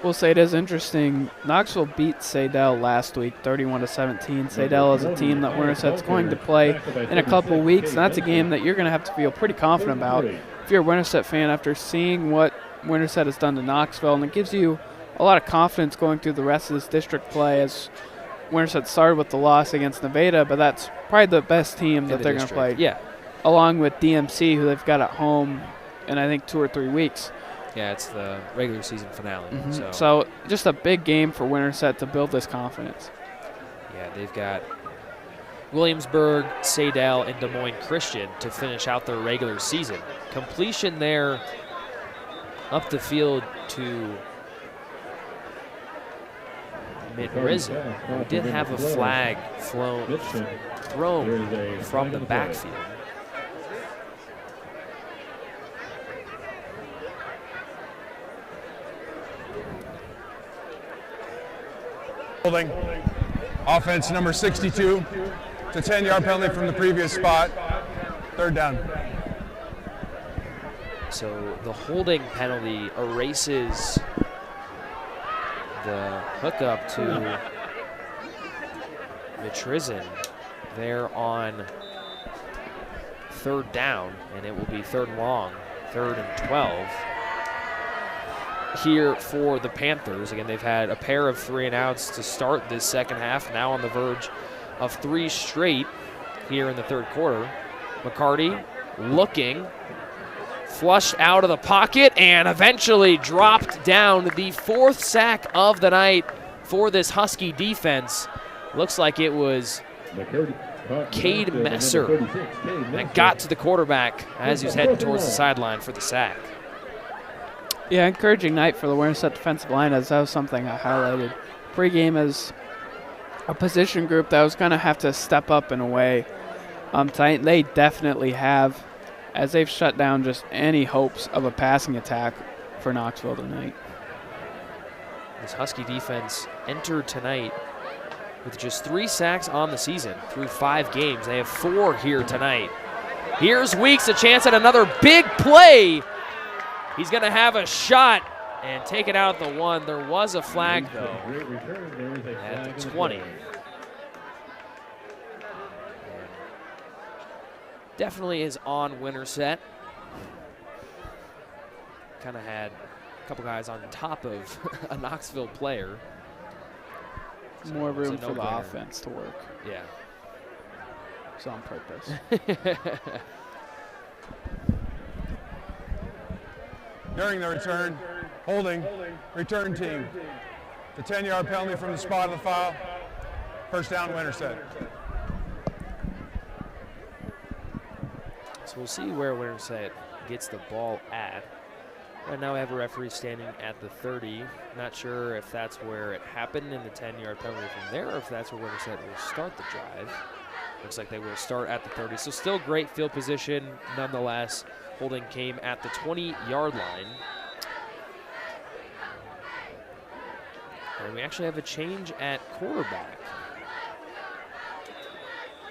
We'll say it is interesting. Knoxville beat Sadell last week, 31-17. Sadell is a team that Winterset's going to play in a couple weeks, and that's a game that you're going to have to feel pretty confident about if you're a Winterset fan after seeing what Winterset has done to Knoxville, and it gives you a lot of confidence going through the rest of this district play, as Winterset started with the loss against Nevada, but that's probably the best team that they're going to play. Yeah. Along with DMC, who they've got at home in, I think, 2 or 3 weeks. Yeah, it's the regular season finale. So just a big game for Winterset to build this confidence. Yeah, they've got Williamsburg, Sadell, and Des Moines Christian to finish out their regular season. Completion there up the field to Mid-Risen. We did have a flag thrown from the backfield. Holding. Offense number 62. It's a 10-yard penalty from the previous spot. 3rd down. So the holding penalty erases the hookup to Mitrisen there on 3rd down, and it will be 3rd and long, 3rd and 12 here for the Panthers. Again, they've had a pair of 3-and-outs to start this second half, now on the verge of 3 straight here in the 3rd quarter. McCarty looking, flushed out of the pocket, and eventually dropped down. The 4th sack of the night for this Husky defense. Looks like it was Cade Messer that got to the quarterback as he was heading towards the sideline for the sack. Yeah, encouraging night for the Winterset defensive line, as that was something I highlighted pregame as a position group that was going to have to step up in a way. Tonight they definitely have, as they've shut down just any hopes of a passing attack for Knoxville tonight. This Husky defense entered tonight with just 3 sacks on the season through 5 games. They have 4 here tonight. Here's Weeks, a chance at another big play. He's going to have a shot and take it out at the 1. There was a flag, though, at the 20. Definitely is on Winterset. Kind of had a couple guys on top of a Knoxville player. More room for the offense to work. Yeah. It's on purpose. During the return, holding, return team. The 10-yard penalty from the spot of the foul. First down, Winterset. So we'll see where Winterset gets the ball at. Right now we have a referee standing at the 30. Not sure if that's where it happened in the 10-yard penalty from there, or if that's where Winterset will start the drive. Looks like they will start at the 30. So still great field position nonetheless. Holding came at the 20-yard line. And we actually have a change at quarterback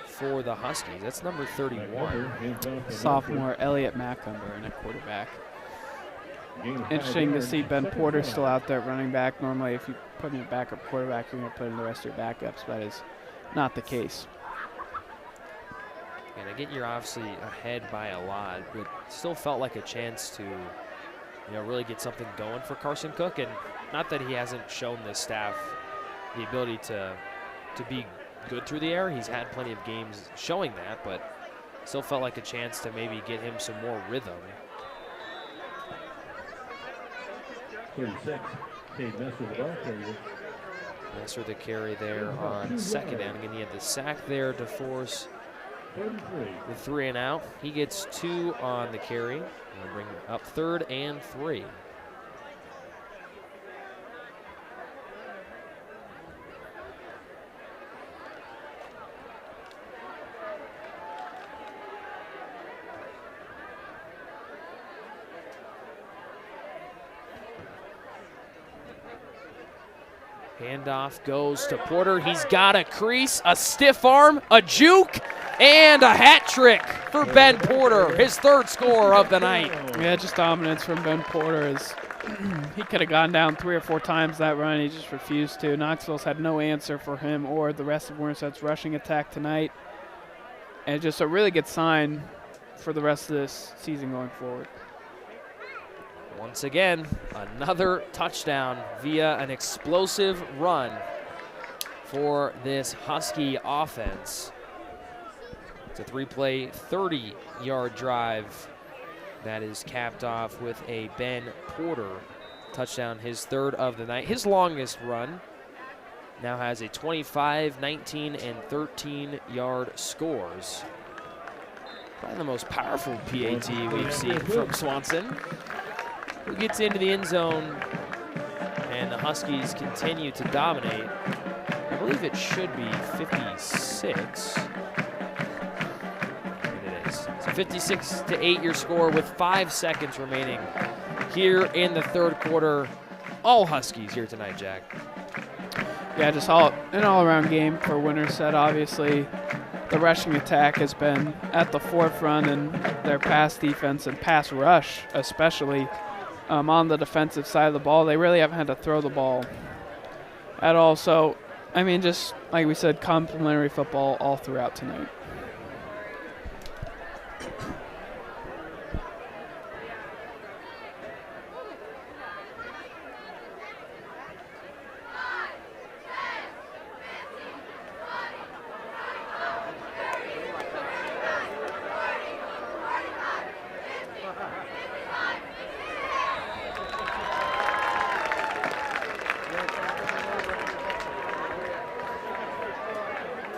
for the Huskies. That's number 31. Sophomore Elliott Macumber at quarterback. Interesting to see Ben Porter still out there at running back. Normally, if you put in a backup quarterback, you're going to put in the rest of your backups. That is not the case. And I get you're obviously ahead by a lot, but still felt like a chance to, really get something going for Carson Cook. And not that he hasn't shown this staff the ability to be good through the air. He's had plenty of games showing that, but still felt like a chance to maybe get him some more rhythm. 36, Cade Messer, the ball carrier. Messer the carry there on second down. Again, he had the sack there to force the 3 and out. He gets 2 on the carry. We'll bring up 3rd and 3. Handoff goes to Porter. He's got a crease, a stiff arm, a juke, and a hat trick for Ben Porter, his 3rd score of the night. Yeah, just dominance from Ben Porter. As he could have gone down 3 or 4 times that run. He just refused to. Knoxville's had no answer for him or the rest of Winterset's rushing attack tonight. And just a really good sign for the rest of this season going forward. Once again, another touchdown via an explosive run for this Husky offense. It's a 3-play, 30-yard drive that is capped off with a Ben Porter touchdown, his 3rd of the night. His longest run now has a 25, 19, and 13-yard scores. Probably the most powerful PAT we've seen from Swanson, who gets into the end zone, and the Huskies continue to dominate. I believe it should be 56. And it is. So 56-8 your score with 5 seconds remaining here in the 3rd quarter. All Huskies here tonight, Jack. Yeah, just an all-around game for Winterset. Obviously, the rushing attack has been at the forefront, and their pass defense and pass rush especially. On the defensive side of the ball, they really haven't had to throw the ball at all. So, I mean, just like we said, complimentary football all throughout tonight.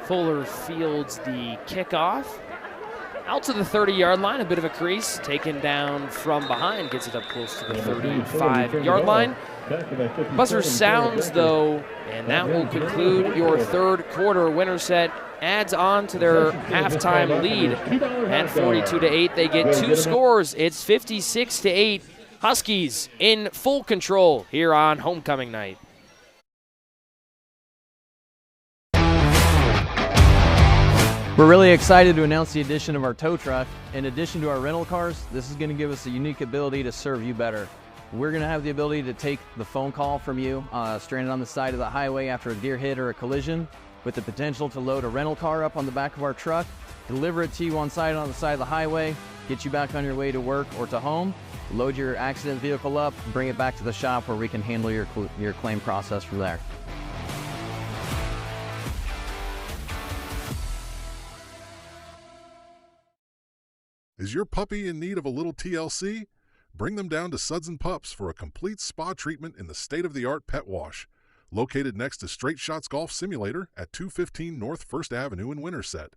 Fuller fields the kickoff. Out to the 30-yard line, a bit of a crease, taken down from behind, gets it up close to the 35-yard line. Buzzer sounds, though, and that will conclude your third quarter. Winterset adds on to their halftime lead at 42-8. They get two scores. It's 56-8. Huskies in full control here on homecoming night. We're really excited to announce the addition of our tow truck. In addition to our rental cars, this is going to give us a unique ability to serve you better. We're going to have the ability to take the phone call from you stranded on the side of the highway after a deer hit or a collision, with the potential to load a rental car up on the back of our truck, deliver it to you on site on the side of the highway, get you back on your way to work or to home, load your accident vehicle up, bring it back to the shop where we can handle your claim process from there. Is your puppy in need of a little TLC? Bring them down to Suds & Pups for a complete spa treatment in the state-of-the-art pet wash. Located next to Straight Shots Golf Simulator at 215 North 1st Avenue in Winterset.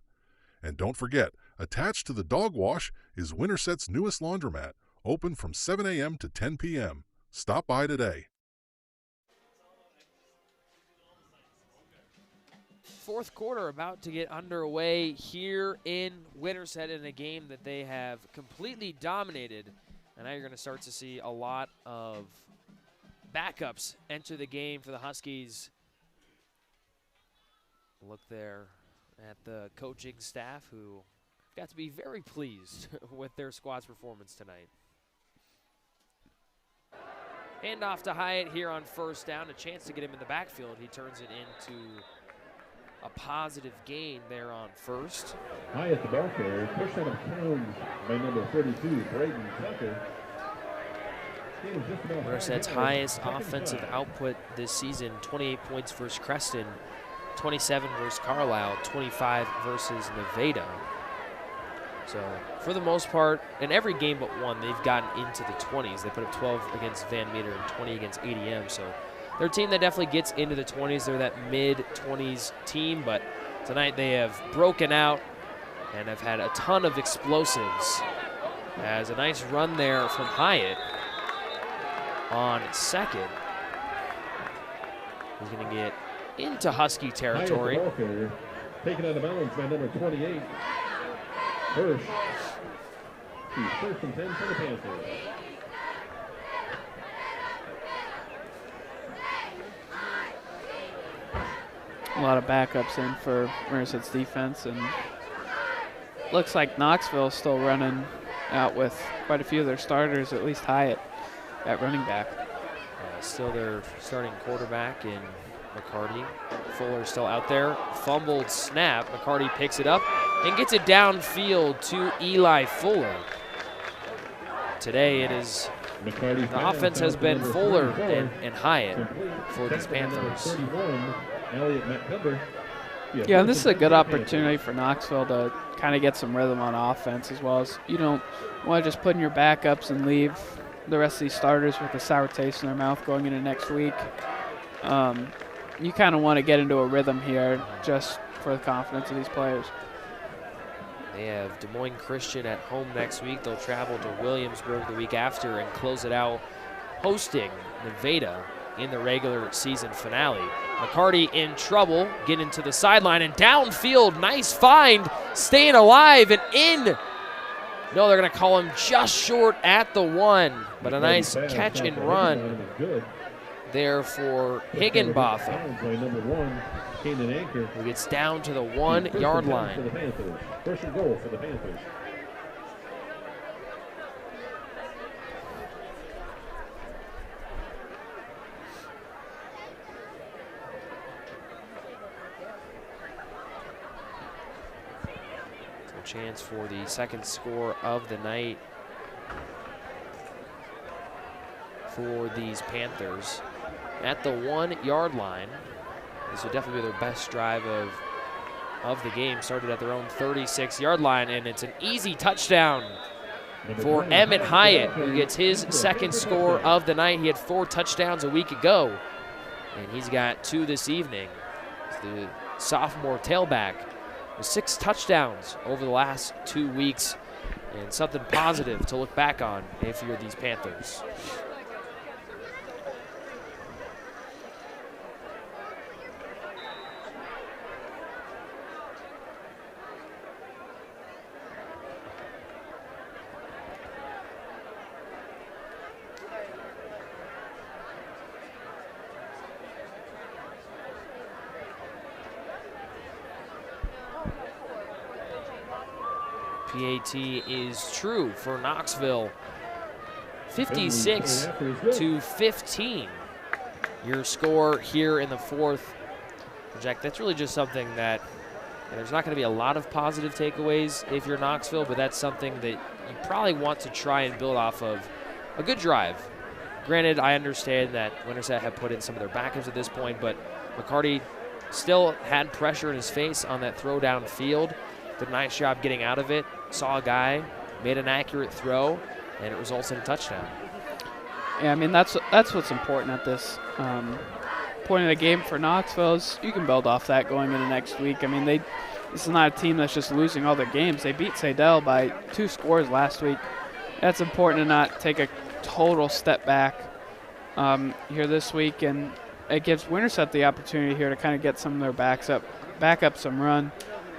And don't forget, attached to the dog wash is Winterset's newest laundromat, open from 7 a.m. to 10 p.m. Stop by today. Fourth quarter about to get underway here in Winterset in a game that they have completely dominated. And now you're going to start to see a lot of backups enter the game for the Huskies. Look there at the coaching staff who got to be very pleased with their squad's performance tonight. Hand off to Hyatt here on first down. A chance to get him in the backfield. He turns it into a positive gain there on first. Hyatt, the ball carrier, pushed out of bounds by number 32, Braden Tucker. Winterset's highest offensive output this season, 28 points versus Creston, 27 versus Carlisle, 25 versus Nevada. So for the most part, in every game but one, they've gotten into the 20s. They put up 12 against Van Meter and 20 against ADM. So they're a team that definitely gets into the 20s. They're that mid-20s team, but tonight they have broken out and have had a ton of explosives. As a nice run there from Hyatt on second. He's going to get into Husky territory. Hyatt, the ball carrier, taken out of bounds by number 28, Hirsch. He's first and 10 for the Panthers. A lot of backups in for Winterset's defense, and looks like Knoxville's still running out with quite a few of their starters, at least Hyatt at running back. Still their starting quarterback in McCarty. Fuller still out there. Fumbled snap. McCarty picks it up and gets it downfield to Eli Fuller. Today it is the offense has been Fuller and Hyatt for these Panthers. Yeah, and this is a good opportunity for Knoxville to kind of get some rhythm on offense, as well as you don't want to just put in your backups and leave the rest of these starters with a sour taste in their mouth going into next week. You kind of want to get into a rhythm here just for the confidence of these players. They have Des Moines Christian at home next week. They'll travel to Williamsburg the week after and close it out hosting Nevada in the regular season finale. McCarty in trouble, getting to the sideline and downfield. Nice find, staying alive and in. No, they're going to call him just short at the one, but a nice catch and run there for Higginbotham, who gets down to the 1 yard line. First and goal for the Panthers. Chance for the second score of the night for these Panthers at the 1 yard line. This would definitely be their best drive of the game. Started at their own 36 yard line, and it's an easy touchdown for Emmett Hyatt, who gets his second score of the night. He had 4 touchdowns a week ago, and he's got 2 this evening. The sophomore tailback with 6 touchdowns over the last 2 weeks, and something positive to look back on if you're these Panthers. PAT is true for Knoxville. 56-15. Your score here in the fourth. Jack, that's really just something that there's not going to be a lot of positive takeaways if you're Knoxville, but that's something that you probably want to try and build off of a good drive. Granted, I understand that Winterset have put in some of their backups at this point, but McCarty still had pressure in his face on that throw downfield. Did a nice job getting out of it. Saw a guy, made an accurate throw, and it results in a touchdown. Yeah, I mean, that's what's important at this point of the game for Knoxville is you can build off that going into next week. I mean, this is not a team that's just losing all their games. They beat Sadell by 2 scores last week. That's important to not take a total step back here this week, and it gives Winterset the opportunity here to kind of get some of their back up some run,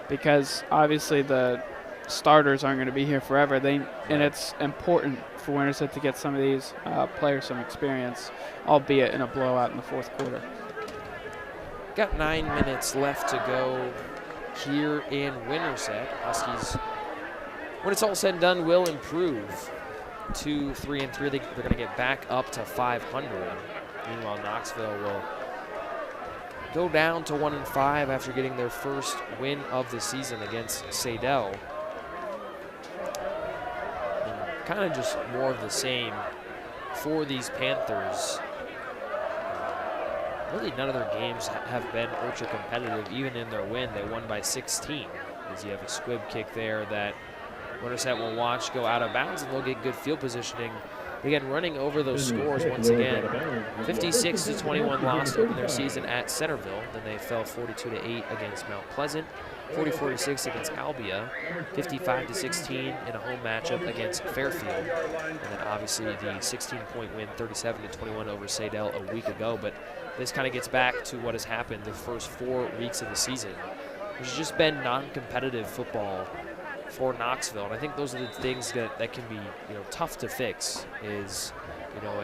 because obviously the starters aren't going to be here forever. And it's important for Winterset to get some of these players some experience, albeit in a blowout in the fourth quarter. Got 9 minutes left to go here in Winterset. Huskies, when it's all said and done, will improve to 3-3. They're going to get back up to 500. Meanwhile, Knoxville will go down to 1-5 after getting their first win of the season against Sadell. Kind of just more of the same for these Panthers. Really none of their games have been ultra competitive. Even in their win, they won by 16. As you have a squib kick there that Winterset will watch go out of bounds, and they'll get good field positioning. Again, running over those scores once again. 56-21 loss to open their season at Centerville. Then they fell 42-8 against Mount Pleasant. 44-6 against Albia, 55-16 in a home matchup against Fairfield, and then obviously the 16-point win, 37-21 over Sadell a week ago. But this kind of gets back to what has happened the first 4 weeks of the season, which has just been non-competitive football for Knoxville. And I think those are the things that can be tough to fix. Is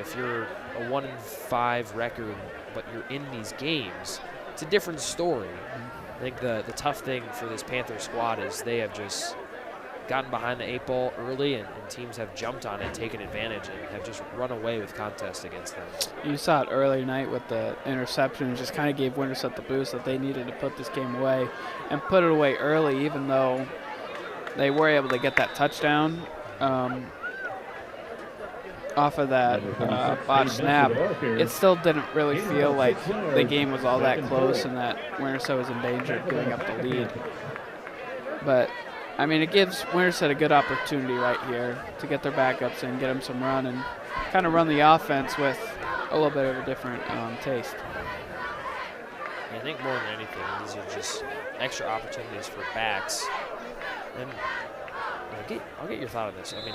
if you're a 1-5 record but you're in these games, it's a different story. I think the tough thing for this Panther squad is they have just gotten behind the 8 ball early, and teams have jumped on it, taken advantage, and have just run away with contests against them. You saw it early tonight with the interception. Just kind of gave Winterset the boost that they needed to put this game away, and put it away early, even though they were able to get that touchdown off of that botched snap. It still didn't really feel like the game was all that close and that Winterset was in danger of giving up the lead. But, I mean, it gives Winterset a good opportunity right here to get their backups in, get them some run, and kind of run the offense with a little bit of a different taste. I think more than anything, these are just extra opportunities for backs. And I'll get your thought on this. I mean,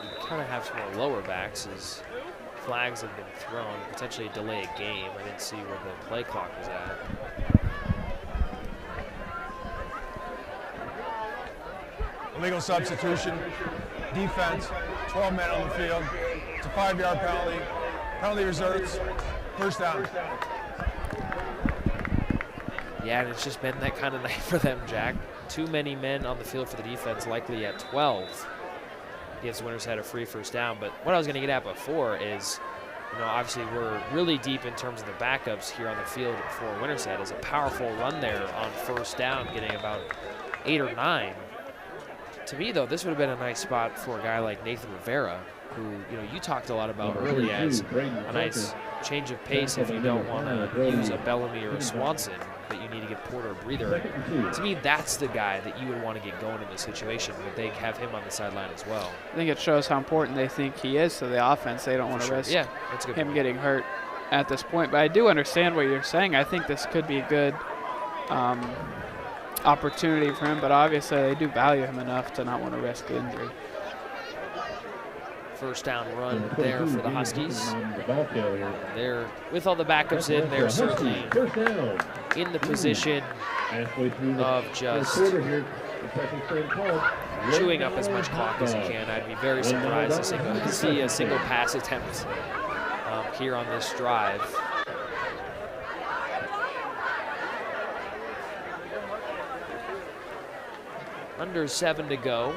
you kind of have some more lower backs as flags have been thrown, potentially delay a game. I didn't see where the play clock was at. Illegal substitution, defense, 12 men on the field. It's a 5-yard penalty. Penalty reserves, first down. Yeah, and it's just been that kind of night for them, Jack. Too many men on the field for the defense, likely at 12. Gives Winterset a free first down. But what I was going to get at before is, obviously we're really deep in terms of the backups here on the field for Winterset. Is a powerful run there on first down, getting about 8 or 9. To me, though, this would have been a nice spot for a guy like Nathan Rivera, who, you talked a lot about early as a nice change of pace if you don't want to use a Bellamy or a Swanson, but you need to give Porter a breather. To me, that's the guy that you would want to get going in this situation, but they have him on the sideline as well. I think it shows how important they think he is to the offense. They don't want to risk him getting hurt at this point. But I do understand what you're saying. I think this could be a good opportunity for him, but obviously they do value him enough to not want to risk the injury. First down run there for the Huskies. They're, with all the backups in, they're certainly in the position of just chewing up as much clock as you can. I'd be very surprised to see a single pass attempt here on this drive. Under 7 to go.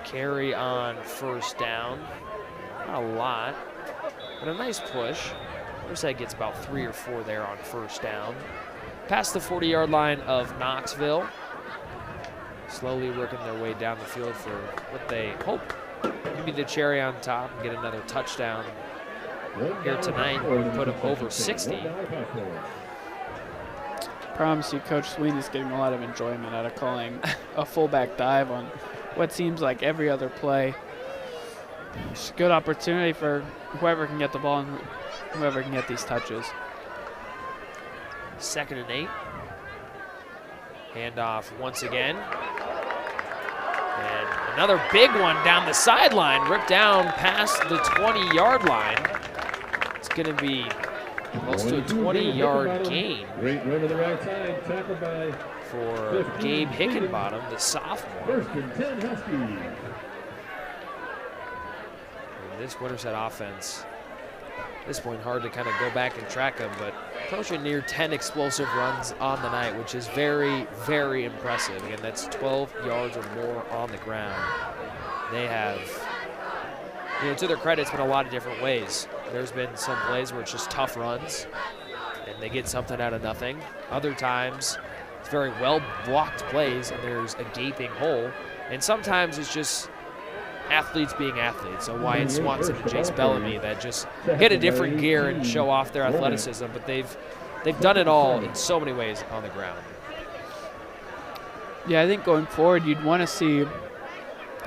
Carry on first down. Not a lot, but a nice push. Winterset gets about 3 or 4 there on first down. Past the 40-yard line of Knoxville. Slowly working their way down the field for what they hope could be the cherry on top and get another touchdown here tonight. Put them over 60. Promise you, Coach Sweeney's getting a lot of enjoyment out of calling a fullback dive on what seems like every other play. It's a good opportunity for whoever can get the ball and whoever can get these touches. 2nd and 8. Handoff once again. And another big one down the sideline, ripped down past the 20-yard line. It's going to be close to a 20-yard gain for Gabe Hickenbottom, the sophomore. And this Winterset offense, at this point, hard to kind of go back and track them, but approaching near 10 explosive runs on the night, which is very, very impressive. Again, that's 12 yards or more on the ground. They have, to their credit, it's been a lot of different ways. There's been some plays where it's just tough runs, and they get something out of nothing. Other times, it's very well-blocked plays, and there's a gaping hole. And sometimes it's just athletes being athletes. So Wyatt Swanson and Jace Bellamy that just hit a different gear and show off their athleticism, but they've done it all in so many ways on the ground. Yeah, I think going forward, you'd want to see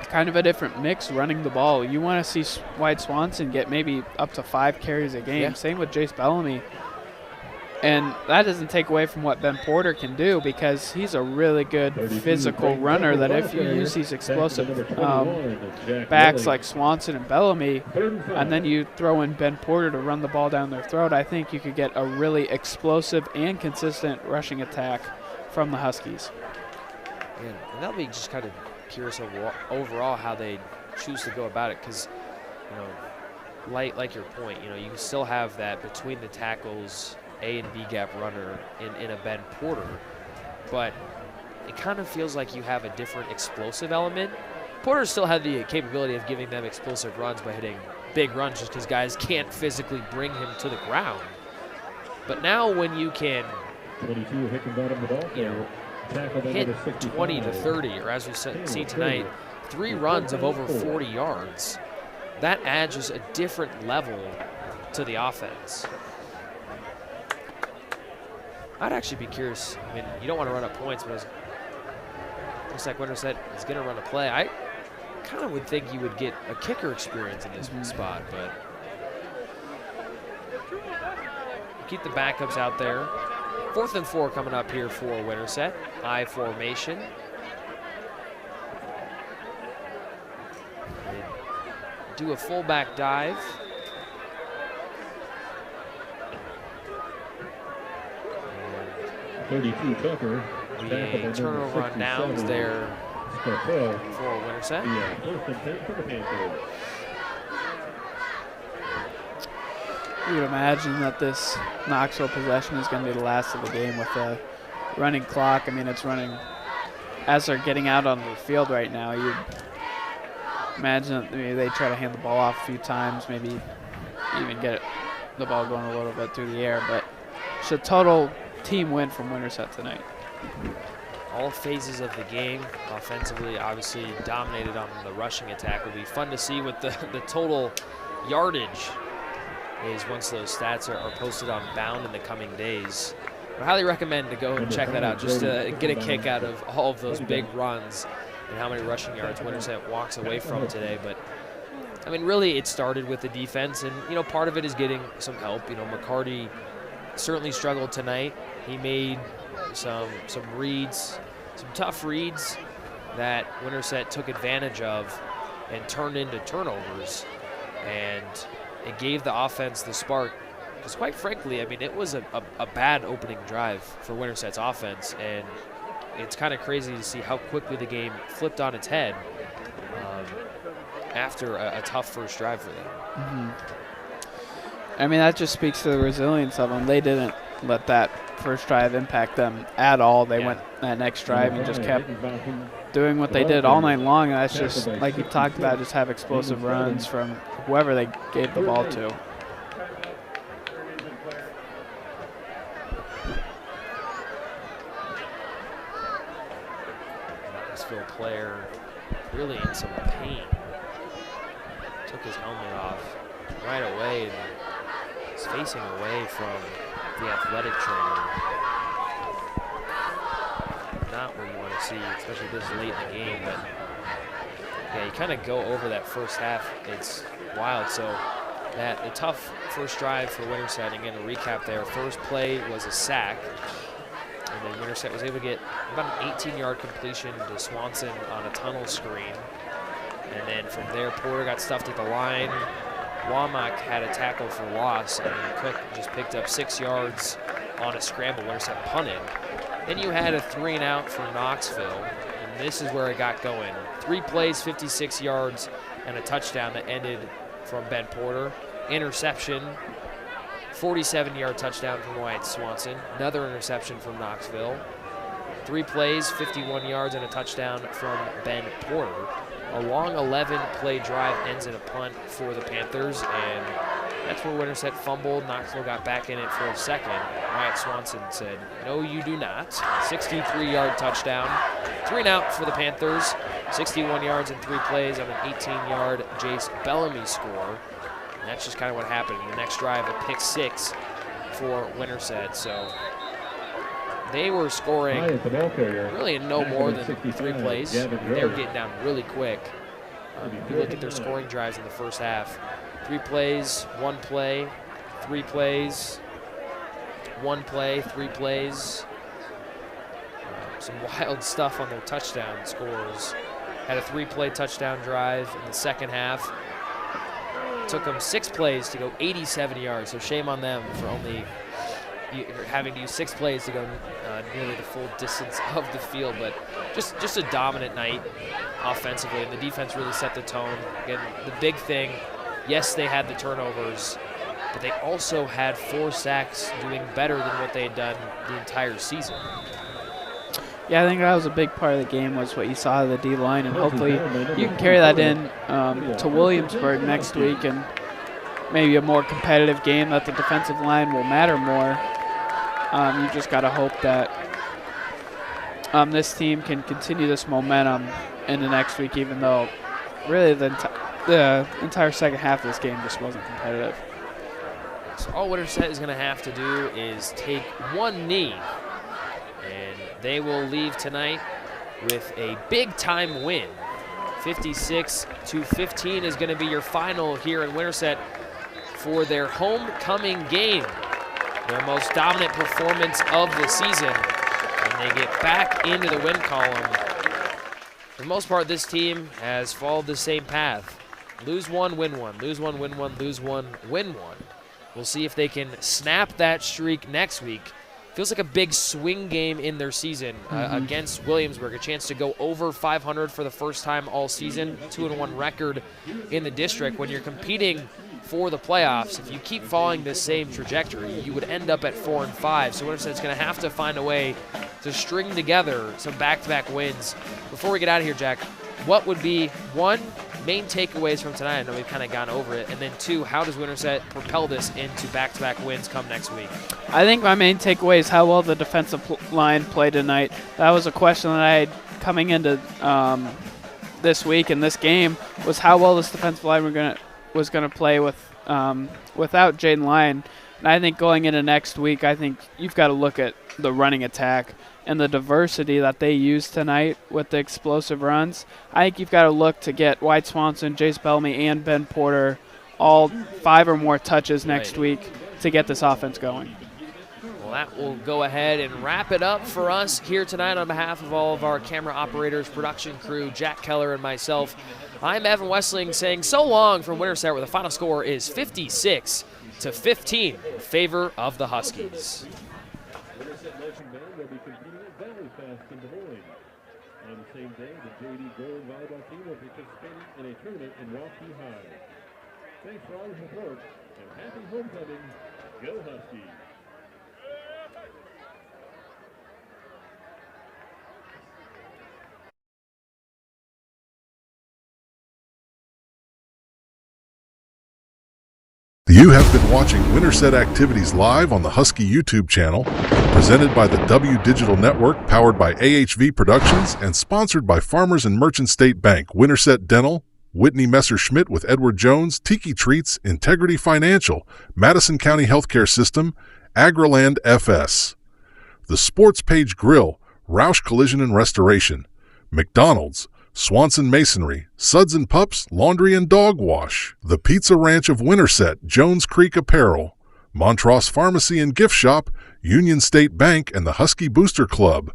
kind of a different mix running the ball. You want to see Wyatt Swanson get maybe up to 5 carries a game. Yeah. Same with Jace Bellamy. And that doesn't take away from what Ben Porter can do, because he's a really good physical runner that if you use these explosive backs like Swanson and Bellamy, and then you throw in Ben Porter to run the ball down their throat, I think you could get a really explosive and consistent rushing attack from the Huskies. And that'll be just kind of curious overall how they choose to go about it, because, like your point, you still have that between the tackles A and B gap runner in a Ben Porter, but it kind of feels like you have a different explosive element. Porter still had the capability of giving them explosive runs by hitting big runs just because guys can't physically bring him to the ground. But now when you can, hit 20 to 30, or as we see tonight, 3 runs of over 40 yards, that adds just a different level to the offense. I'd actually be curious. I mean, you don't want to run up points, but it looks like Winterset is going to run a play. I kind of would think you would get a kicker experience in this spot, but keep the backups out there. 4th and 4 coming up here for Winterset. I formation. They do a fullback dive. 32 Tucker. The turnover on downs there for Winterset. Yeah, 1st and 10 for the Panthers. You would imagine that this Knoxville possession is going to be the last of the game with a running clock. I mean, it's running as they're getting out on the field right now. You'd imagine that maybe they try to hand the ball off a few times, maybe even get the ball going a little bit through the air. But it's a total team win from Winterset tonight. All phases of the game, offensively, obviously dominated on the rushing attack. Will be fun to see what the total yardage is once those stats are posted on Bound in the coming days. I highly recommend to go and check that out, just to get a kick out of all of those big runs and how many rushing yards Winterset walks away from today. But I mean, really, it started with the defense, and part of it is getting some help. McCarty certainly struggled tonight. he made some reads, some tough reads that Winterset took advantage of and turned into turnovers, and it gave the offense the spark. Because quite frankly, I mean, it was a bad opening drive for Winterset's offense, and it's kind of crazy to see how quickly the game flipped on its head after a tough first drive for them. Mm-hmm. I mean, that just speaks to the resilience of them. They didn't let that first drive impact them at all. They went that next drive and just kept doing what they did all night long. And that's just, like you talked about, just have explosive runs from whoever they gave the ball to. Knoxville player really in some pain. Took his helmet off right away and is facing away from the athletic trainer. Not what you want to see, especially this late in the game. But yeah, you kind of go over that first half. It's wild. So a tough first drive for Winterset. Again, to recap there, first play was a sack. And then Winterset was able to get about an 18-yard completion to Swanson on a tunnel screen. And then from there, Porter got stuffed at the line. Womack had a tackle for loss, and then Cook just picked up 6 yards on a scramble. Winterset punted. Then you had a 3-and-out for Knoxville, and this is where it got going. 3 plays, 56 yards, and a touchdown that ended from Ben Porter. Interception, 47-yard touchdown from Wyatt Swanson. Another interception from Knoxville. 3 plays, 51 yards, and a touchdown from Ben Porter. A long 11-play drive ends in a punt for the Panthers, and that's where Winterset fumbled. Knoxville got back in it for a second. Wyatt Swanson said, "No, you do not." 63-yard touchdown. 3-and-out for the Panthers. 61 yards in 3 plays on an 18-yard Jace Bellamy score. And that's just kind of what happened. In the next drive, a pick 6 for Winterset. So they were scoring really in no more than 3 plays. They were getting down really quick. You look at their scoring drives in the first half. 3 plays, 1 play, 3 plays, 1 play, 3 plays. Some wild stuff on their touchdown scores. Had a 3-play touchdown drive in the second half. Took them 6 plays to go 87 yards, so shame on them for only having to use 6 plays to go nearly the full distance of the field. But just a dominant night offensively, and the defense really set the tone. Again, the big thing, yes, they had the turnovers, but they also had 4 sacks, doing better than what they had done the entire season. Yeah, I think that was a big part of the game, was what you saw of the D-line, and hopefully you can carry that in to Williamsburg next week, and maybe a more competitive game that the defensive line will matter more. You just got to hope that this team can continue this momentum into next week, even though really the entire second half of this game just wasn't competitive. So all Winterset is going to have to do is take 1 knee, and they will leave tonight with a big-time win. 56-15 is going to be your final here in Winterset for their homecoming game, their most dominant performance of the season, and they get back into the win column. For the most part, this team has followed the same path. Lose 1, win 1, lose 1, win 1, lose 1, win 1. We'll see if they can snap that streak next week. Feels like a big swing game in their season against Williamsburg, a chance to go over 500 for the first time all season, 2-1 record in the district. When you're competing for the playoffs, if you keep following this same trajectory, you would end up at 4-5. So Winterset's going to have to find a way to string together some back-to-back wins. Before we get out of here, Jack, what would be, 1, main takeaways from tonight? I know we've kind of gone over it. And then 2, how does Winterset propel this into back-to-back wins come next week? I think my main takeaway is how well the defensive line played tonight. That was a question that I had coming into this week and this game, was how well this defensive line was going to play with without Jaden Lyon. And I think going into next week, I think you've got to look at the running attack and the diversity that they used tonight with the explosive runs. I think you've got to look to get Wyatt Swanson, Jace Bellamy, and Ben Porter all 5 or more touches next week to get this offense going. Well, Well, that will go ahead and wrap it up for us here tonight on behalf of all of our camera operators, production crew, Jack Keller, and myself. I'm Evan Westling saying so long from Winterset, where the final score is 56-15 in favor of the Huskies. Winterset marching band will be competing at Valley Fest in Des Moines. On the same day, the JD Gold volleyball team will be participating in a tournament in Rocky High. Thanks for all your support, and happy homecoming. Go Huskies! You have been watching Winterset Activities live on the Husky YouTube channel, presented by the W Digital Network, powered by AHV Productions, and sponsored by Farmers and Merchant State Bank, Winterset Dental, Whitney Messerschmidt with Edward Jones, Tiki Treats, Integrity Financial, Madison County Healthcare System, Agriland FS, The Sports Page Grill, Roush Collision and Restoration, McDonald's, Swanson Masonry, Suds and Pups, Laundry and Dog Wash, The Pizza Ranch of Winterset, Jones Creek Apparel, Montross Pharmacy and Gift Shop, Union State Bank, and the Husky Booster Club.